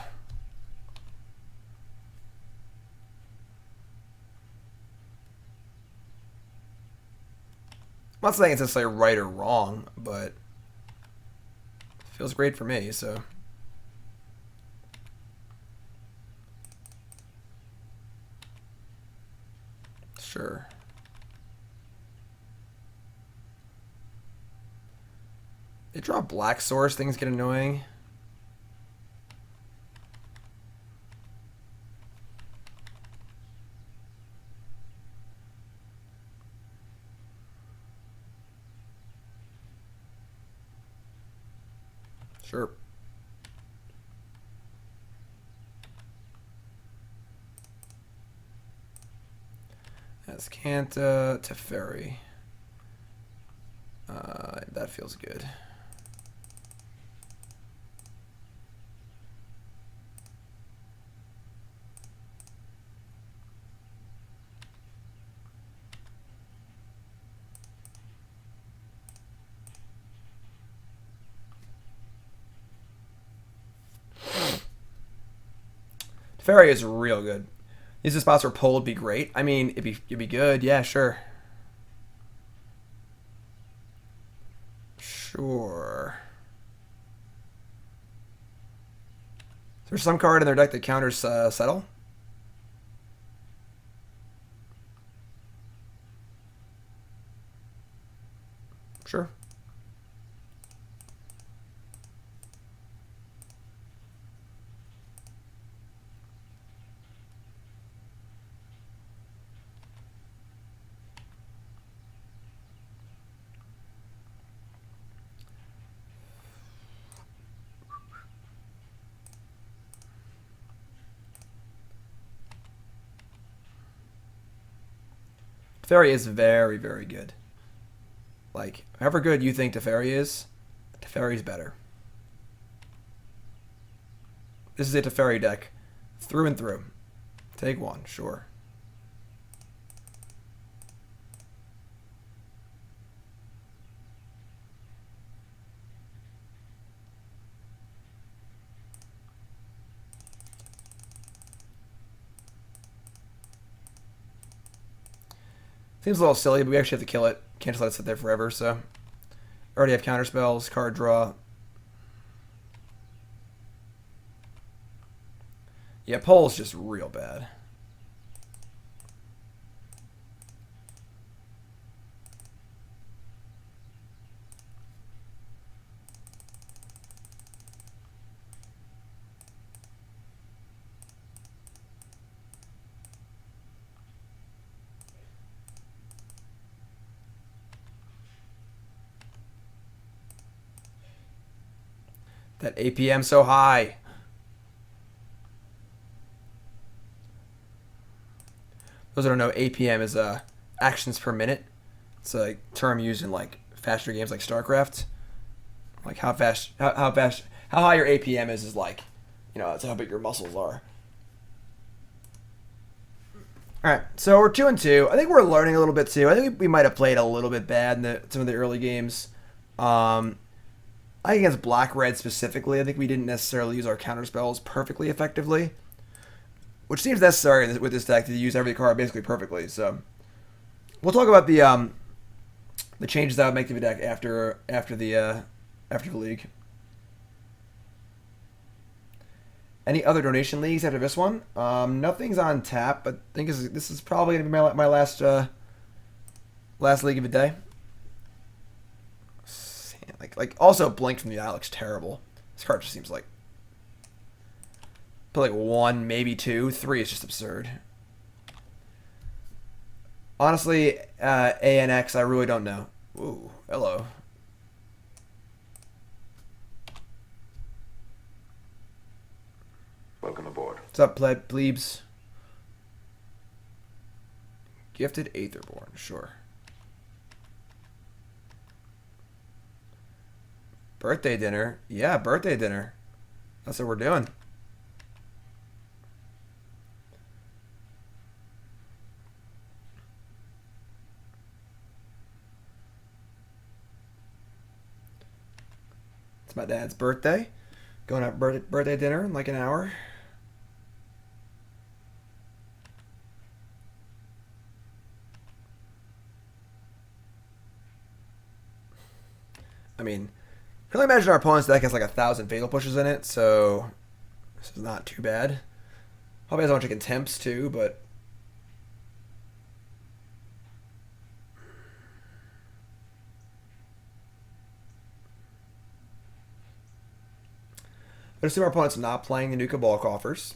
I'm not saying it's necessarily right or wrong, but it feels great for me, so. Sure. They draw Black Source, things get annoying. Sure. Azcanta, Teferi. That feels good. Teferi is real good. These are spots where pull would be great. I mean, it'd be good. Yeah, sure. Sure. Is there some card in their deck that counters Settle? Sure. Teferi is very, very good. Like, however good you think Teferi is, Teferi's better. This is a Teferi deck, through and through. Take one, sure. Seems a little silly, but we actually have to kill it. Can't just let it sit there forever, so. Already have counter spells, card draw. Yeah, Pole's just real bad. That APM so high. Those that don't know, APM is actions per minute. It's a term used in like faster games like StarCraft. Like how high your APM is like, you know, that's how big your muscles are. All right, so we're 2-2. I think we're learning a little bit too. I think we might have played a little bit bad in some of the early games. I think against black-red specifically, I think we didn't necessarily use our counter spells perfectly effectively, which seems necessary with this deck to use every card basically perfectly. So we'll talk about the changes that I would make to the deck after the league. Any other donation leagues after this one? Nothing's on tap, but I think this is probably gonna be my last league of the day. Like also Blink from the Eye looks terrible. This card just seems like put like 1, maybe 2, 3 is just absurd. Honestly, ANX, I really don't know. Ooh, hello. Welcome aboard. What's up, plebes? Gifted Aetherborn, sure. Birthday dinner. Yeah, birthday dinner. That's what we're doing. It's my dad's birthday. Going out birthday dinner in like an hour. I mean, I can only imagine our opponent's deck has like 1,000 Fatal Pushes in it, so this is not too bad. Probably has a bunch of Contempts too, but I assume our opponent's not playing the Nuka Ball Coffers.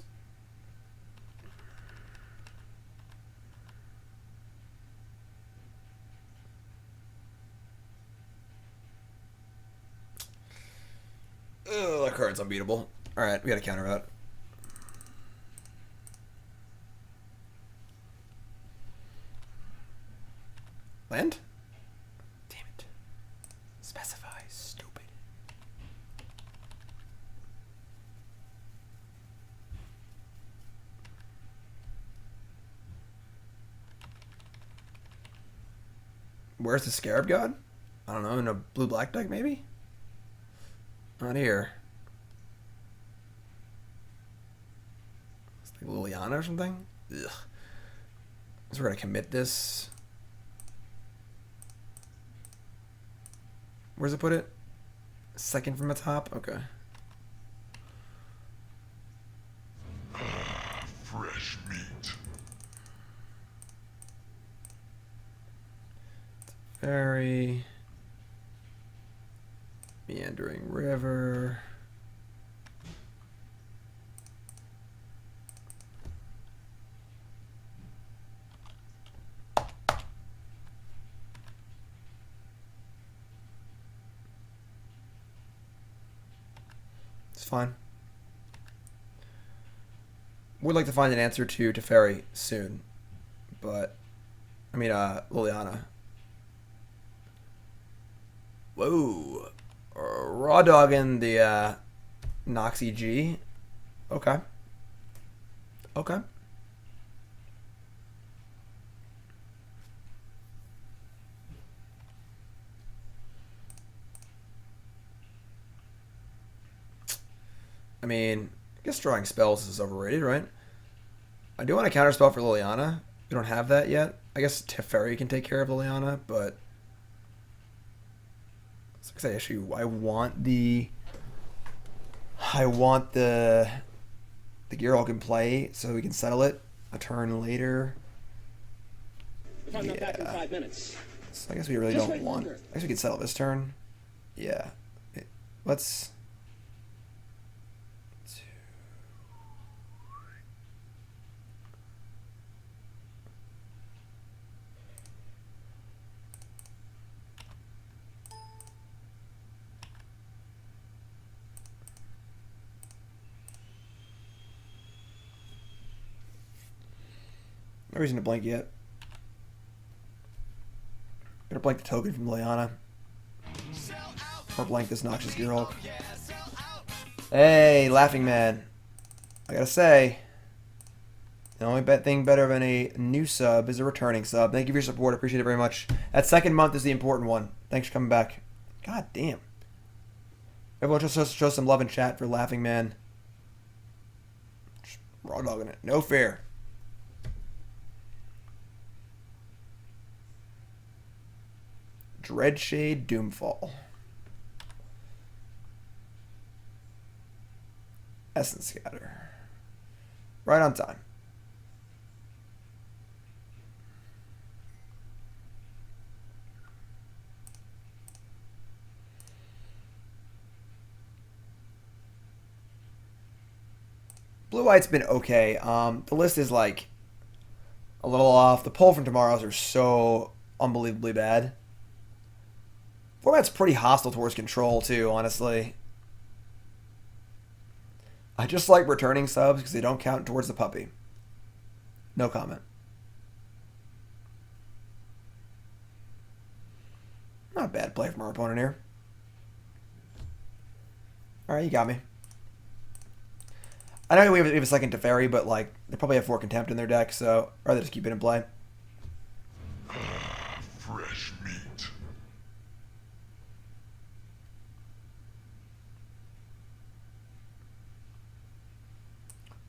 That card's unbeatable. Alright, we gotta counter that. Land? Damn it. Specify, stupid. Where's the Scarab God? I don't know, in a blue-black deck maybe? Not here. It's like Liliana or something? Ugh. So we're gonna commit this. Where's it put it? Second from the top? Okay. Fresh meat. Teferi. Meandering River. It's fine. Would like to find an answer to Teferi soon, but I mean Liliana. Whoa. Raw dogging the Noxy G. Okay. Okay. I mean, I guess drawing spells is overrated, right? I do want a counterspell for Liliana. We don't have that yet. I guess Teferi can take care of Liliana, but like I say, actually, I want the Gearhulk in play so we can settle it a turn later. If I'm not back in 5 minutes. So I guess we really Just don't wait want. longer. I guess we can settle this turn. Yeah. Let's. No reason to blink yet. Gonna blank the token from Liliana. Or blank this Noxious Gearhulk. Hey, Laughing Man. I gotta say, the only thing better than a new sub is a returning sub. Thank you for your support. Appreciate it very much. That second month is the important one. Thanks for coming back. God damn. Everyone just show some love in chat for Laughing Man. Just raw dogging it. No fair. Dreadshade Doomfall. Essence Scatter. Right on time. Blue White's been okay. The list is like a little off. The pull from tomorrow's are so unbelievably bad. Format's pretty hostile towards control too, honestly. I just like returning subs because they don't count towards the puppy. No comment. Not a bad play from our opponent here. Alright, you got me. I know we have a second Teferi, but like they probably have 4 Contempt in their deck, so I'd rather just keep it in play. Fresh meat.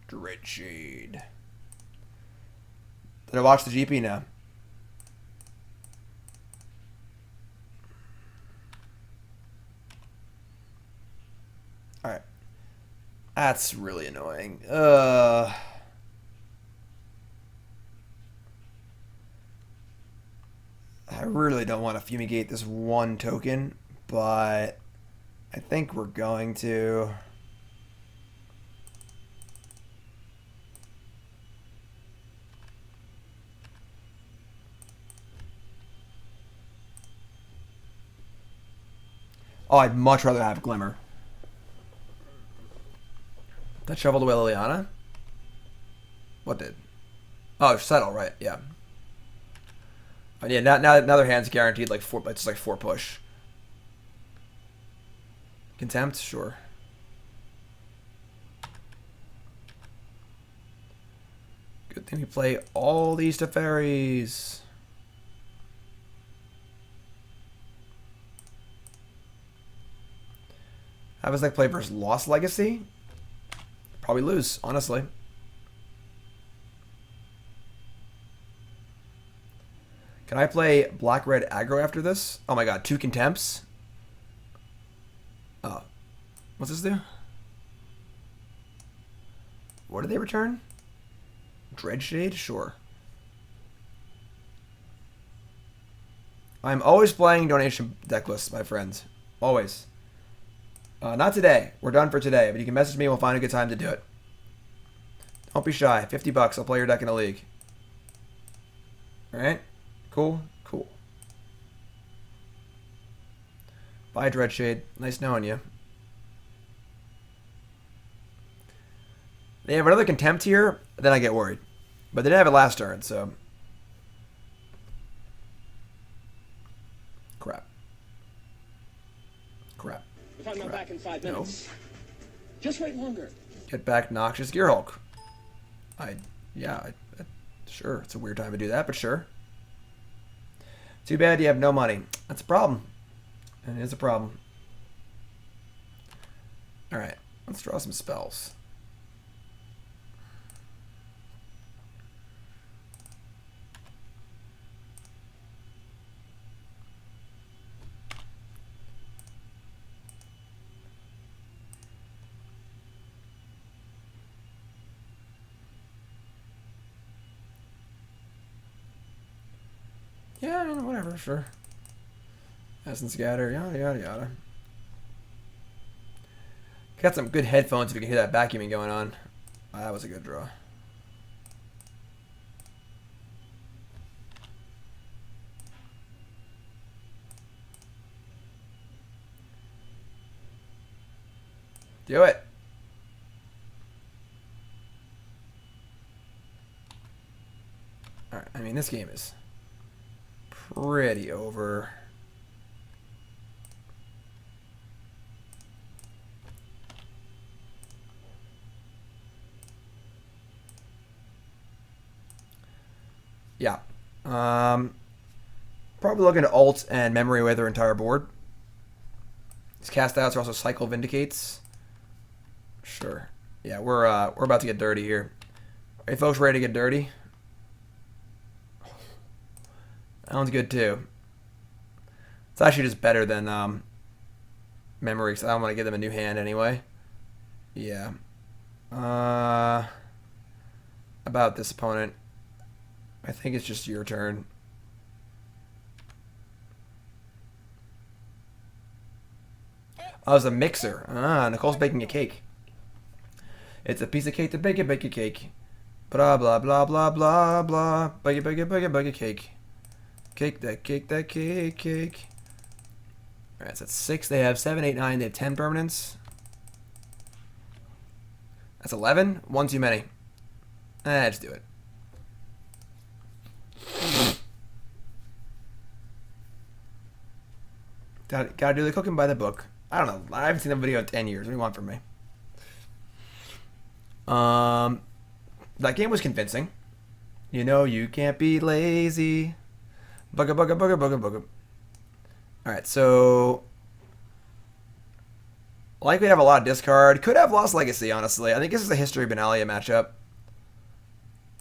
Dreadshade. Did I watch the GP now? Alright. That's really annoying. I really don't want to fumigate this one token, but I think we're going to. Oh, I'd much rather have Glimmer. That shoveled away Liliana? What did? Oh, Settle, right, yeah. Oh, yeah, now their hand's guaranteed like 4, it's like 4 push. Contempt? Sure. Good thing we play all these Teferis. How does that play versus Lost Legacy? Probably lose, honestly. Can I play black-red aggro after this? Oh my god, 2 Contempts? Oh. What's this do? What did they return? Dreadshade? Sure. I'm always playing donation deck lists, my friends. Always. Not today. We're done for today, but you can message me and we'll find a good time to do it. Don't be shy. $50. I'll play your deck in a league. Alright? Cool? Cool. Bye, Dreadshade. Nice knowing you. They have another Contempt here, then I get worried. But they didn't have it last turn, so... Crap. I'm not back in 5 minutes. Just wait longer. Get back Noxious Gearhulk. Sure, it's a weird time to do that, but sure. Too bad you have no money. That's a problem. It is a problem. Alright, let's draw some spells. Yeah, whatever, sure. Essence Scatter, yada yada yada. Got some good headphones if you can hear that vacuuming going on. That was a good draw. Do it. Alright, I mean, this game is pretty over. Yeah. Probably looking at alt and memory away their entire board. These cast outs are also cycle vindicates. Sure. Yeah, we're about to get dirty here. Are you folks ready to get dirty? That one's good too. It's actually just better than memory, because I don't want to give them a new hand anyway. Yeah. About this opponent, I think it's just your turn. Oh, it's a mixer. Nicole's baking a cake. It's a piece of cake to bake a cake. Blah, blah, blah, blah, blah, blah. Bake a cake. Cake that cake. Alright, so that's 6. They have 7, 8, 9. They have 10 permanents. That's 11. One too many. Let's do it. Gotta do the cooking by the book. I don't know. I haven't seen that video in 10 years. What do you want from me? That game was convincing. You know you can't be lazy. Bugga. Alright, so likely to have a lot of discard. Could have Lost Legacy, honestly. I think this is a History of Benalia matchup.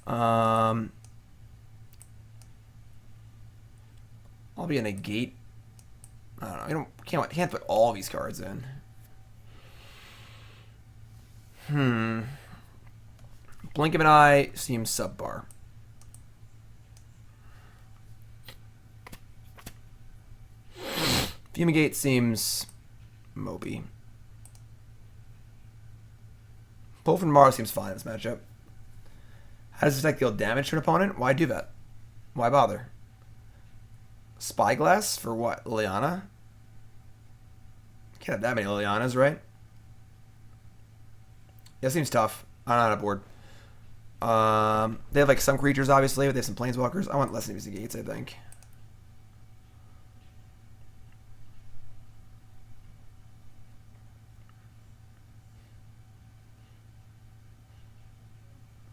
I'll be in a Negate. I don't know. Can't put all these cards in. Blink of an eye seems subpar. Fumigate seems mopey. Pull from Mars seems fine in this matchup. How does this deck deal damage to an opponent? Why do that? Why bother? Spyglass for what? Liliana? Can't have that many Lilianas, right? That seems tough. I'm not on board. They have like some creatures, obviously, but they have some planeswalkers. I want less than these gates, I think.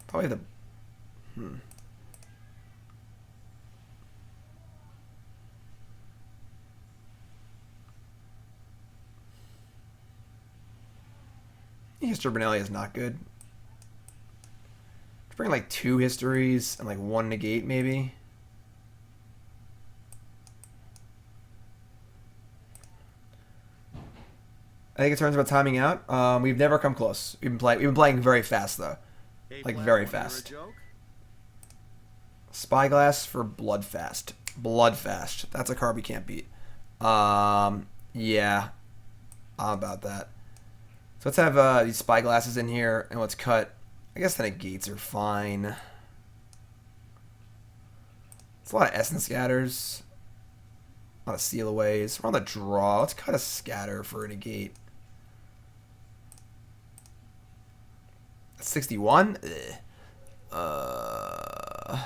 Probably the... History of Benalia is not good. Let's bring like 2 histories and like 1 negate, maybe. I think it turns about timing out. We've never come close. We've been playing very fast though. Like very fast. Spyglass for Bloodfast. Bloodfast. That's a card we can't beat. Yeah. I'm about that. So let's have these Spyglasses in here, and let's cut. I guess the negates are fine. It's a lot of Essence Scatters. A lot of Seal Aways. We're on the draw. Let's cut a Scatter for a negate. That's 61? A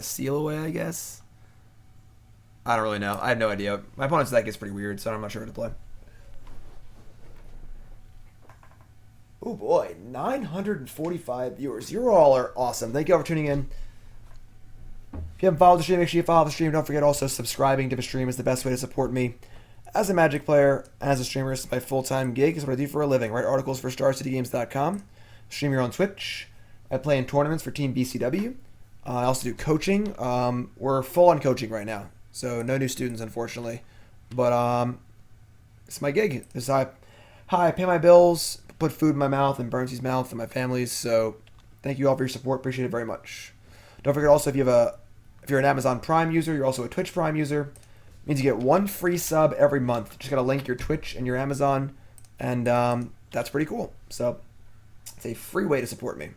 Seal Away, I guess? I don't really know. I have no idea. My opponent's deck is pretty weird, so I'm not sure what to play. Oh boy, 945 viewers. You all are awesome. Thank you all for tuning in. If you haven't followed the stream, make sure you follow the stream. Don't forget also subscribing to the stream is the best way to support me as a Magic player, as a streamer. It's my full-time gig. It's what I do for a living. Write articles for StarCityGames.com. Stream here on Twitch. I play in tournaments for Team BCW. I also do coaching. We're full on coaching right now, so no new students, unfortunately. But it's my gig. This is how I pay my bills, put food in my mouth, and Burnsy's mouth, and my family's. So thank you all for your support. Appreciate it very much. Don't forget also, if you're an Amazon Prime user, you're also a Twitch Prime user. It means you get one free sub every month. Just gotta link your Twitch and your Amazon, and that's pretty cool. So it's a free way to support me.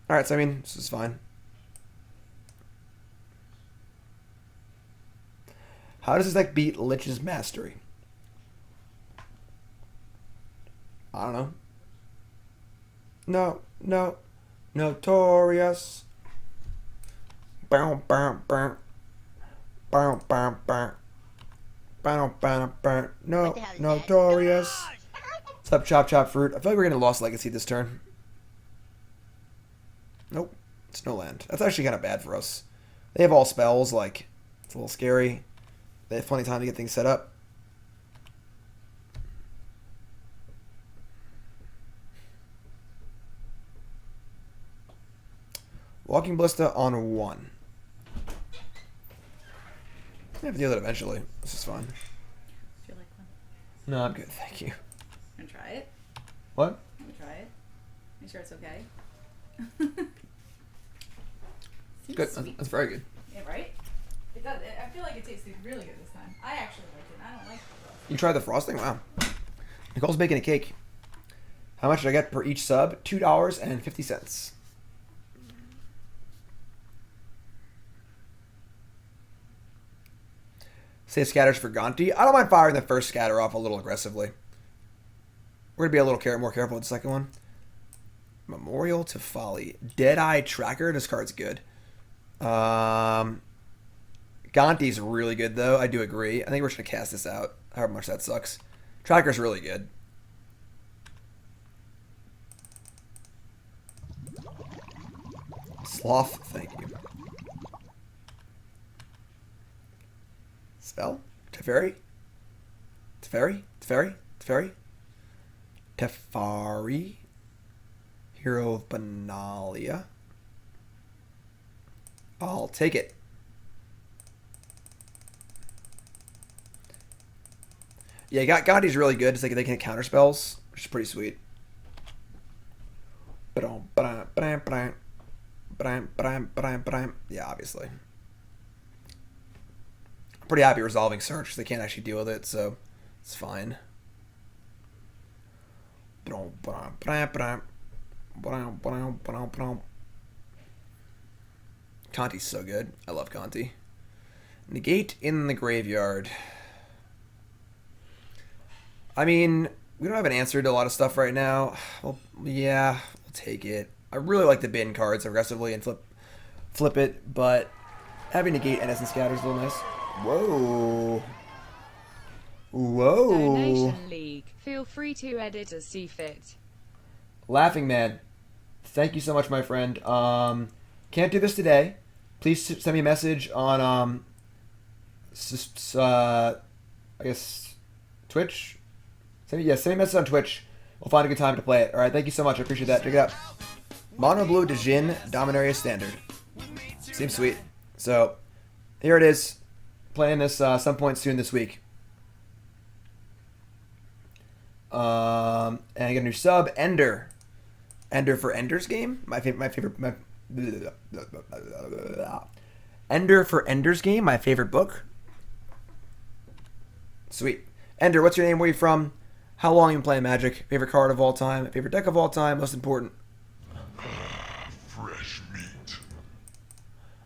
All right, so I mean, this is fine. How does this deck beat Lich's Mastery? I don't know. No. Notorious. Bow, bow, bow. Bow, bow, bow. Bow, bow, bow. No, Notorious. What's up, Chop Chop Fruit? I feel like we're getting Lost Legacy this turn. Nope. It's no land. That's actually kind of bad for us. They have all spells, like, it's a little scary. They have plenty of time to get things set up. Walking Ballista on 1. I have to deal with it eventually. This is fine. Do you like one? No, I'm good. Thank you. Wanna try it? What? Wanna try it? Make sure it's okay. Good. Sweet. That's very good. Yeah, right? It does. I feel like it tasted really good this time. I actually liked it. I don't like it. You tried the frosting? Wow. Nicole's baking a cake. How much did I get per each sub? $2.50. Save scatters for Gonti. I don't mind firing the first scatter off a little aggressively. We're going to be a little more careful with the second one. Memorial to Folly. Deadeye Tracker. This card's good. Gonti's really good, though. I do agree. I think we're just going to cast this out. However much that sucks. Tracker's really good. Sloth, thank you. Spell? Teferi? Teferi? Hero of Benalia. I'll take it. Yeah, Gandhi's really good. It's like they can counter spells, which is pretty sweet. Yeah, obviously. I'm pretty happy resolving Search because they can't actually deal with it, so it's fine. Conti's so good. I love Conti. Negate in the graveyard. I mean, we don't have an answer to a lot of stuff right now. Well, yeah, we'll take it. I really like to bin cards aggressively and flip it, but having Negate and Essence Scatter is a little nice. Whoa. Donation League. Feel free to edit as see fit. Laughing Man. Thank you so much, my friend. Can't do this today. Please send me a message on, I guess, Twitch. Send me a message on Twitch. We'll find a good time to play it. All right, thank you so much. I appreciate that. Check it out. Mono Blue Djinn Dominaria Standard. Seems sweet. So, here it is. Playing this some point soon this week. And I get a new sub, Ender. Ender for Ender's Game. My favorite. Ender for Ender's Game. My favorite book. Sweet. Ender, what's your name? Where are you from? How long have you been playing Magic? Favorite card of all time? Favorite deck of all time? Most important. Fresh meat.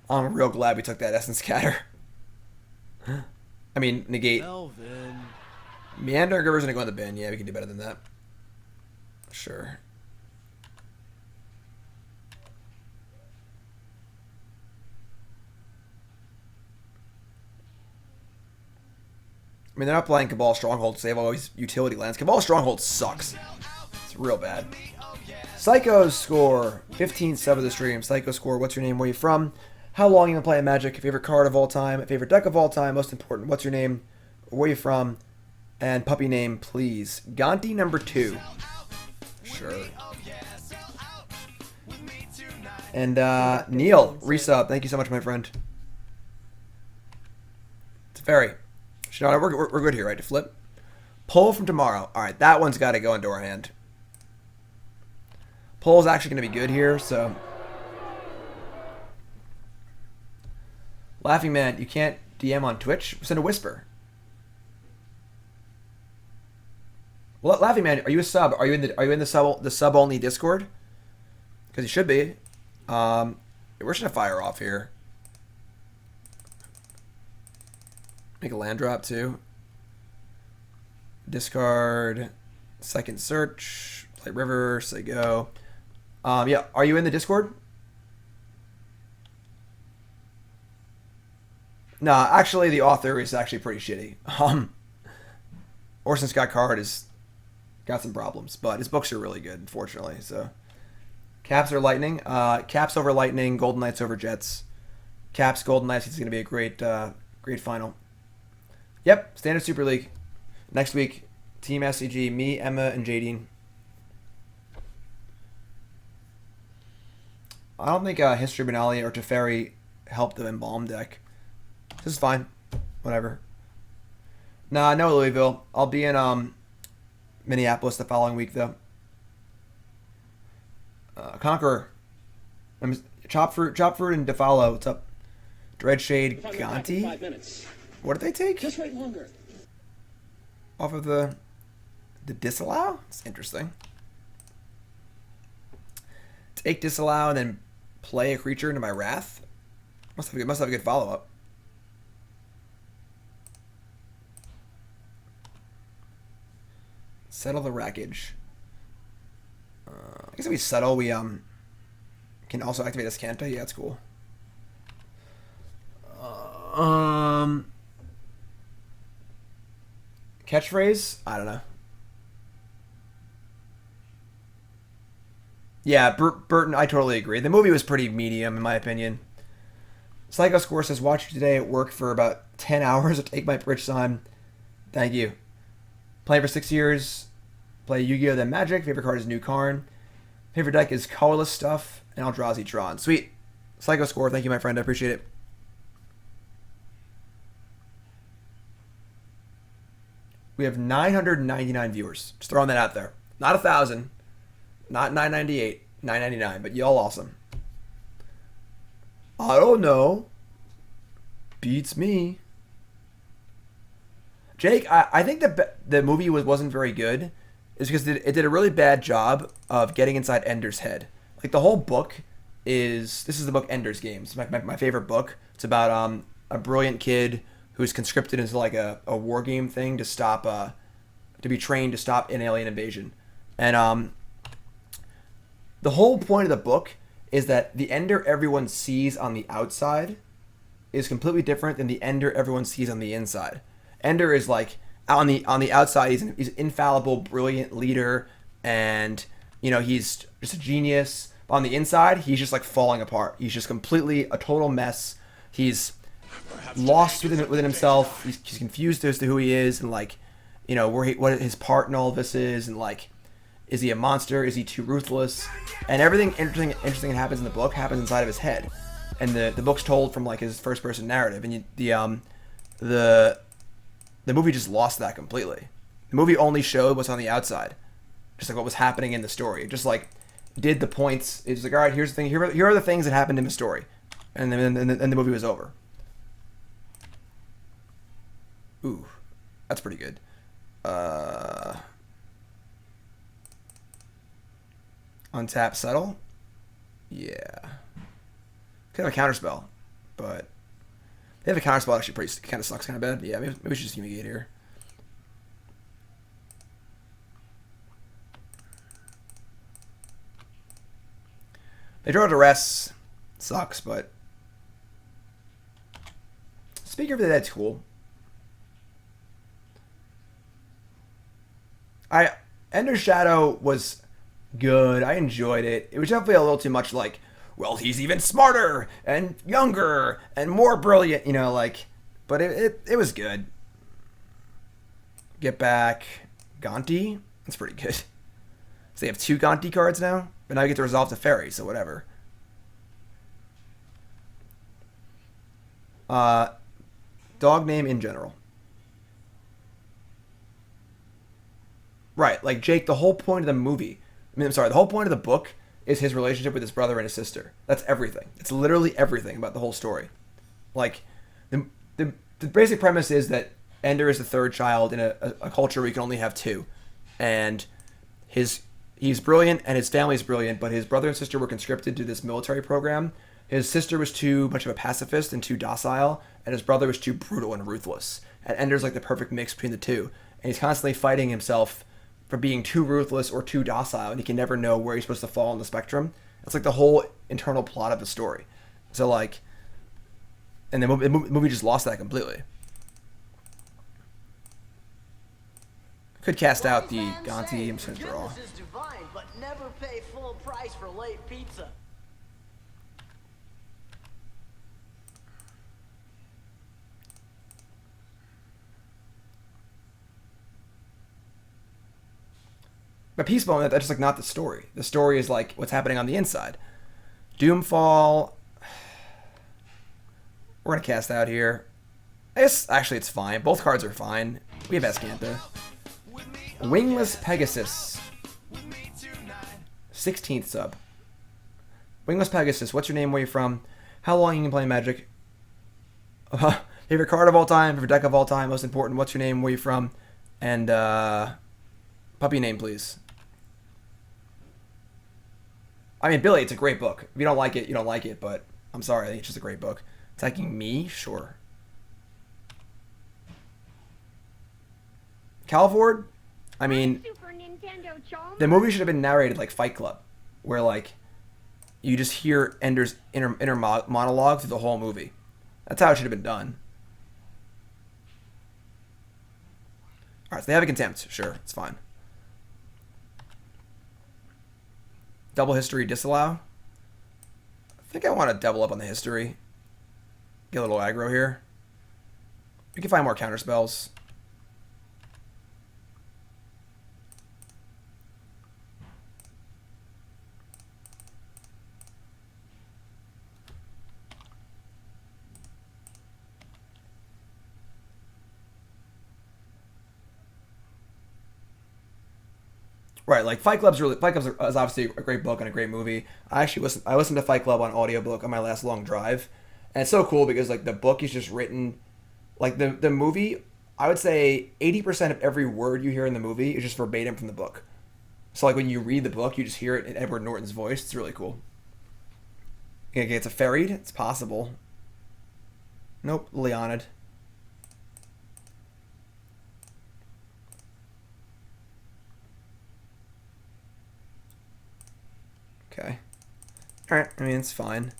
I'm real glad we took that Essence Scatter. I mean, Negate. Melvin. Meandering River's gonna go in the bin. Yeah, we can do better than that. Sure. I mean, they're not playing Cabal Stronghold, so they have all these utility lands. Cabal Stronghold sucks. It's real bad. Psycho score. 15th sub of the stream. Psycho score. What's your name? Where are you from? How long you been playing Magic? Favorite card of all time? Favorite deck of all time? Most important. What's your name? Where are you from? And puppy name, please. Gonti number 2. Sure. And Neil, resub. Thank you so much, my friend. Teferi. Shadowna, we're good here, right? To flip. Pull from tomorrow. All right, that one's got to go into our hand. Pull's actually going to be good here, so. Laughing Man, you can't DM on Twitch? Send a whisper. Well, Laughing Man, are you a sub? Are you in the sub only Discord? Because you should be. We're just gonna fire off here. Make a land drop too. Discard. Second search. Play river. Say go. Yeah. Are you in the Discord? Nah, actually, the author is actually pretty shitty. Orson Scott Card is got some problems, but his books are really good, unfortunately. So, Caps or Lightning? Caps over Lightning. Golden Knights over Jets. Caps, Golden Knights. It's going to be a great, great final. Yep, Standard Super League next week. Team SCG, me, Emma, and Jadine. I don't think History of Benalia or Teferi helped the Embalm deck. This is fine. Whatever. Nah, no Louisville. I'll be in Minneapolis the following week, though. Conqueror. Chop Fruit and Disallow. What's up? Dreadshade Gonti. What did they take? Just wait longer. Off of the Disallow? It's interesting. Take Disallow and then play a creature into my Wrath? Must have a good follow-up. Settle the Wreckage. I guess if we settle, we can also activate Azcanta. Yeah, that's cool. Catchphrase? I don't know. Yeah, Burton, I totally agree. The movie was pretty medium, in my opinion. Psycho Score says, watch you today at work for about 10 hours to take my bridge time. Thank you. Playing for 6 years. Play Yu-Gi-Oh! Then Magic. Favorite card is New Karn. Favorite deck is Colorless Stuff and Eldrazi Tron. Sweet. Psycho Score, thank you, my friend. I appreciate it. We have 999 viewers. Just throwing that out there. Not 1,000. Not 998. 999. But y'all awesome. I don't know. Beats me. Jake, I think the movie wasn't very good. It's because it did a really bad job of getting inside Ender's head. Like, the whole book is... This is the book Ender's Game. It's my favorite book. It's about a brilliant kid who's conscripted into, like, a war game thing to stop... to be trained to stop an alien invasion. And the whole point of the book is that the Ender everyone sees on the outside is completely different than the Ender everyone sees on the inside. Ender is like... On the outside, he's an infallible, brilliant leader, and he's just a genius. But on the inside, he's just like falling apart. He's just completely a total mess. He's lost within himself. He's confused as to who he is, and what his part in all of this is, and like, is he a monster? Is he too ruthless? And everything interesting that happens in the book happens inside of his head, and the book's told from like his first person narrative, and the movie just lost that completely. The movie only showed what's on the outside. Just like what was happening in the story. It just like did the points. It's like, all right, here's the thing. Here are the things that happened in the story. And then the movie was over. Ooh, that's pretty good. Untap, settle. Yeah. Could have a counterspell, but they have a counterspell actually pretty kind of sucks kind of bad. Yeah, maybe we should just Fumigate here. They draw duress. Sucks, but Speaker of the Dead's cool. Ender's Shadow was good. I enjoyed it. It was definitely a little too much like, well, he's even smarter and younger and more brilliant, you know, like, but it was good. Get back Gonti. That's pretty good. So they have 2 Gonti cards now, but now you get to resolve Teferi, so whatever. Dog name in general. Right, like Jake, the whole point of the movie, the whole point of the book is his relationship with his brother and his sister. That's everything. It's literally everything about the whole story. Like, the basic premise is that Ender is the 3rd child in a culture where you can only have 2. And he's brilliant and his family's brilliant, but his brother and sister were conscripted to this military program. His sister was too much of a pacifist and too docile, and his brother was too brutal and ruthless. And Ender's like the perfect mix between the two. And he's constantly fighting himself for being too ruthless or too docile, and he can never know where he's supposed to fall on the spectrum. That's like the whole internal plot of the story. So like, and the movie just lost that completely. Could cast out the Gonti. I'm just gonna draw. Is divine, but never pay full price for late pizza. But Peaceball, that's just like not the story. The story is like what's happening on the inside. Doomfall. We're gonna cast out here. Actually, it's fine. Both cards are fine. We have Azcanta. Wingless Pegasus. 16th sub. Wingless Pegasus. What's your name? Where you from? How long you can play Magic? Favorite card of all time. Favorite deck of all time. Most important. What's your name? Where you from? And puppy name, please. I mean, Billy, it's a great book. If you don't like it, you don't like it, but I'm sorry. I think it's just a great book. Attacking me? Sure. Calvord? I mean, the movie should have been narrated like Fight Club, where like you just hear Ender's inner monologue through the whole movie. That's how it should have been done. Alright, so they have a contempt. Sure, it's fine. Double history, disallow. I think I want to double up on the history. Get a little aggro here. We can find more counter spells. Right, like Fight Club is obviously a great book and a great movie. I listened to Fight Club on audiobook on my last long drive, and it's so cool because like the book is just written, like the movie, I would say 80% of every word you hear in the movie is just verbatim from the book. So like when you read the book, you just hear it in Edward Norton's voice. It's really cool. Okay, it's a ferried. It's possible. Nope, Leonid. Okay. Alright, I mean, it's fine.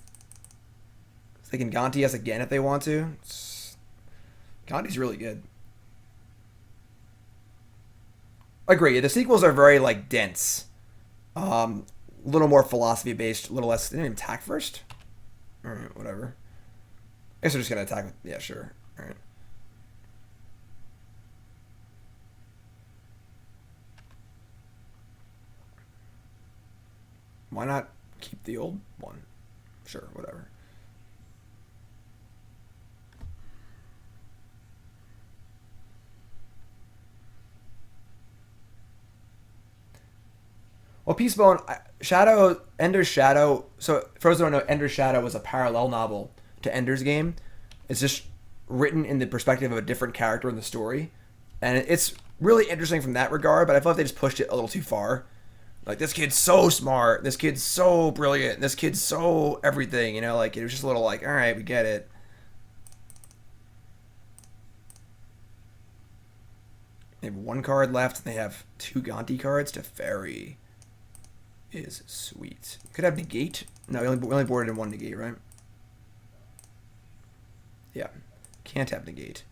They can Gonti us again if they want to. Gonti's really good. Agree. The sequels are very, like, dense. A little more philosophy-based, a little less... They didn't even attack first? Alright, whatever. I guess they're just going to attack with... Yeah, sure. Alright. Why not keep the old one? Sure, whatever. Well, Peacebone, Ender's Shadow. So, for those who don't know, Ender's Shadow was a parallel novel to Ender's Game. It's just written in the perspective of a different character in the story. And it's really interesting from that regard, but I feel like they just pushed it a little too far. Like, this kid's so smart, this kid's so brilliant, this kid's so everything, you know, like, it was just a little like, alright, we get it. They have one card left, and they have two Gonti cards. Teferi is sweet. Could have Negate. No, we only boarded in one Negate, right? Yeah. Can't have Negate.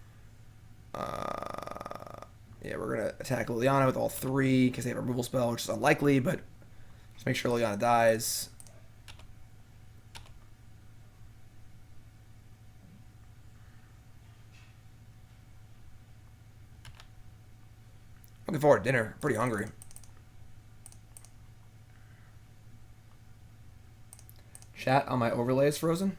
Yeah, we're going to attack Liliana with all 3 because they have a removal spell, which is unlikely, but just make sure Liliana dies. Looking forward to dinner. Pretty hungry. Chat on my overlay is frozen?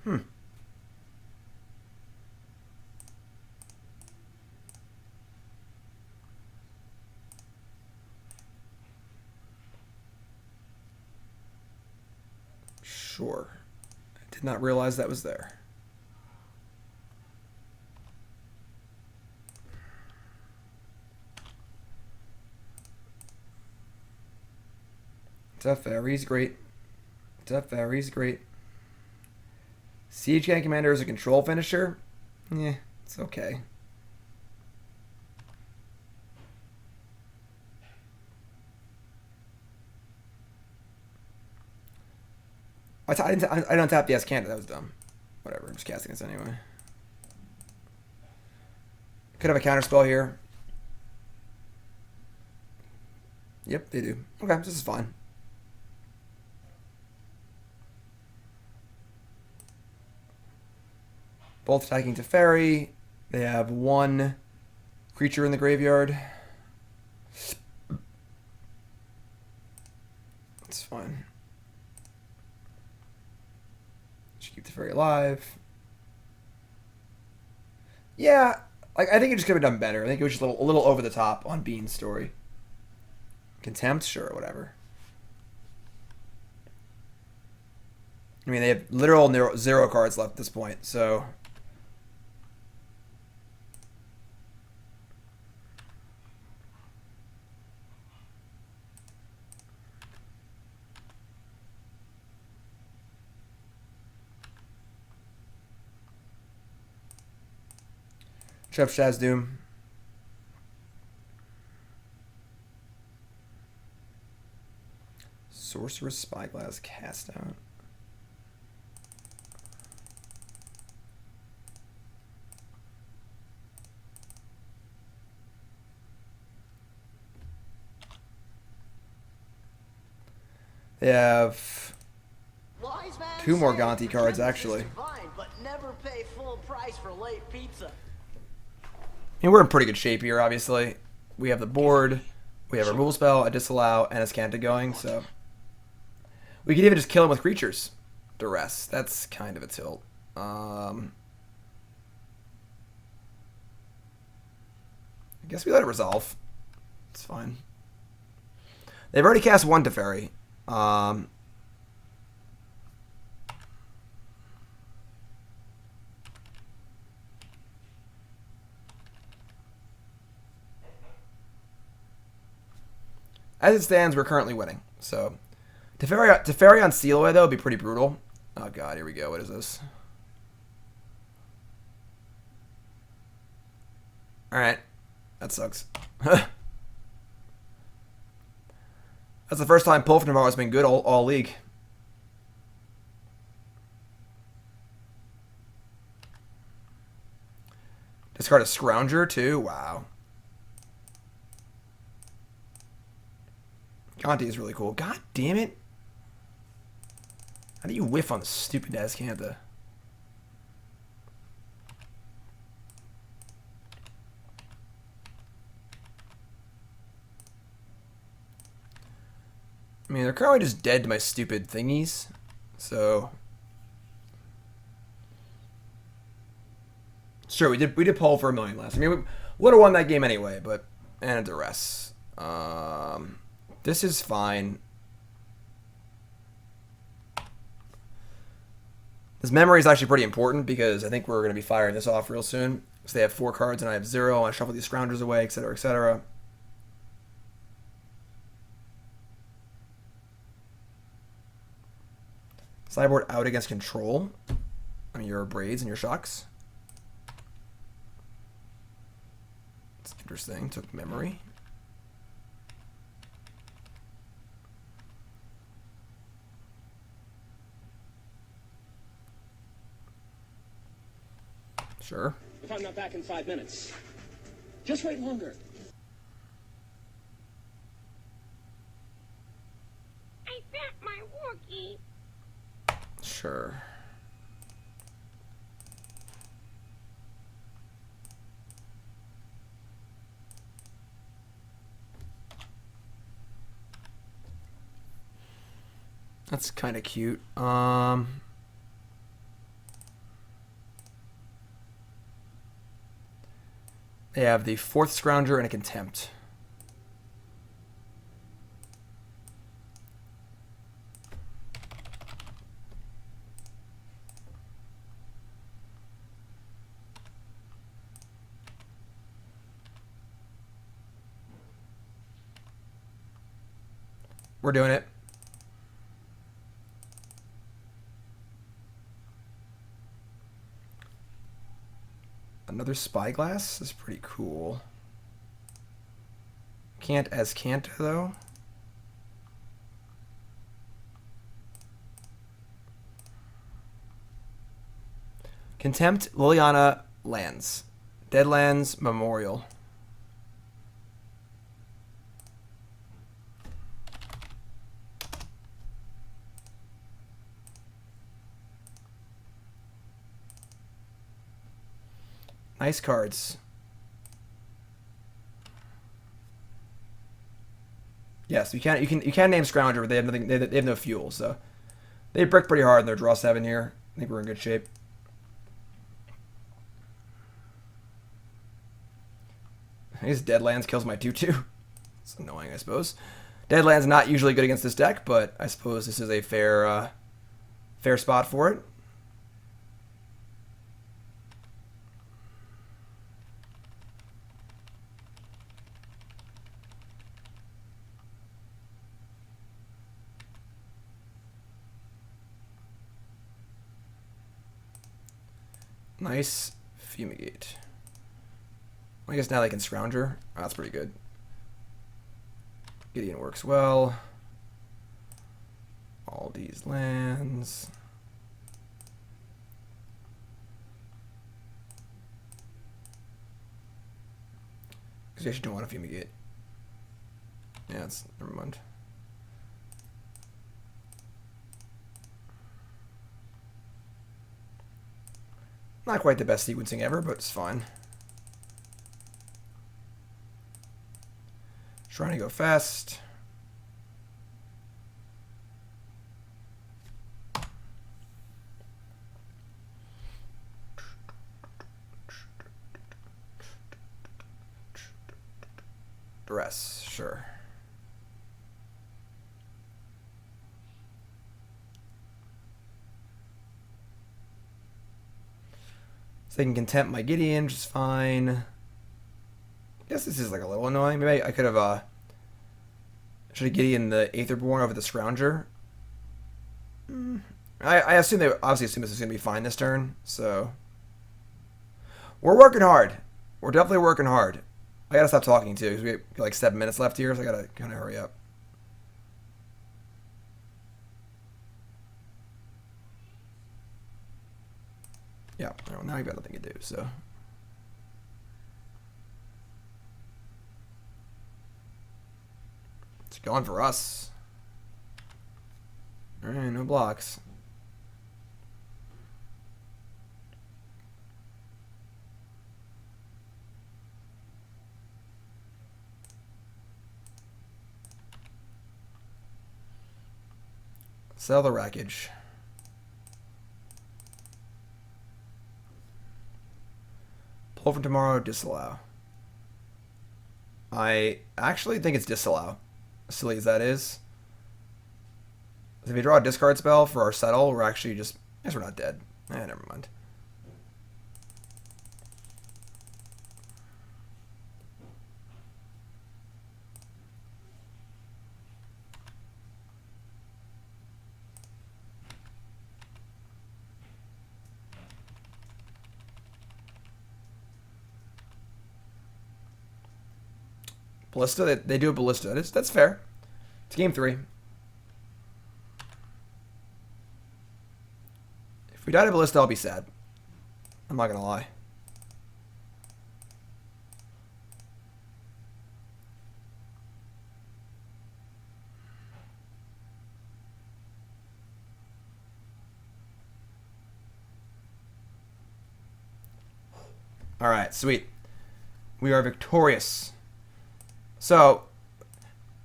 Sure. I did not realize that was there. Teferi's great. Teferi's great. Siege Gang Commander is a control finisher? Yeah, it's okay. I don't tap the Azcanta. That was dumb. Whatever, I'm just casting this anyway. Could have a counter spell here. Yep, they do. Okay, this is fine. Both attacking Teferi. They have 1 creature in the graveyard. It's fine. Just keep Teferi alive. Yeah, like I think it just could have done better. I think it was just a little over the top on Bean's story. Contempt, sure, whatever. I mean, they have literal 0 cards left at this point, so. Chef Shazdoom. Sorcerous Spyglass cast out. They have 2 more Gonti cards, actually. But never pay full price for late pizza. I mean, we're in pretty good shape here, obviously. We have the board, we have a removal spell, a Disallow, and a Azcanta going, so. We could even just kill him with creatures. Duress. That's kind of a tilt. I guess we let it resolve. It's fine. They've already cast 1 Teferi. As it stands, we're currently winning. So, Teferi on Seal Away, though, would be pretty brutal. Oh, God, here we go. What is this? Alright. That sucks. That's the first time pull from Navarro has been good all league. Discard a Scrounger, too? Wow. Gonti is really cool. God damn it. How do you whiff on the stupid Azcanta? I mean, they're currently just dead to my stupid thingies. So. Sure, we did pull for 1 million last. I mean, we would have won that game anyway, but. And a Duress. This is fine. This memory is actually pretty important because I think we're going to be firing this off real soon. So they have 4 cards and I have 0. I shuffle these Scroungers away, etc., etc. Sideboard out against control. I mean, your Braids and your Shocks. It's interesting. Took memory. Sure. If I'm not back in 5 minutes, just wait longer. Make that my Wookiee. Sure. That's kind of cute. They have the 4th Scrounger and a Contempt. We're doing it. Another Spyglass is pretty cool. Can't Azcanta though. Contempt, Liliana, lands. Deadlands, Memorial. Nice cards. Yes, you can name Scrounger, but they have nothing. They have no fuel, so they brick pretty hard in their draw 7 here. I think we're in good shape. His Deadlands kills my 2/2. It's annoying, I suppose. Deadlands not usually good against this deck, but I suppose this is a fair spot for it. Nice Fumigate. I guess now they can Scrounger. Oh, that's pretty good. Gideon works well. All these lands. Because you actually don't want to Fumigate. Yeah, it's never mind. Not quite the best sequencing ever, but it's fine. Trying to go fast. Duress, sure. So they can contempt my Gideon just fine. I guess this is like a little annoying. Maybe I could have should have Gideon the Aetherborn over the Scrounger. I assume they obviously assume this is gonna be fine this turn, so we're working hard. We're definitely working hard. I gotta stop talking too, because we have like 7 minutes left here, so I gotta kind of hurry up. Yeah, well, now I've got nothing to do, so. It's going for us. Alright, no blocks. Settle the Wreckage. Pull from tomorrow, Disallow. I actually think it's Disallow. As silly as that is. If we draw a discard spell for our Settle, we're actually just... I guess we're not dead. Never mind. Ballista, they do a Ballista. That's fair. It's game 3. If we die to Ballista, I'll be sad. I'm not gonna lie. All right, sweet. We are victorious. So,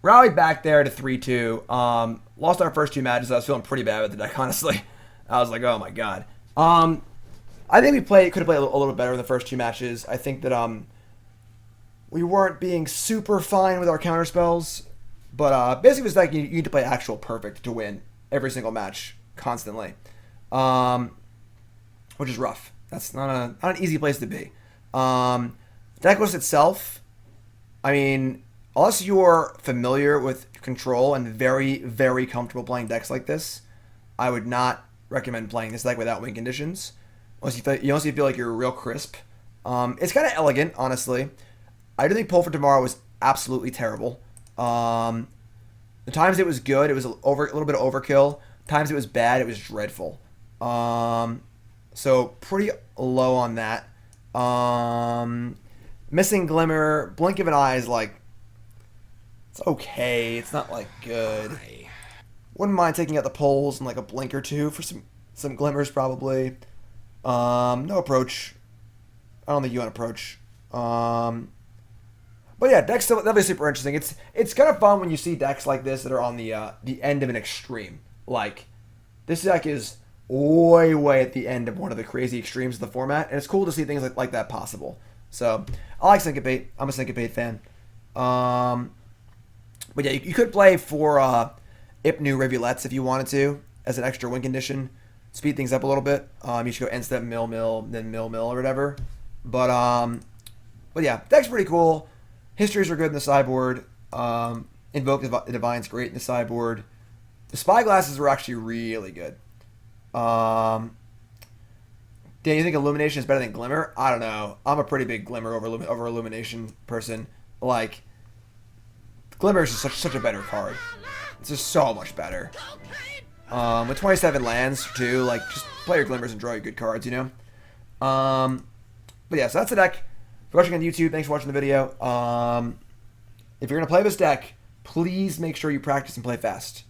rallied back there to 3-2. Lost our first 2 matches. I was feeling pretty bad with the deck, honestly. I was like, oh my god. I think we could have played a little better in the first 2 matches. I think that we weren't being super fine with our counter spells. But basically, it was like you need to play actual perfect to win every single match constantly, which is rough. That's not an easy place to be. Deck list itself, I mean, unless you're familiar with Control and very, very comfortable playing decks like this, I would not recommend playing this deck without win conditions. Unless you feel like you're real crisp. It's kind of elegant, honestly. I do think Pull for Tomorrow was absolutely terrible. The times it was good, it was a little bit of overkill. Times it was bad, it was dreadful. So pretty low on that. Missing Glimmer, Blink of an Eye is like, it's okay. It's not like good. Wouldn't mind taking out the Pulls and like a Blink or 2 for some Glimmers probably. No Approach. I don't think you want Approach. But yeah, deck's still definitely super interesting. It's kind of fun when you see decks like this that are on the end of an extreme. Like, this deck is way at the end of one of the crazy extremes of the format, and it's cool to see things like that possible. So, I like Syncopate. I'm a Syncopate fan. But yeah, you could play for Ipnu Rivulets if you wanted to, as an extra win condition. Speed things up a little bit. You should go end step, mill, then mill, or whatever. But yeah, deck's pretty cool. Histories are good in the sideboard. Invoke the Divine's great in the sideboard. The Spyglasses were actually really good. Dan, you think Illumination is better than Glimmer? I don't know. I'm a pretty big Glimmer over Illumination person. Like, Glimmer is just such a better card. It's just so much better. With 27 lands, too, like, just play your Glimmers and draw your good cards, you know? But yeah, so that's the deck. If you're watching on YouTube, thanks for watching the video. If you're going to play this deck, please make sure you practice and play fast.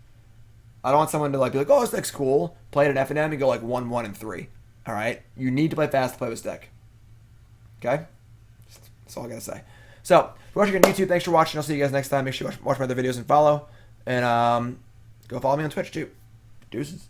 I don't want someone to be like, oh, this deck's cool. Play it at F&M and go like 1-1 and 3. All right? You need to play fast to play this deck. Okay? That's all I got to say. So, if you're watching on YouTube, thanks for watching. I'll see you guys next time. Make sure you watch my other videos and follow. And go follow me on Twitch, too. Deuces.